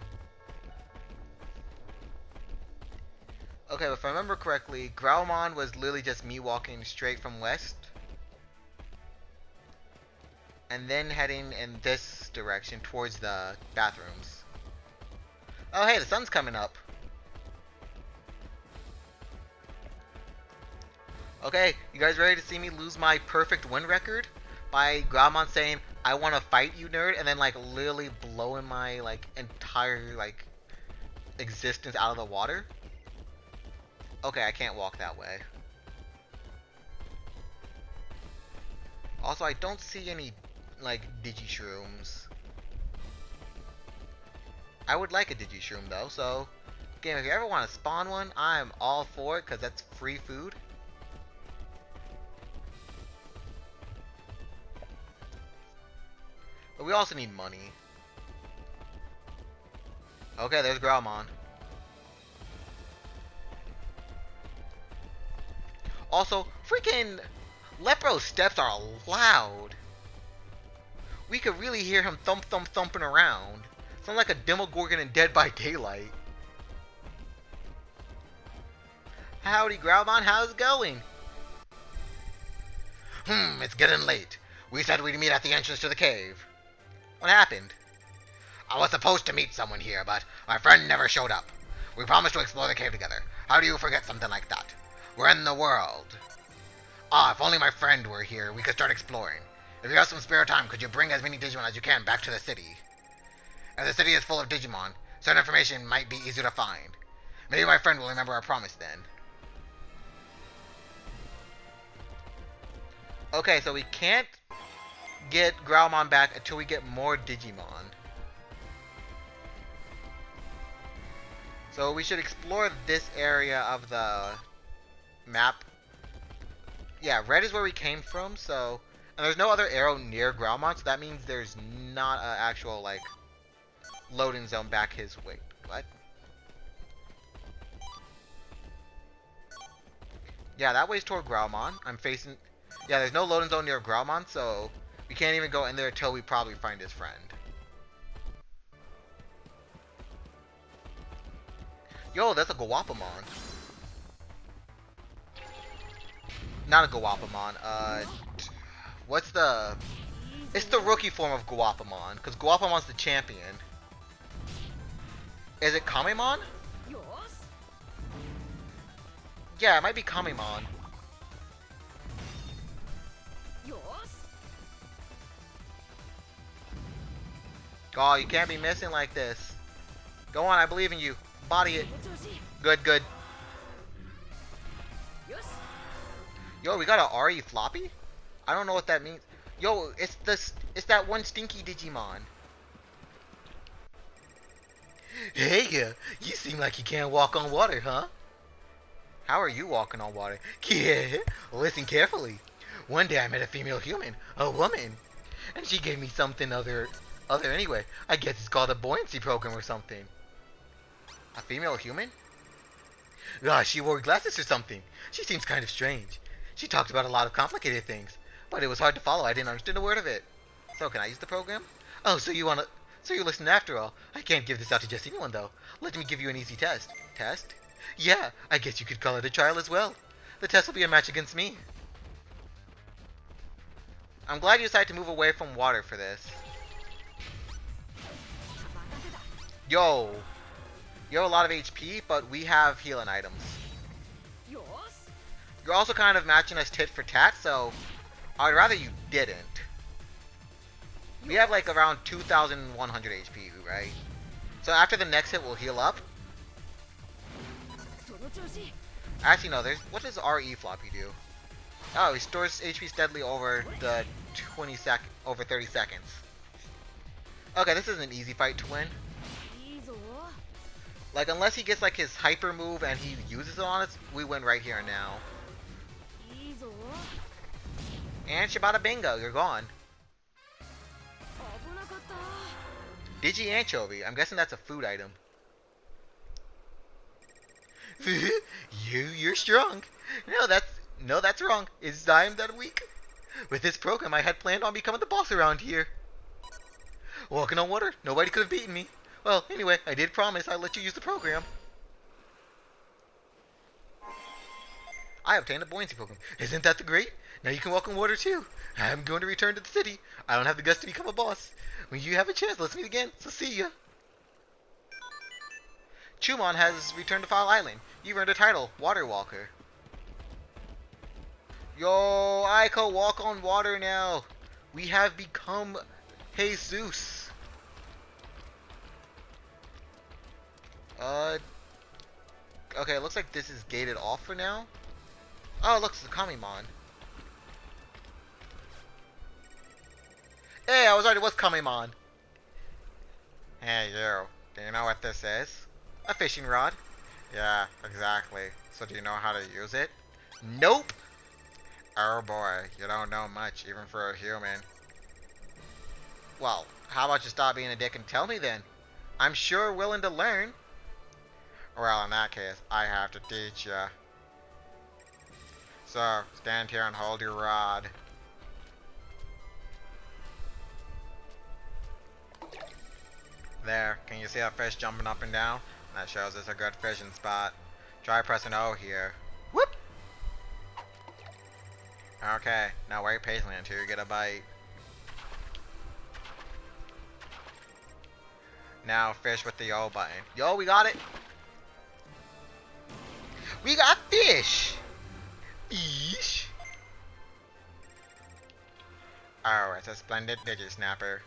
Okay, if I remember correctly, Growlmon was literally just me walking straight from west. And then heading in this direction towards the bathrooms. Oh hey, the sun's coming up. Okay, you guys ready to see me lose my perfect win record? By Growlmon saying, I want to fight you, nerd, and then like literally blowing my like entire like existence out of the water? Okay, I can't walk that way. Also, I don't see any, like, Digi-Shrooms. I would like a Digi-Shroom, though, so... Again, if you ever want to spawn one, I'm all for it, because that's free food. But we also need money. Okay, there's Growlmon. Also, freaking Lepro's steps are loud. We could really hear him thumping around. Sounds like a Demogorgon in Dead by Daylight. Howdy, Growlmon, how's it going? It's getting late. We said we'd meet at the entrance to the cave. What happened? I was supposed to meet someone here, but my friend never showed up. We promised to explore the cave together. How do you forget something like that? We're in the world. Ah, if only my friend were here, we could start exploring. If you have some spare time, could you bring as many Digimon as you can back to the city? If the city is full of Digimon, certain information might be easier to find. Maybe my friend will remember our promise then. Okay, so we can't get Growlmon back until we get more Digimon. So we should explore this area of the map. Yeah, red is where we came from, so... And there's no other arrow near Growlmon, so that means there's not an actual, like, loading zone back his way. What? Yeah, that way's toward Growlmon. I'm facing... Yeah, there's no loading zone near Growlmon, so we can't even go in there until we probably find his friend. Yo, that's a Guapamon. Not a Guapamon, what's the... It's the rookie form of Guapamon, because Guapamon's the champion. Is it Kamemon? よし Yeah, it might be Kamemon. よし Oh, you can't be missing like this. Go on, I believe in you. Body it. この調子 Good, good. よし Yo, we got a RE floppy? I don't know what that means. Yo, it's that one stinky Digimon. Hey, you seem like you can't walk on water, huh? How are you walking on water? Yeah, listen carefully. One day I met a female human, a woman, and she gave me something other anyway. I guess it's called a buoyancy program or something. A female human? Ah, she wore glasses or something. She seems kind of strange. She talked about a lot of complicated things, but it was hard to follow. I didn't understand a word of it. So, can I use the program? Oh, so you listen after all. I can't give this out to just anyone, though. Let me give you an easy test. Test? Yeah, I guess you could call it a trial as well. The test will be a match against me. I'm glad you decided to move away from water for this. Yo! You have a lot of HP, but we have healing items. よし You're also kind of matching us tit for tat, so I'd rather you didn't. We have like around 2,100 HP, right? So after the next hit, we'll heal up. その調子 Actually, no. What does RE floppy do? Oh, restores HP steadily over the 30 seconds. Okay, this is an easy fight to win. いいぞ。 Like, unless he gets like his hyper move and he uses it on us, we win right here and now. いいぞ。 And Shibata Bingo, you're gone. 危なかった。 Digi Anchovy, I'm guessing that's a food item. You're strong. No, that's wrong. I'm that weak. With this program, I had planned on becoming the boss around here. Walking on water, nobody could have beaten me. Well, anyway, I did promise I'd let you use the program. I obtained a buoyancy program. Isn't that great? Now you can walk on water too. I'm going to return to the city. I don't have the guts to become a boss. When you have a chance, let's meet again. So see ya. Chumon has returned to File Island. You've earned a title, Water Walker. Yo, I can walk on water now. We have become Jesus. Okay, it looks like this is gated off for now. Oh, look, it's the Kamimon. Hey, I was right, it was Kamimon. Hey, you. Do you know what this is? A fishing rod. Yeah, exactly. So do you know how to use it? Nope! Oh boy, you don't know much, even for a human. Well, how about you stop being a dick and tell me then? I'm sure willing to learn. Well, in that case, I have to teach ya. So, stand here and hold your rod. There, can you see a fish jumping up and down? That shows it's a good fishing spot. Try pressing O here. Whoop! Okay, now wait patiently until you get a bite. Now fish with the O button. Yo, we got it! We got fish! Eesh! Oh, it's a splendid digi-snapper.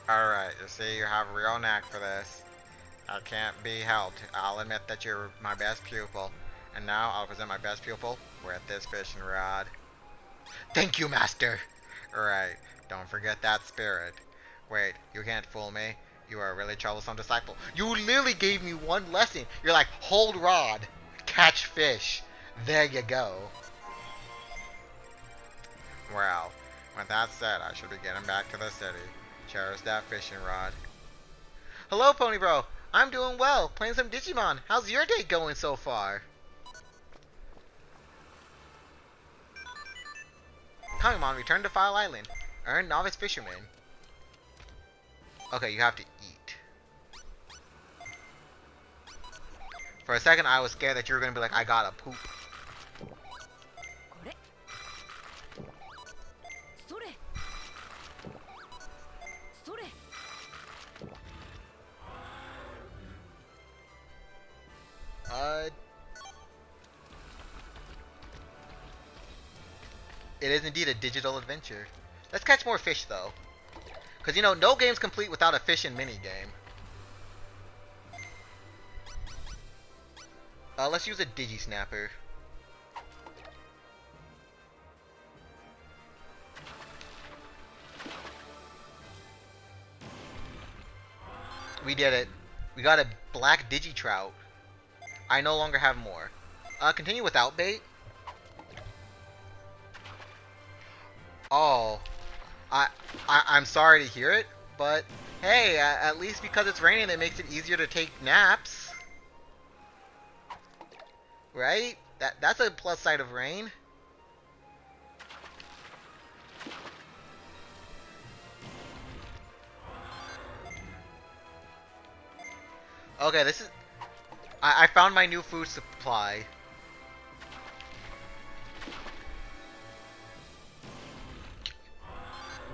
Alright, you see, you have a real knack for this. I can't be helped. I'll admit that you're my best pupil. And now I'll present my best pupil with this fishing rod. Thank you, Master! Alright, don't forget that spirit. Wait, you can't fool me. You are a really troublesome disciple. You literally gave me one lesson. You're like, hold rod, catch fish. There you go. Well, with that said, I should be getting back to the city. Cherish that fishing rod. Hello, Pony Bro. I'm doing well, playing some Digimon. How's your day going so far? Kamimon, return to File Island. Earn Novice Fisherman. Okay, you have to eat. For a second, I was scared that you were going to be like, I gotta poop. これ。それ。それ。 It is indeed a digital adventure. Let's catch more fish, though. Because, you know, no game's complete without a fishing minigame. Let's use a digi-snapper. We did it. We got a black digi-trout. I no longer have more. Continue without bait. Oh, I'm sorry to hear it, but hey, at least because it's raining, it makes it easier to take naps, right? That's a plus side of rain. Okay, this is. I found my new food supply.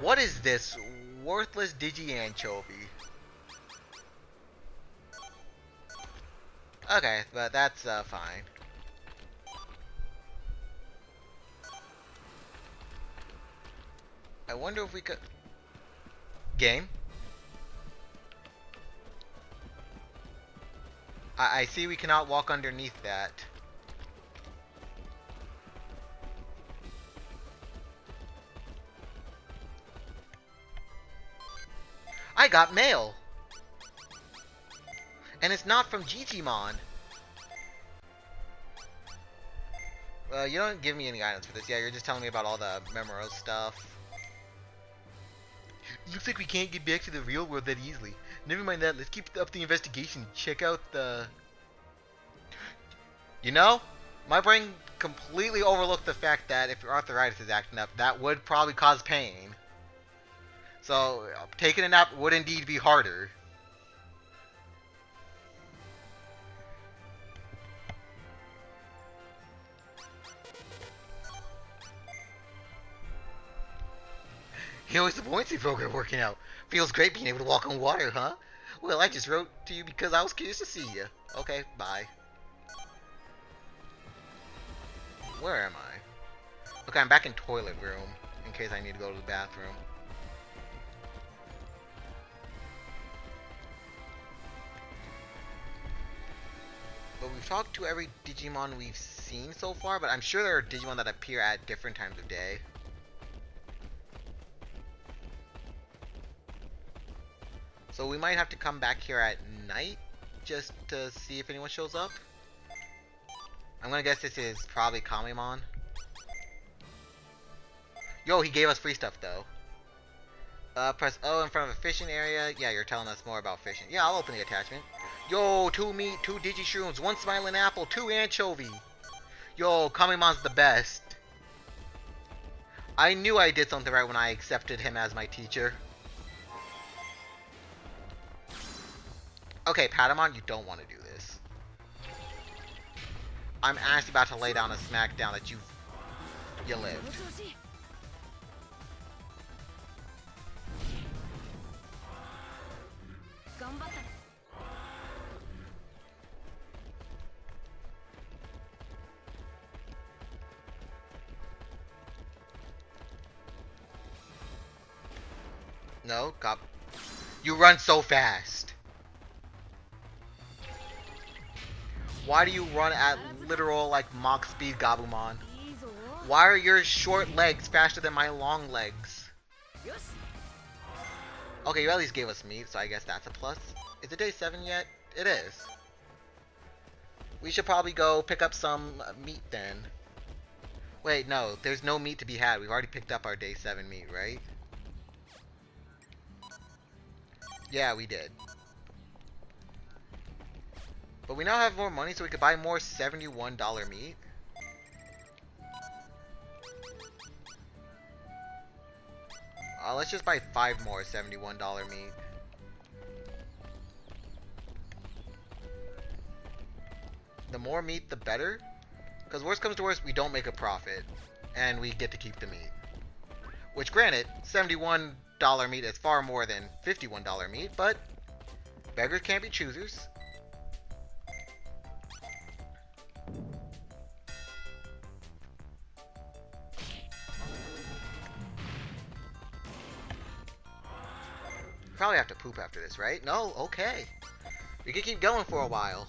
What is this worthless digi-anchovy? Okay, but that's fine. I wonder if we could... Game? I see we cannot walk underneath that. I got mail! And it's not from Digimon. You don't give me any guidance for this. Yeah, you're just telling me about all the Memoro stuff. Looks like we can't get back to the real world that easily. Never mind that, let's keep up the investigation. Check out the... You know, my brain completely overlooked the fact that if your arthritis is acting up, that would probably cause pain. So, taking a nap would indeed be harder. You know, it's the buoyancy program working out. Feels great being able to walk on water, huh? Well, I just wrote to you because I was curious to see you. Okay, bye. Where am I? Okay, I'm back in toilet room, in case I need to go to the bathroom. But we've talked to every Digimon we've seen so far, but I'm sure there are Digimon that appear at different times of day. So we might have to come back here at night just to see if anyone shows up. I'm gonna guess this is probably Kamemon. Yo, he gave us free stuff though. Press O in front of a fishing area. Yeah, you're telling us more about fishing. Yeah, I'll open the attachment. Yo, 2 meat, 2 Digi-Shrooms, 1 Smiling Apple, 2 Anchovy. Yo, Kamemon's the best. I knew I did something right when I accepted him as my teacher. Okay, Patamon, you don't want to do this. I'm actually about to lay down a smackdown that you lived. No, God. You run so fast. Why do you run at literal, like, Mach speed, Gabumon? Why are your short legs faster than my long legs? Okay, you at least gave us meat, so I guess that's a plus. Is it day 7 yet? It is. We should probably go pick up some meat then. Wait, no, there's no meat to be had. We've already picked up our day 7 meat, right? Yeah, we did. But we now have more money, so we could buy more $71 meat. Let's just buy 5 more $71 meat. The more meat, the better. Because worst comes to worst, we don't make a profit. And we get to keep the meat. Which, granted, $71 meat is far more than $51 meat, but beggars can't be choosers. Probably have to poop after this, right? No? Okay. We can keep going for a while.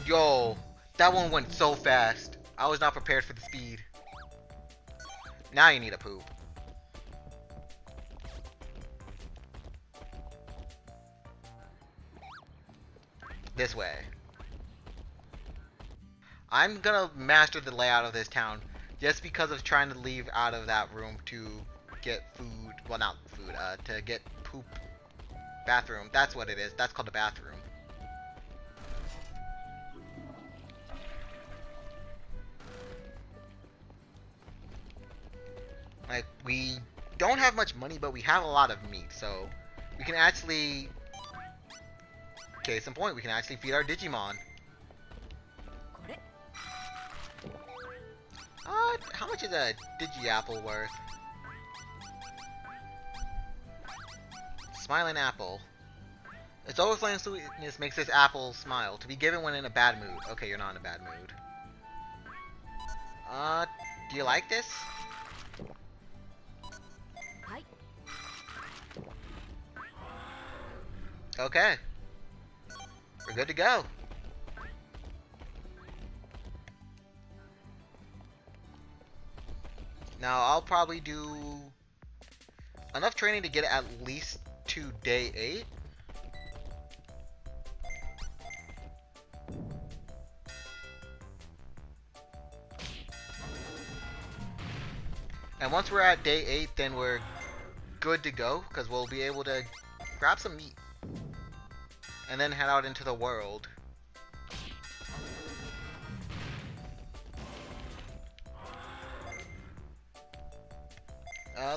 Yo, that one went so fast. I was not prepared for the speed. Now you need a poop. This way. I'm gonna master the layout of this town just because of trying to leave out of that room to get food. Well, not food, to get poop. Bathroom. That's what it is. That's called a bathroom. Like, we don't have much money, but we have a lot of meat, so we can actually... Case in point, we can actually feed our Digimon. How much is a Digi-Apple worth? Smiling Apple. Its overflowing sweetness makes this apple smile. To be given when in a bad mood. Okay, you're not in a bad mood. Do you like this? Okay. We're good to go. Now, I'll probably do enough training to get at least to day 8. And once we're at day 8, then we're good to go, because we'll be able to grab some meat and then head out into the world.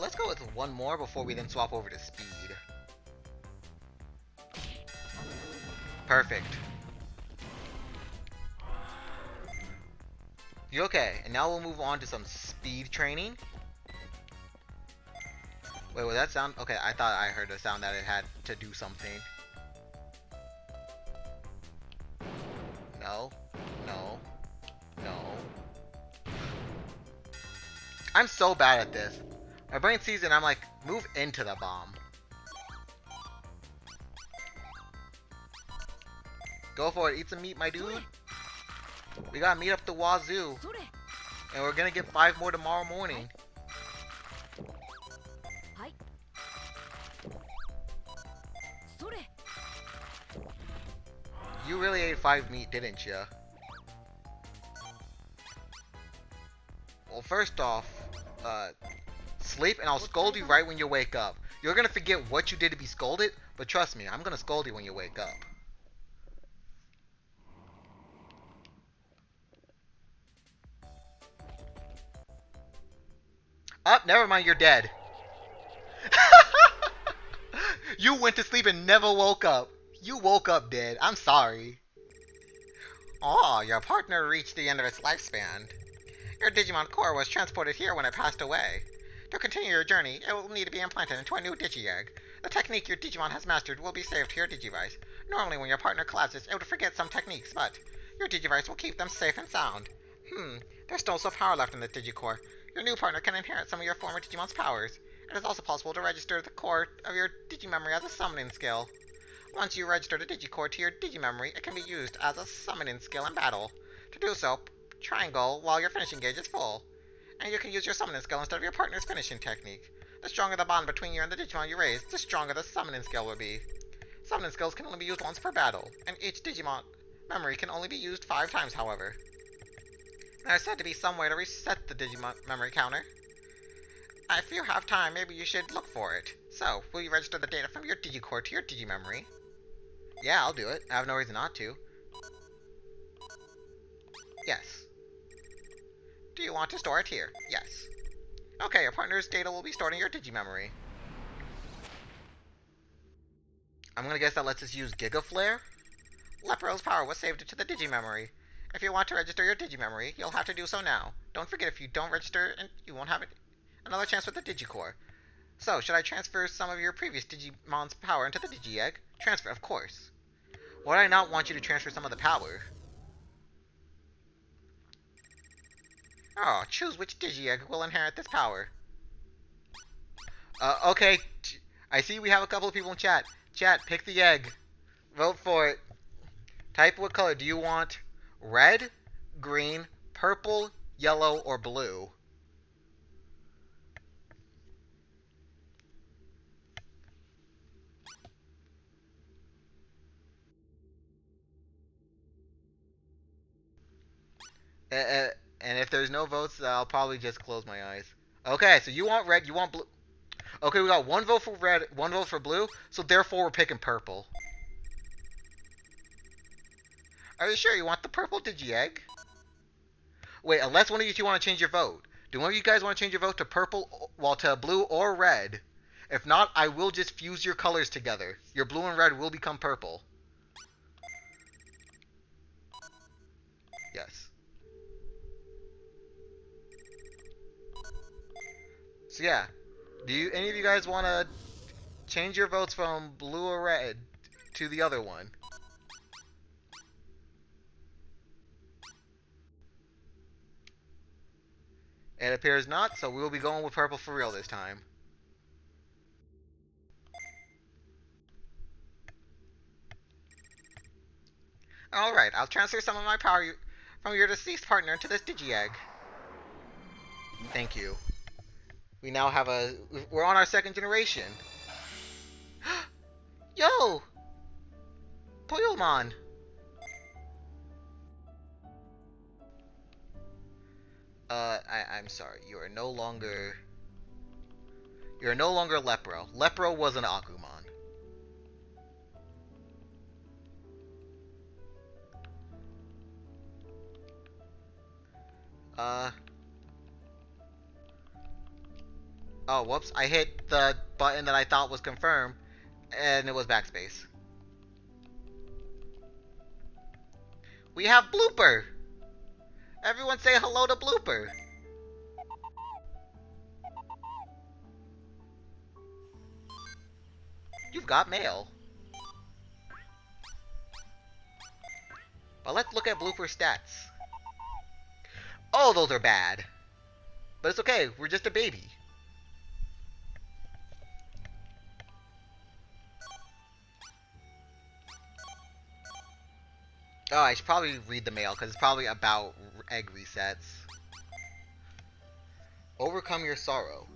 Let's go with one more before we then swap over to speed. Perfect. You okay? And now we'll move on to some speed training. Wait, was that sound? Okay, I thought I heard a sound that it had to do something. No. No. No. I'm so bad at this. My brain sees it and I'm like, move into the bomb. Go for it, eat some meat, my dude. We gotta meet up the wazoo. And we're gonna get 5 more tomorrow morning. You really ate 5 meat, didn't you? Well, first off, sleep and I'll scold you right when you wake up. You're gonna forget what you did to be scolded, but trust me, I'm gonna scold you when you wake up. Oh, never mind, you're dead. You went to sleep and never woke up. You woke up dead. I'm sorry. Oh, your partner reached the end of its lifespan. Your Digimon core was transported here when it passed away. To continue your journey, it will need to be implanted into a new Digi-Egg. The technique your Digimon has mastered will be saved to your Digivice. Normally when your partner collapses, it would forget some techniques, but your Digivice will keep them safe and sound. There's still some power left in the Digicore. Your new partner can inherit some of your former Digimon's powers. It is also possible to register the core of your Digimemory as a summoning skill. Once you register the Digicore to your Digimemory, it can be used as a summoning skill in battle. To do so, triangle while your finishing gauge is full. And you can use your summoning skill instead of your partner's finishing technique. The stronger the bond between you and the Digimon you raise, the stronger the summoning skill will be. Summoning skills can only be used once per battle, and each Digimon memory can only be used 5 times, however. There's said to be some way to reset the Digimon memory counter. If you have time, maybe you should look for it. So, will you register the data from your Digicore to your Digimemory? Yeah, I'll do it. I have no reason not to. Yes. Do you want to store it here? Yes. Okay, your partner's data will be stored in your Digimemory. I'm gonna guess that lets us use Giga Flare? Lepro's power was saved to the Digimemory. If you want to register your Digimemory, you'll have to do so now. Don't forget, if you don't register, you won't have another chance with the Digicore. So, should I transfer some of your previous Digimon's power into the Digi-Egg? Transfer, of course. Would I not want you to transfer some of the power? Oh, choose which Digi-Egg will inherit this power. Okay. I see we have a couple of people in chat. Chat, pick the egg. Vote for it. Type what color. Do you want red, green, purple, yellow, or blue? And if there's no votes, I'll probably just close my eyes. Okay, so you want red, you want blue. Okay, we got 1 vote for red, 1 vote for blue, so therefore we're picking purple. Are you sure you want the purple Digi-Egg? Wait, unless one of you two want to change your vote. Do one of you guys want to change your vote to purple, well, to blue or red? If not, I will just fuse your colors together. Your blue and red will become purple. Yes. So yeah, do any of you guys want to change your votes from blue or red to the other one? It appears not, so we will be going with purple for real this time. Alright, I'll transfer some of my power from your deceased partner into this Digi-Egg. Thank you. We now have we're on our second generation. Yo! Toyomon! I'm sorry. You're no longer Lepro. Lepro was an Agumon. Oh, whoops. I hit the button that I thought was confirm, and it was backspace. We have Blooper! Everyone say hello to Blooper! You've got mail. But let's look at Blooper's stats. Oh, those are bad. But it's okay, we're just a baby. Oh, I should probably read the mail, because it's probably about egg resets. Overcome your sorrow.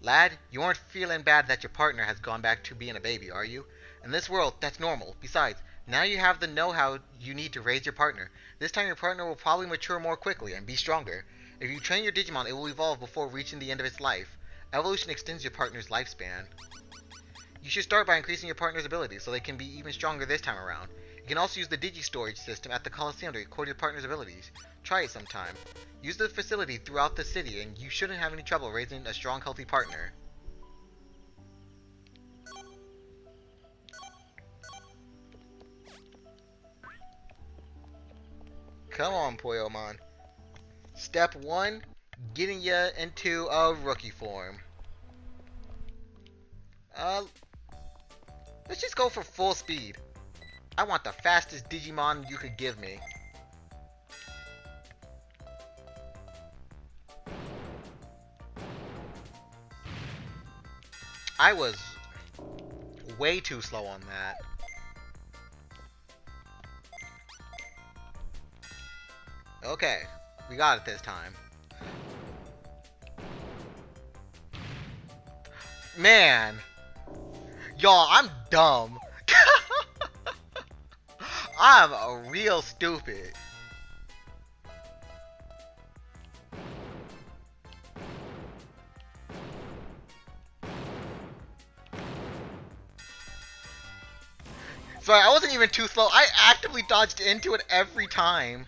Lad, you aren't feeling bad that your partner has gone back to being a baby, are you? In this world, that's normal. Besides, now you have the know-how you need to raise your partner. This time your partner will probably mature more quickly and be stronger. If you train your Digimon, it will evolve before reaching the end of its life. Evolution extends your partner's lifespan. You should start by increasing your partner's abilities so they can be even stronger this time around. You can also use the Digi-storage system at the Coliseum to record your partner's abilities. Try it sometime. Use the facility throughout the city and you shouldn't have any trouble raising a strong, healthy partner. Come on, Poyomon. Step 1, getting you into a rookie form. Let's just go for full speed. I want the fastest Digimon you could give me. I was way too slow on that. Okay, we got it this time. Man! Y'all, I'm dumb. I'm a real stupid. Sorry, I wasn't even too slow. I actively dodged into it every time.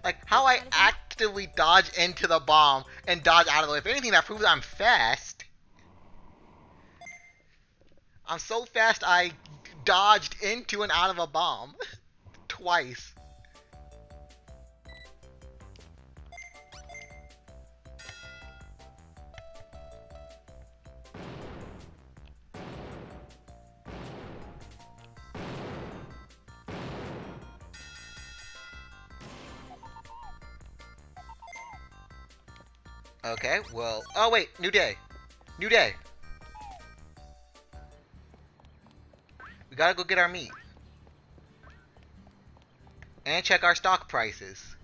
Like, how I actively dodge into the bomb and dodge out of the way. If anything, that proves I'm fast. I'm so fast I dodged into and out of a bomb. Twice. Okay, well... Oh, wait! New day! New day! We gotta go get our meat. And check our stock prices.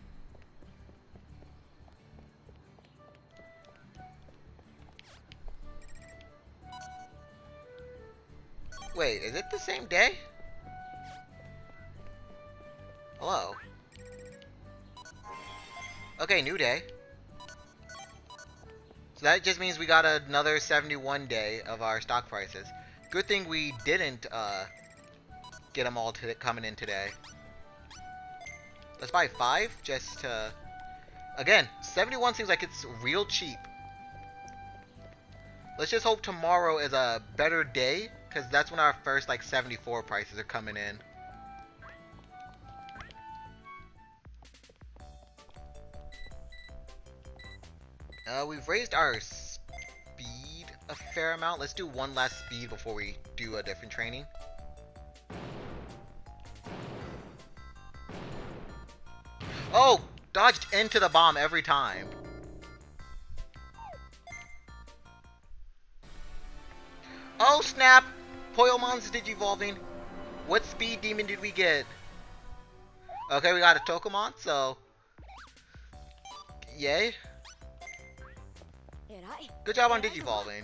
Wait, is it the same day? Hello? Okay, new day. So that just means we got another 71 day of our stock prices. Good thing we didn't get them all coming in today. Let's buy 5 just to... Again, 71 seems like it's real cheap. Let's just hope tomorrow is a better day, because that's when our first like 74 prices are coming in. We've raised our speed a fair amount. Let's do one last speed before we do a different training. Oh! Dodged into the bomb every time. Oh snap! Poyomon's digivolving. What speed demon did we get? Okay, we got a Tokomon, so... Yay. Good job on digivolving.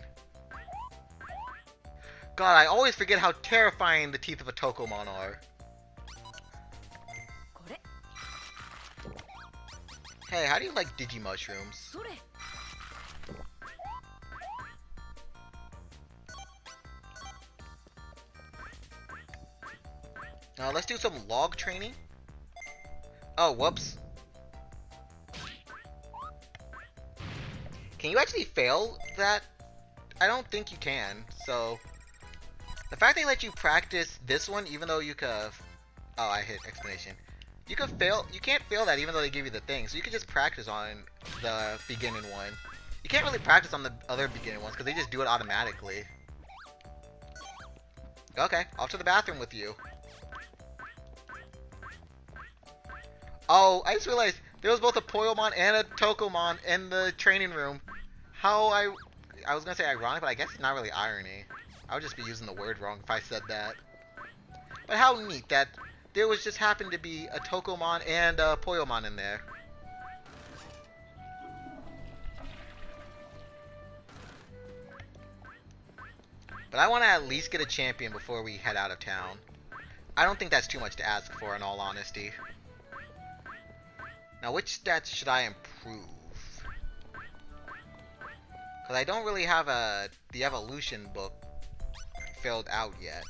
God, I always forget how terrifying the teeth of a Tokomon are. Hey, how do you like Digimushrooms? Now let's do some log training. Oh, whoops. Can you actually fail that? I don't think you can, so... The fact they let you practice this one, even though you could... Oh, I hit explanation. You could fail... You can't fail that even though they give you the thing, so you could just practice on the beginning one. You can't really practice on the other beginning ones, because they just do it automatically. Okay, off to the bathroom with you. Oh, I just realized there was both a Poyomon and a Tokomon in the training room. How I was gonna say ironic, but I guess it's not really irony. I would just be using the word wrong if I said that. But how neat that there was just happened to be a Tokomon and a Poyomon in there. But I want to at least get a champion before we head out of town. I don't think that's too much to ask for, in all honesty. Now, which stats should I improve? Because I don't really have the evolution book filled out yet.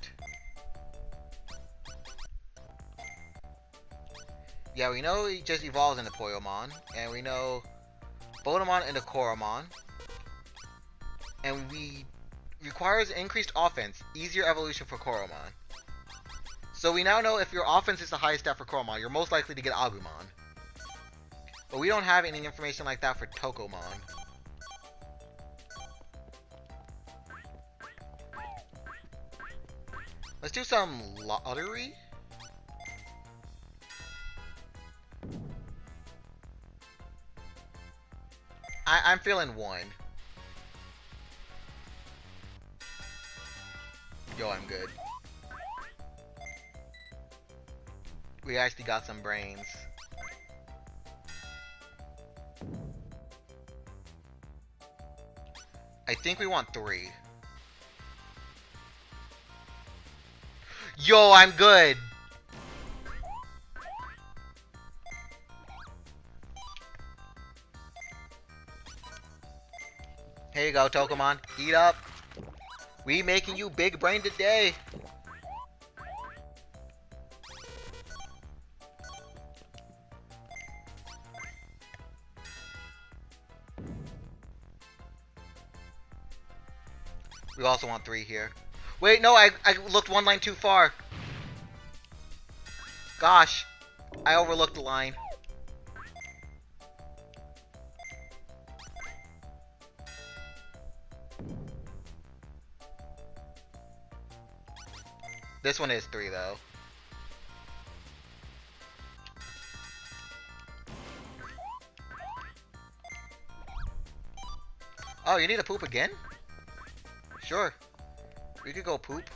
Yeah, we know he just evolves into Poyomon, and we know Botamon into Koromon, and we requires increased offense, easier evolution for Koromon. So we now know if your offense is the highest stat for Koromon, you're most likely to get Agumon. But we don't have any information like that for Tokomon. Let's do some lottery. I'm feeling 1. Yo, I'm good. We actually got some brains. I think we want 3. Yo, I'm good! Here you go, Tokomon. Eat up. We making you big brain today. We also want 3 here. Wait, no, I looked 1 line too far. Gosh, I overlooked the line. This one is 3 though. Oh, you need a poop again? Sure. We could go poop.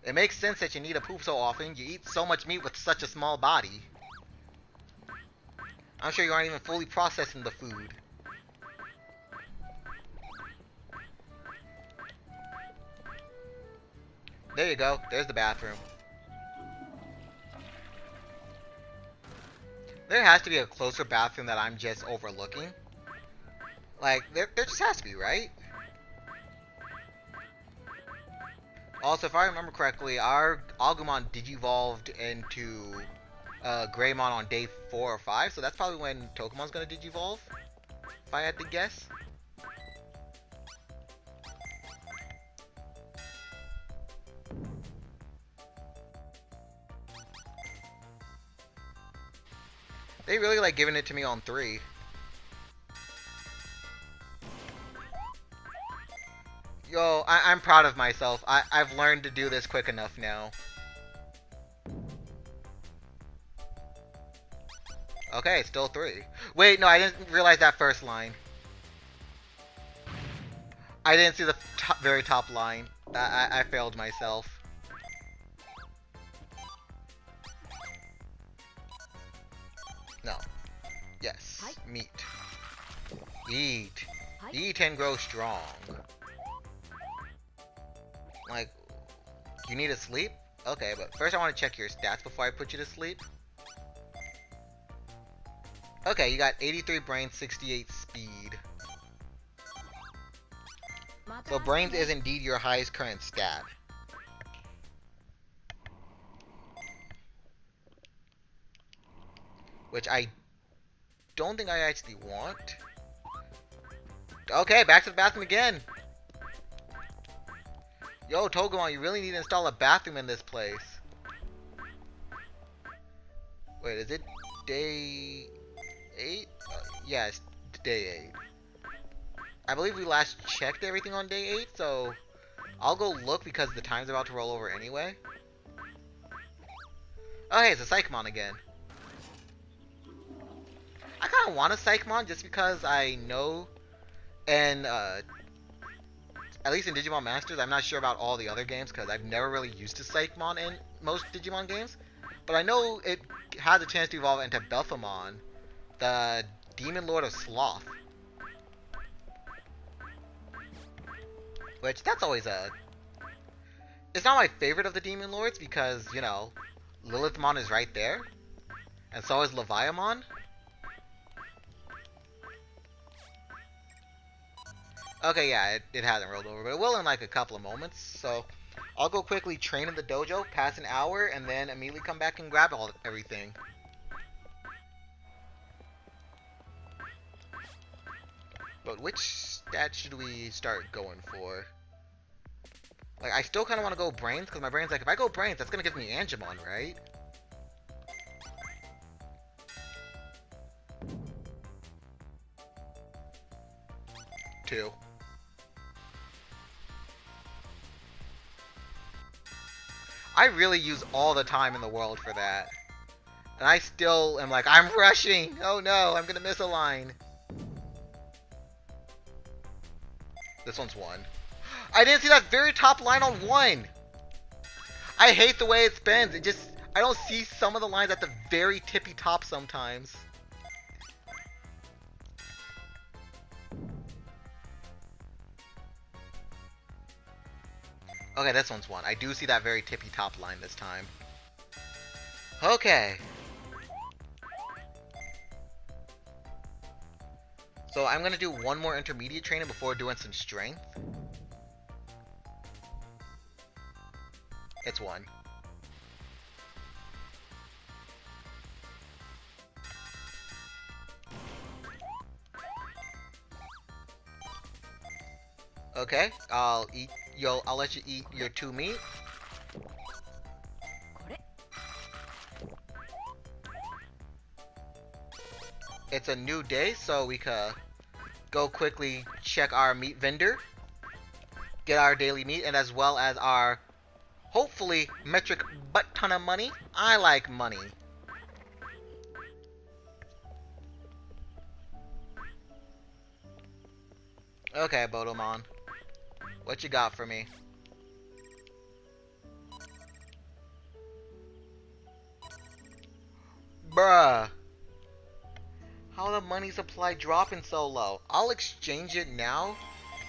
It makes sense that you need a poop so often. You eat so much meat with such a small body. I'm sure you aren't even fully processing the food. There you go. There's the bathroom. There has to be a closer bathroom that I'm just overlooking. Like, there just has to be, right? Also, if I remember correctly, our Agumon digivolved into Greymon on day 4 or 5, so that's probably when Tokomon's gonna digivolve, if I had to guess. They really like giving it to me on 3. Yo, I'm proud of myself. I've learned to do this quick enough now. Okay, still 3. Wait, no, I didn't realize that first line. I didn't see the very top line. I failed myself. No. Yes. Meat. Eat. Eat and grow strong. Like, you need to sleep? Okay, but first I want to check your stats before I put you to sleep. Okay, you got 83 brains, 68 speed. So brains is indeed your highest current stat. Which I don't think I actually want. Okay, back to the bathroom again. Yo, Togemon, you really need to install a bathroom in this place. Wait, is it day 8? Yeah, it's day 8. I believe we last checked everything on day 8, so I'll go look because the time's about to roll over anyway. Oh, hey, it's a Psychmon again. I kind of want a Psychmon just because I know, and at least in Digimon Masters, I'm not sure about all the other games because I've never really used a Psychmon in most Digimon games. But I know it has a chance to evolve into Belphamon, the Demon Lord of Sloth. Which, that's always a... It's not my favorite of the Demon Lords because, you know, Lilithmon is right there. And so is Leviamon. Okay, yeah, it hasn't rolled over, but it will in like a couple of moments. So I'll go quickly train in the dojo, pass an hour, and then immediately come back and grab everything. But which stat should we start going for? Like, I still kind of want to go brains, because my brain's like, if I go brains, that's going to give me Angemon, right? Two. I really use all the time in the world for that. And I still am like, I'm rushing! Oh no, I'm going to miss a line. This one's 1. I didn't see that very top line on 1! I hate the way it spins. It just, I don't see some of the lines at the very tippy top sometimes. Okay, this one's 1. I do see that very tippy top line this time. Okay. So I'm going to do one more intermediate training before doing some strength. It's 1. Okay, I'll let you eat your 2 meat. It's a new day, so we could go quickly check our meat vendor, get our daily meat, and as well as our, hopefully, metric butt ton of money. I like money. Okay, Bodomon. What you got for me? Bruh. How the money supply dropping so low? I'll exchange it now,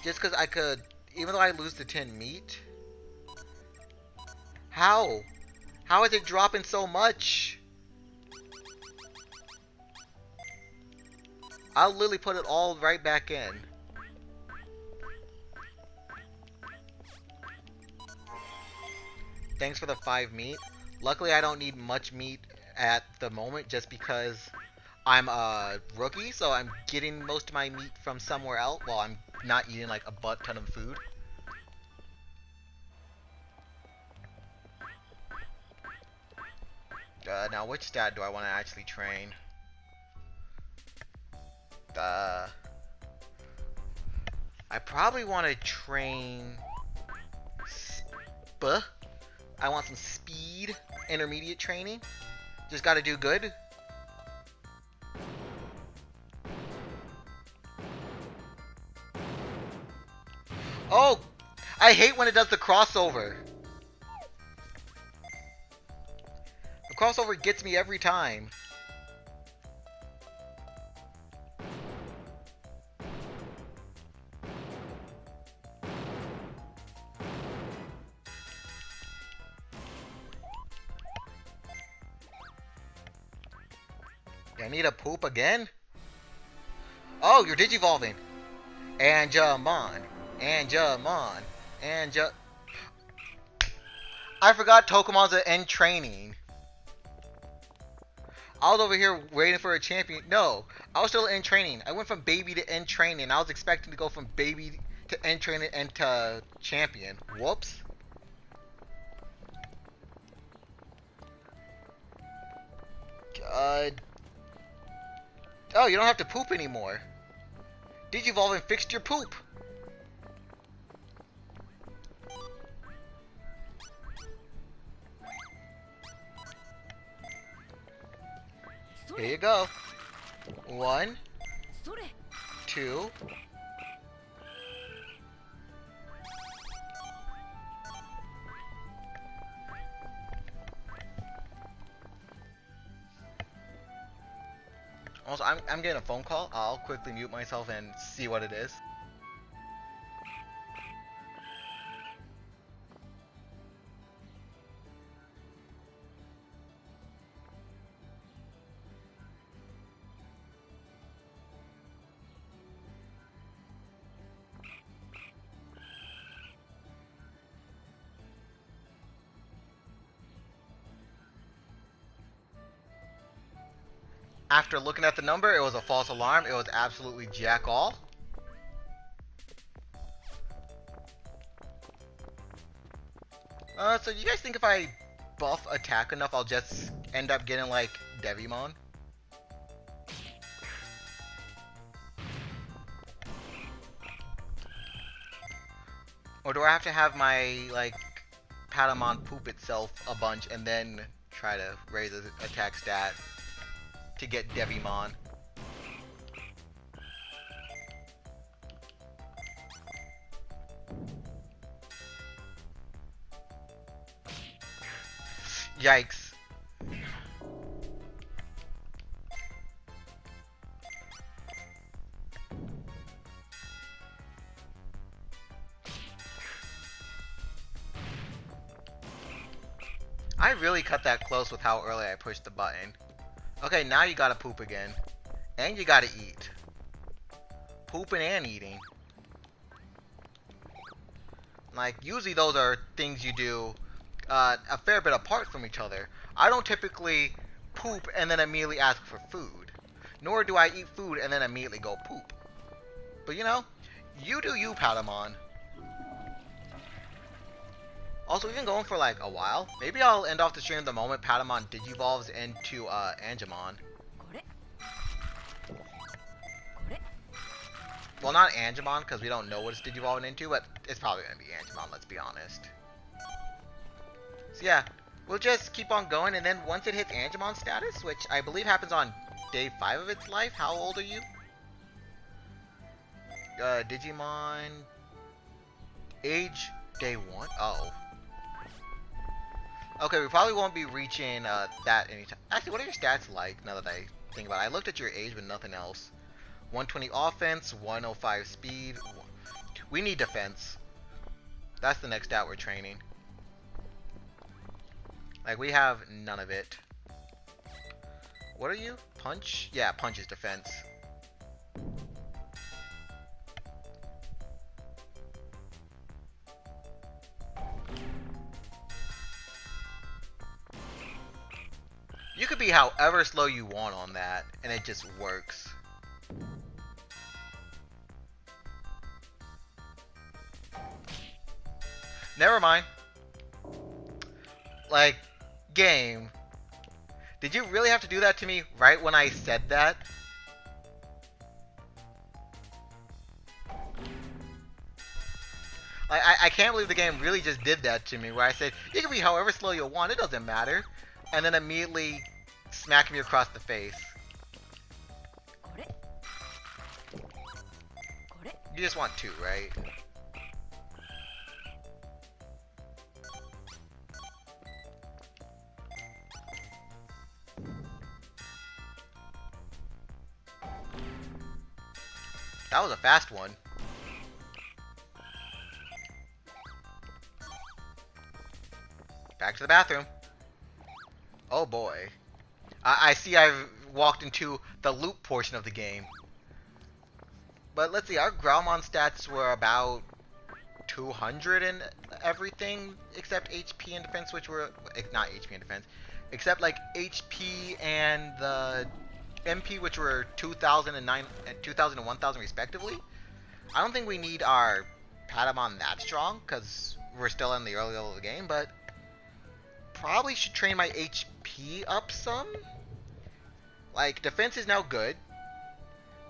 just because I could, even though I lose the 10 meat. How? How is it dropping so much? I'll literally put it all right back in. Thanks for the 5 meat. Luckily, I don't need much meat at the moment just because I'm a rookie, so I'm getting most of my meat from somewhere else while I'm not eating like a butt ton of food. Now which stat do I want to actually train? I probably want to train I want some speed intermediate training. Just gotta do good. Oh! I hate when it does the crossover. The crossover gets me every time. I need a poop again? Oh, you're digivolving. Angemon. Angemon. Ange... I forgot Tokemon's in training. I was over here waiting for a champion. No, I was still in training. I went from baby to end training. I was expecting to go from baby to end training and to champion. Whoops. God. Oh, you don't have to poop anymore. Digivolve and fixed your poop. Here you go. 1, それ 2. Also, I'm getting a phone call. I'll quickly mute myself and see what it is. After looking at the number, it was a false alarm. It was absolutely jack all. So you guys think if I buff attack enough, I'll just end up getting like Devimon? Or do I have to have my like Patamon poop itself a bunch and then try to raise the attack stat to get Devimon? Yikes. I really cut that close with how early I pushed the button. Okay, now you gotta poop again. And you gotta eat. Pooping and eating. Like, usually those are things you do a fair bit apart from each other. I don't typically poop and then immediately ask for food. Nor do I eat food and then immediately go poop. But you know, you do you, Patamon. Also, we've been going for like a while. Maybe I'll end off the stream the moment Patamon digivolves into Angemon. これ Well, not Angemon, because we don't know what it's digivolving into, but it's probably going to be Angemon, let's be honest. So yeah, we'll just keep on going, and then once it hits Angemon status, which I believe happens on day 5 of its life. How old are you? Digimon... Age day 1? Oh. Okay, we probably won't be reaching that anytime. Actually, what are your stats like, now that I think about it? I looked at your age, but nothing else. 120 offense, 105 speed. We need defense. That's the next stat we're training. Like, we have none of it. What are you? Punch? Yeah, punch is defense. You could be however slow you want on that, and it just works. Never mind. Like, game. Did you really have to do that to me right when I said that? Like, I can't believe the game really just did that to me, where I said, you can be however slow you want, it doesn't matter. And then immediately smack me across the face. これこれ You just want 2, right? That was a fast one. Back to the bathroom. Oh boy. I see I've walked into the loop portion of the game. But let's see, our Growlmon stats were about 200 and everything except HP and defense, which were not HP and defense, except like HP and the MP, which were 2,000 and 2,000 and 1,000 respectively. I don't think we need our Patamon that strong because we're still in the early level of the game, but probably should train my HP up some. Like, defense is now good.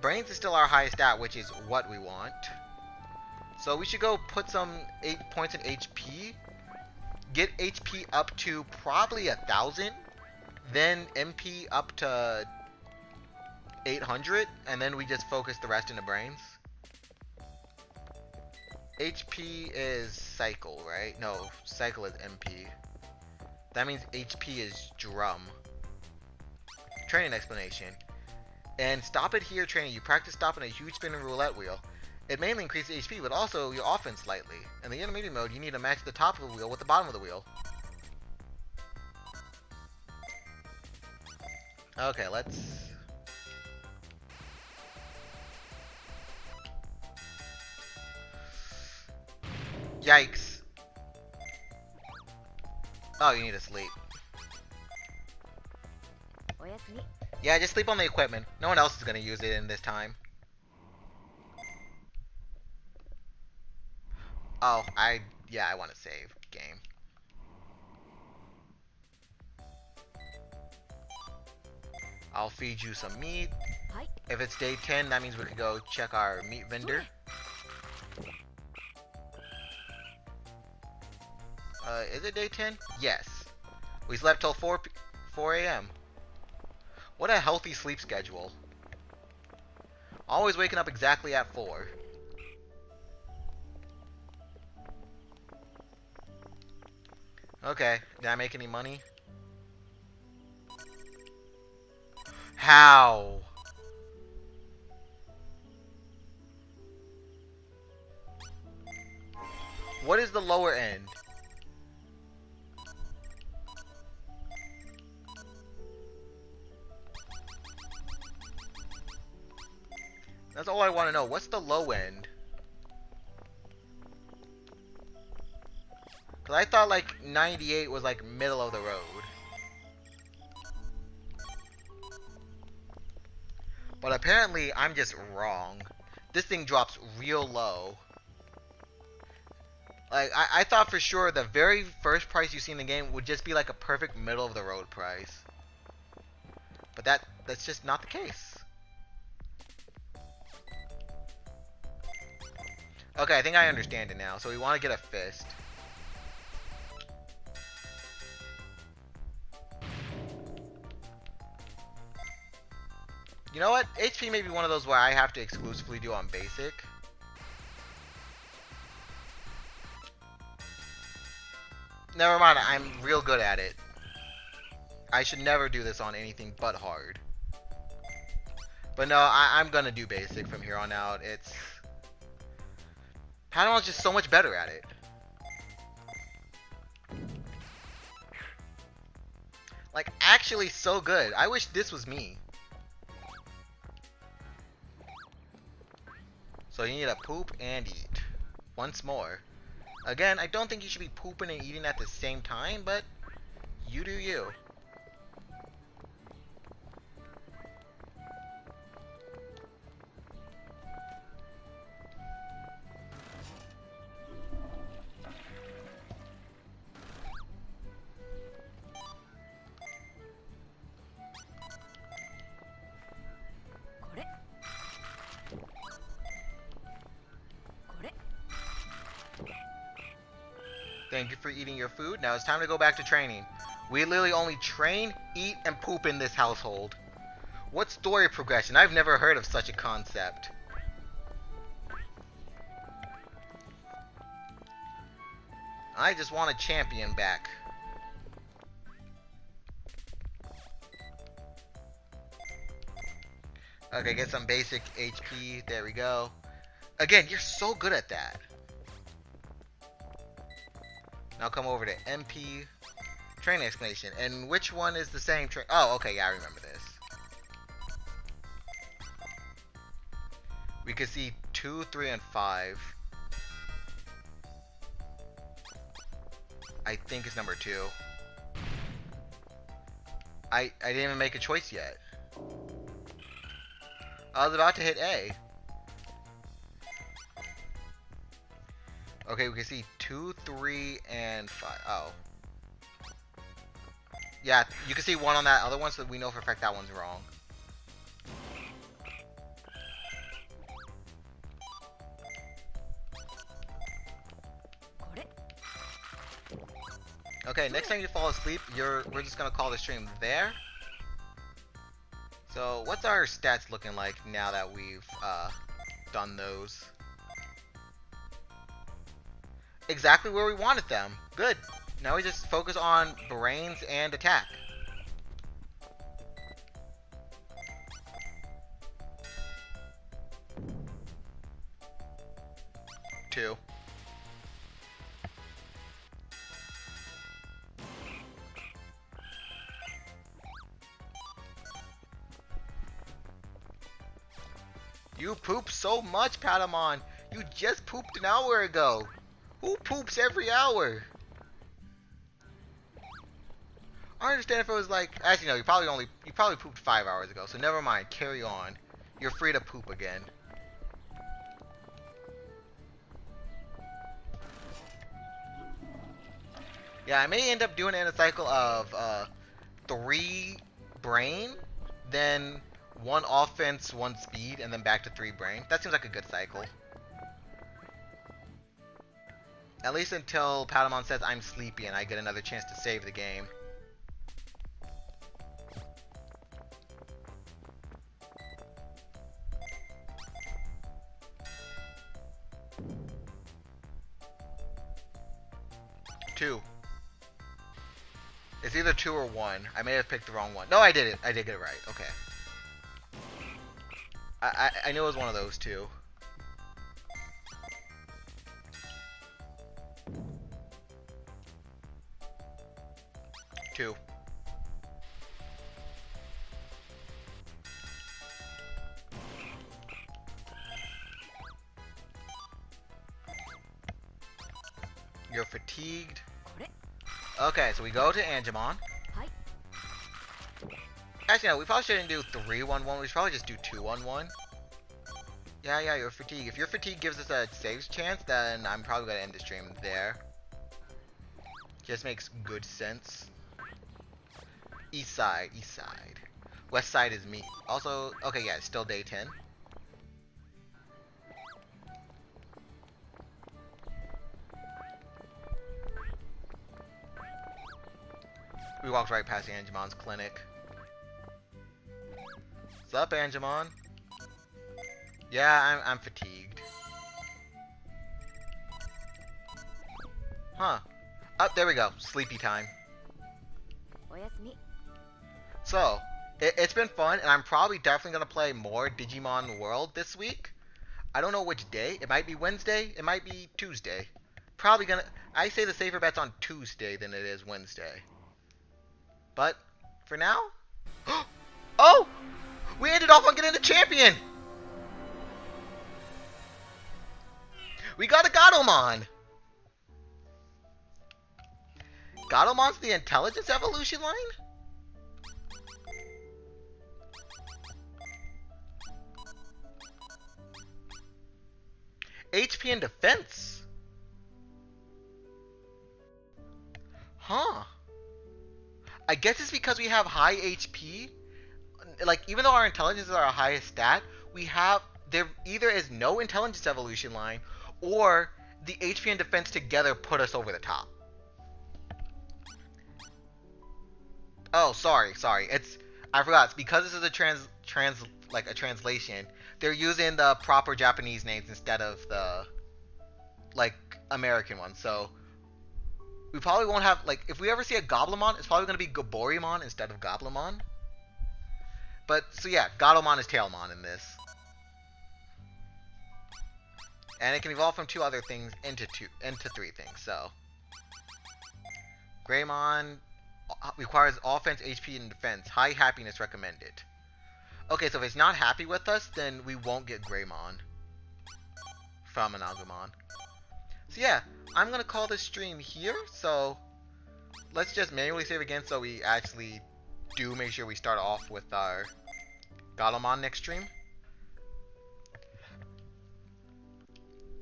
Brains is still our highest stat, which is what we want. So we should go put some 8 points in HP. Get HP up to probably 1,000. Then MP up to 800. And then we just focus the rest into brains. HP is cycle, right? No, cycle is MP. That means HP is drum. Training explanation. And stop it here training. You practice stopping a huge spinning roulette wheel. It mainly increases HP, but also your offense slightly. In the intermediate mode, you need to match the top of the wheel with the bottom of the wheel. Okay, let's... Yikes. Oh, you need to sleep. Yeah, just sleep on the equipment. No one else is going to use it in this time. Oh, I want to save game. I'll feed you some meat. If it's day 10, that means we could go check our meat vendor. Is it day 10? Yes. We slept till 4 a.m. What a healthy sleep schedule. Always waking up exactly at 4. Okay, did I make any money? How? What is the lower end? That's all I want to know. What's the low end? Because I thought like 98 was like middle of the road. But apparently I'm just wrong. This thing drops real low. Like, I thought for sure the very first price you see in the game would just be like a perfect middle of the road price. But that's just not the case. Okay, I think I understand it now. So we want to get a fist. You know what? HP may be one of those where I have to exclusively do on basic. Never mind, I'm real good at it. I should never do this on anything but hard. But no, I'm gonna do basic from here on out. Padawan's just so much better at it. Like, actually so good. I wish this was me. So you need to poop and eat. Once more. Again, I don't think you should be pooping and eating at the same time, but you do you. Thank you for eating your food. Now it's time to go back to training. We literally only train, eat, and poop in this household. What story progression? I've never heard of such a concept. I just want a champion back. Okay, get some basic HP. There we go. Again, you're so good at that. Now come over to MP training explanation. And which one is the same train? Oh, okay, yeah, I remember this. We could see 2, 3, and 5. I think it's number 2. I didn't even make a choice yet. I was about to hit A. Okay, we can see 2, 3, and 5. Oh. Yeah, you can see 1 on that other one, so we know for a fact that one's wrong. Okay, next time you fall asleep, we're just gonna call the stream there. So, what's our stats looking like now that we've done those? Exactly where we wanted them. Good. Now we just focus on brains and attack. Two. You poop so much, Patamon. You just pooped an hour ago. Who poops every hour? I understand if it was like, actually no, you probably pooped 5 hours ago. So never mind. Carry on. You're free to poop again. Yeah, I may end up doing it in a cycle of 3 brain, then 1 offense, 1 speed, and then back to 3 brain. That seems like a good cycle. At least until Patamon says I'm sleepy and I get another chance to save the game. Two. It's either 2 or 1. I may have picked the wrong one. No, I did it. I did get it right. Okay. I knew it was one of those two. Two. You're fatigued. Okay, so we go to Angemon. Actually, no, we probably shouldn't do 3-1-1. We should probably just do 2-1-1. Yeah, you're fatigued. If your fatigue gives us a saves chance, then I'm probably going to end the stream there. Just makes good sense. East side. West side is me. Also, okay, yeah, it's still day 10. We walked right past Angemon's clinic. What's up, Angemon? Yeah, I'm fatigued. Huh. Oh, there we go. Sleepy time. So, it's been fun, and I'm probably definitely going to play more Digimon World this week. I don't know which day. It might be Wednesday. It might be Tuesday. Probably going to... I say the safer bet's on Tuesday than it is Wednesday. But, for now... Oh! We ended off on getting the champion! We got a Gatomon! Gatomon's the intelligence evolution line? HP and defense? Huh. I guess it's because we have high HP. Like, even though our intelligence is our highest stat, there either is no intelligence evolution line, or the HP and defense together put us over the top. Oh, sorry. I forgot. It's because this is a translation. They're using the proper Japanese names instead of the American ones. So we probably won't have if we ever see a Goblimon, it's probably going to be Goborimon instead of Goblimon. But so yeah, Gatomon is Tailmon in this. And it can evolve from 2 other things into 3 things. So Greymon requires offense, HP, and defense. High happiness recommended. Okay, so if it's not happy with us, then we won't get Greymon. from an Agumon. So yeah, I'm gonna call this stream here. So let's just manually save again so we actually do make sure we start off with our Galamon next stream.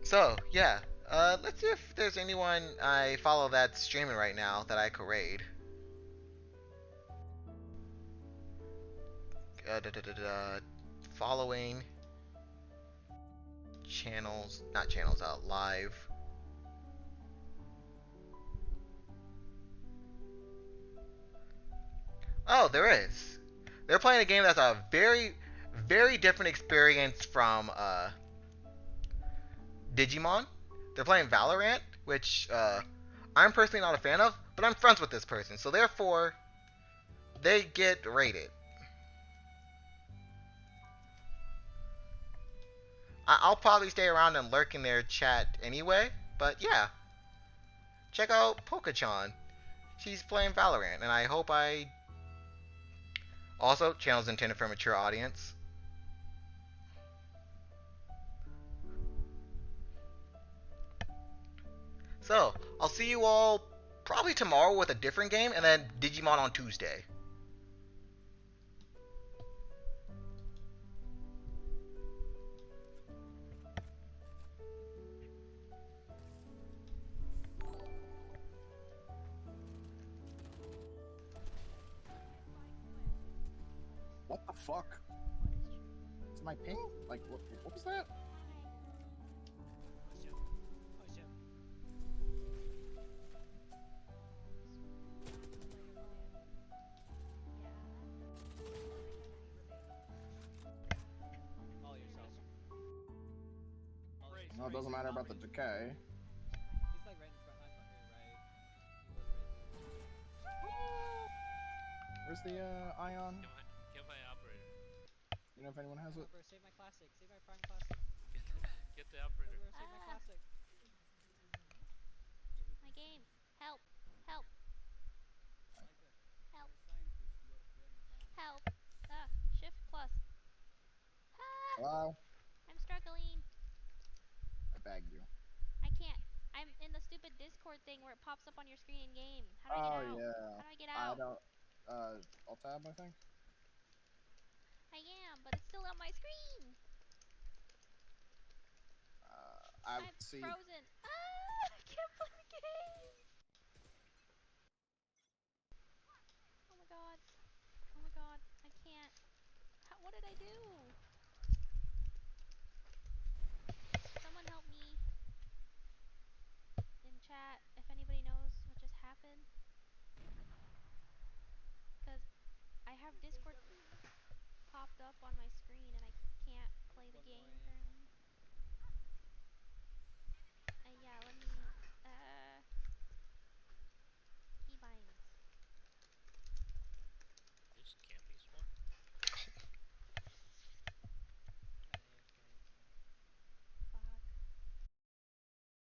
So yeah, let's see if there's anyone I follow that's streaming right now that I could raid. Following channels, not channels, live. Oh, there is. They're playing a game that's a very, very different experience from Digimon. They're playing Valorant, which I'm personally not a fan of, but I'm friends with this person, so therefore they get rated. I'll probably stay around and lurk in their chat anyway, but yeah, check out Poke-chan. She's playing Valorant, and I hope I... Also, channel's intended for a mature audience. So, I'll see you all probably tomorrow with a different game, and then Digimon on Tuesday. What the fuck? Is my ping? Like, what was that? No, it doesn't matter about the decay. He's like right in front, on your right. Where's the ion? Get my operator. You know if anyone has it? Bro, save my classic. Save my prime classic. Get the operator. Bro, save my classic. My game. Help. Help. Help. Help. Shift plus. Hello? I'm struggling. I bagged you. I can't. I'm in the stupid Discord thing where it pops up on your screen in game. How do I get out? Yeah. How do I get I out? don't. Alt tab, I think. I am, but it's still on my screen. I I'm see. frozen. I can't play the game. Oh my god. Oh my god. I can't. What did I do? Someone help me in chat if anybody knows what just happened. Because I have Discord popped up on my screen and I can't play the game currently. Yeah, let me.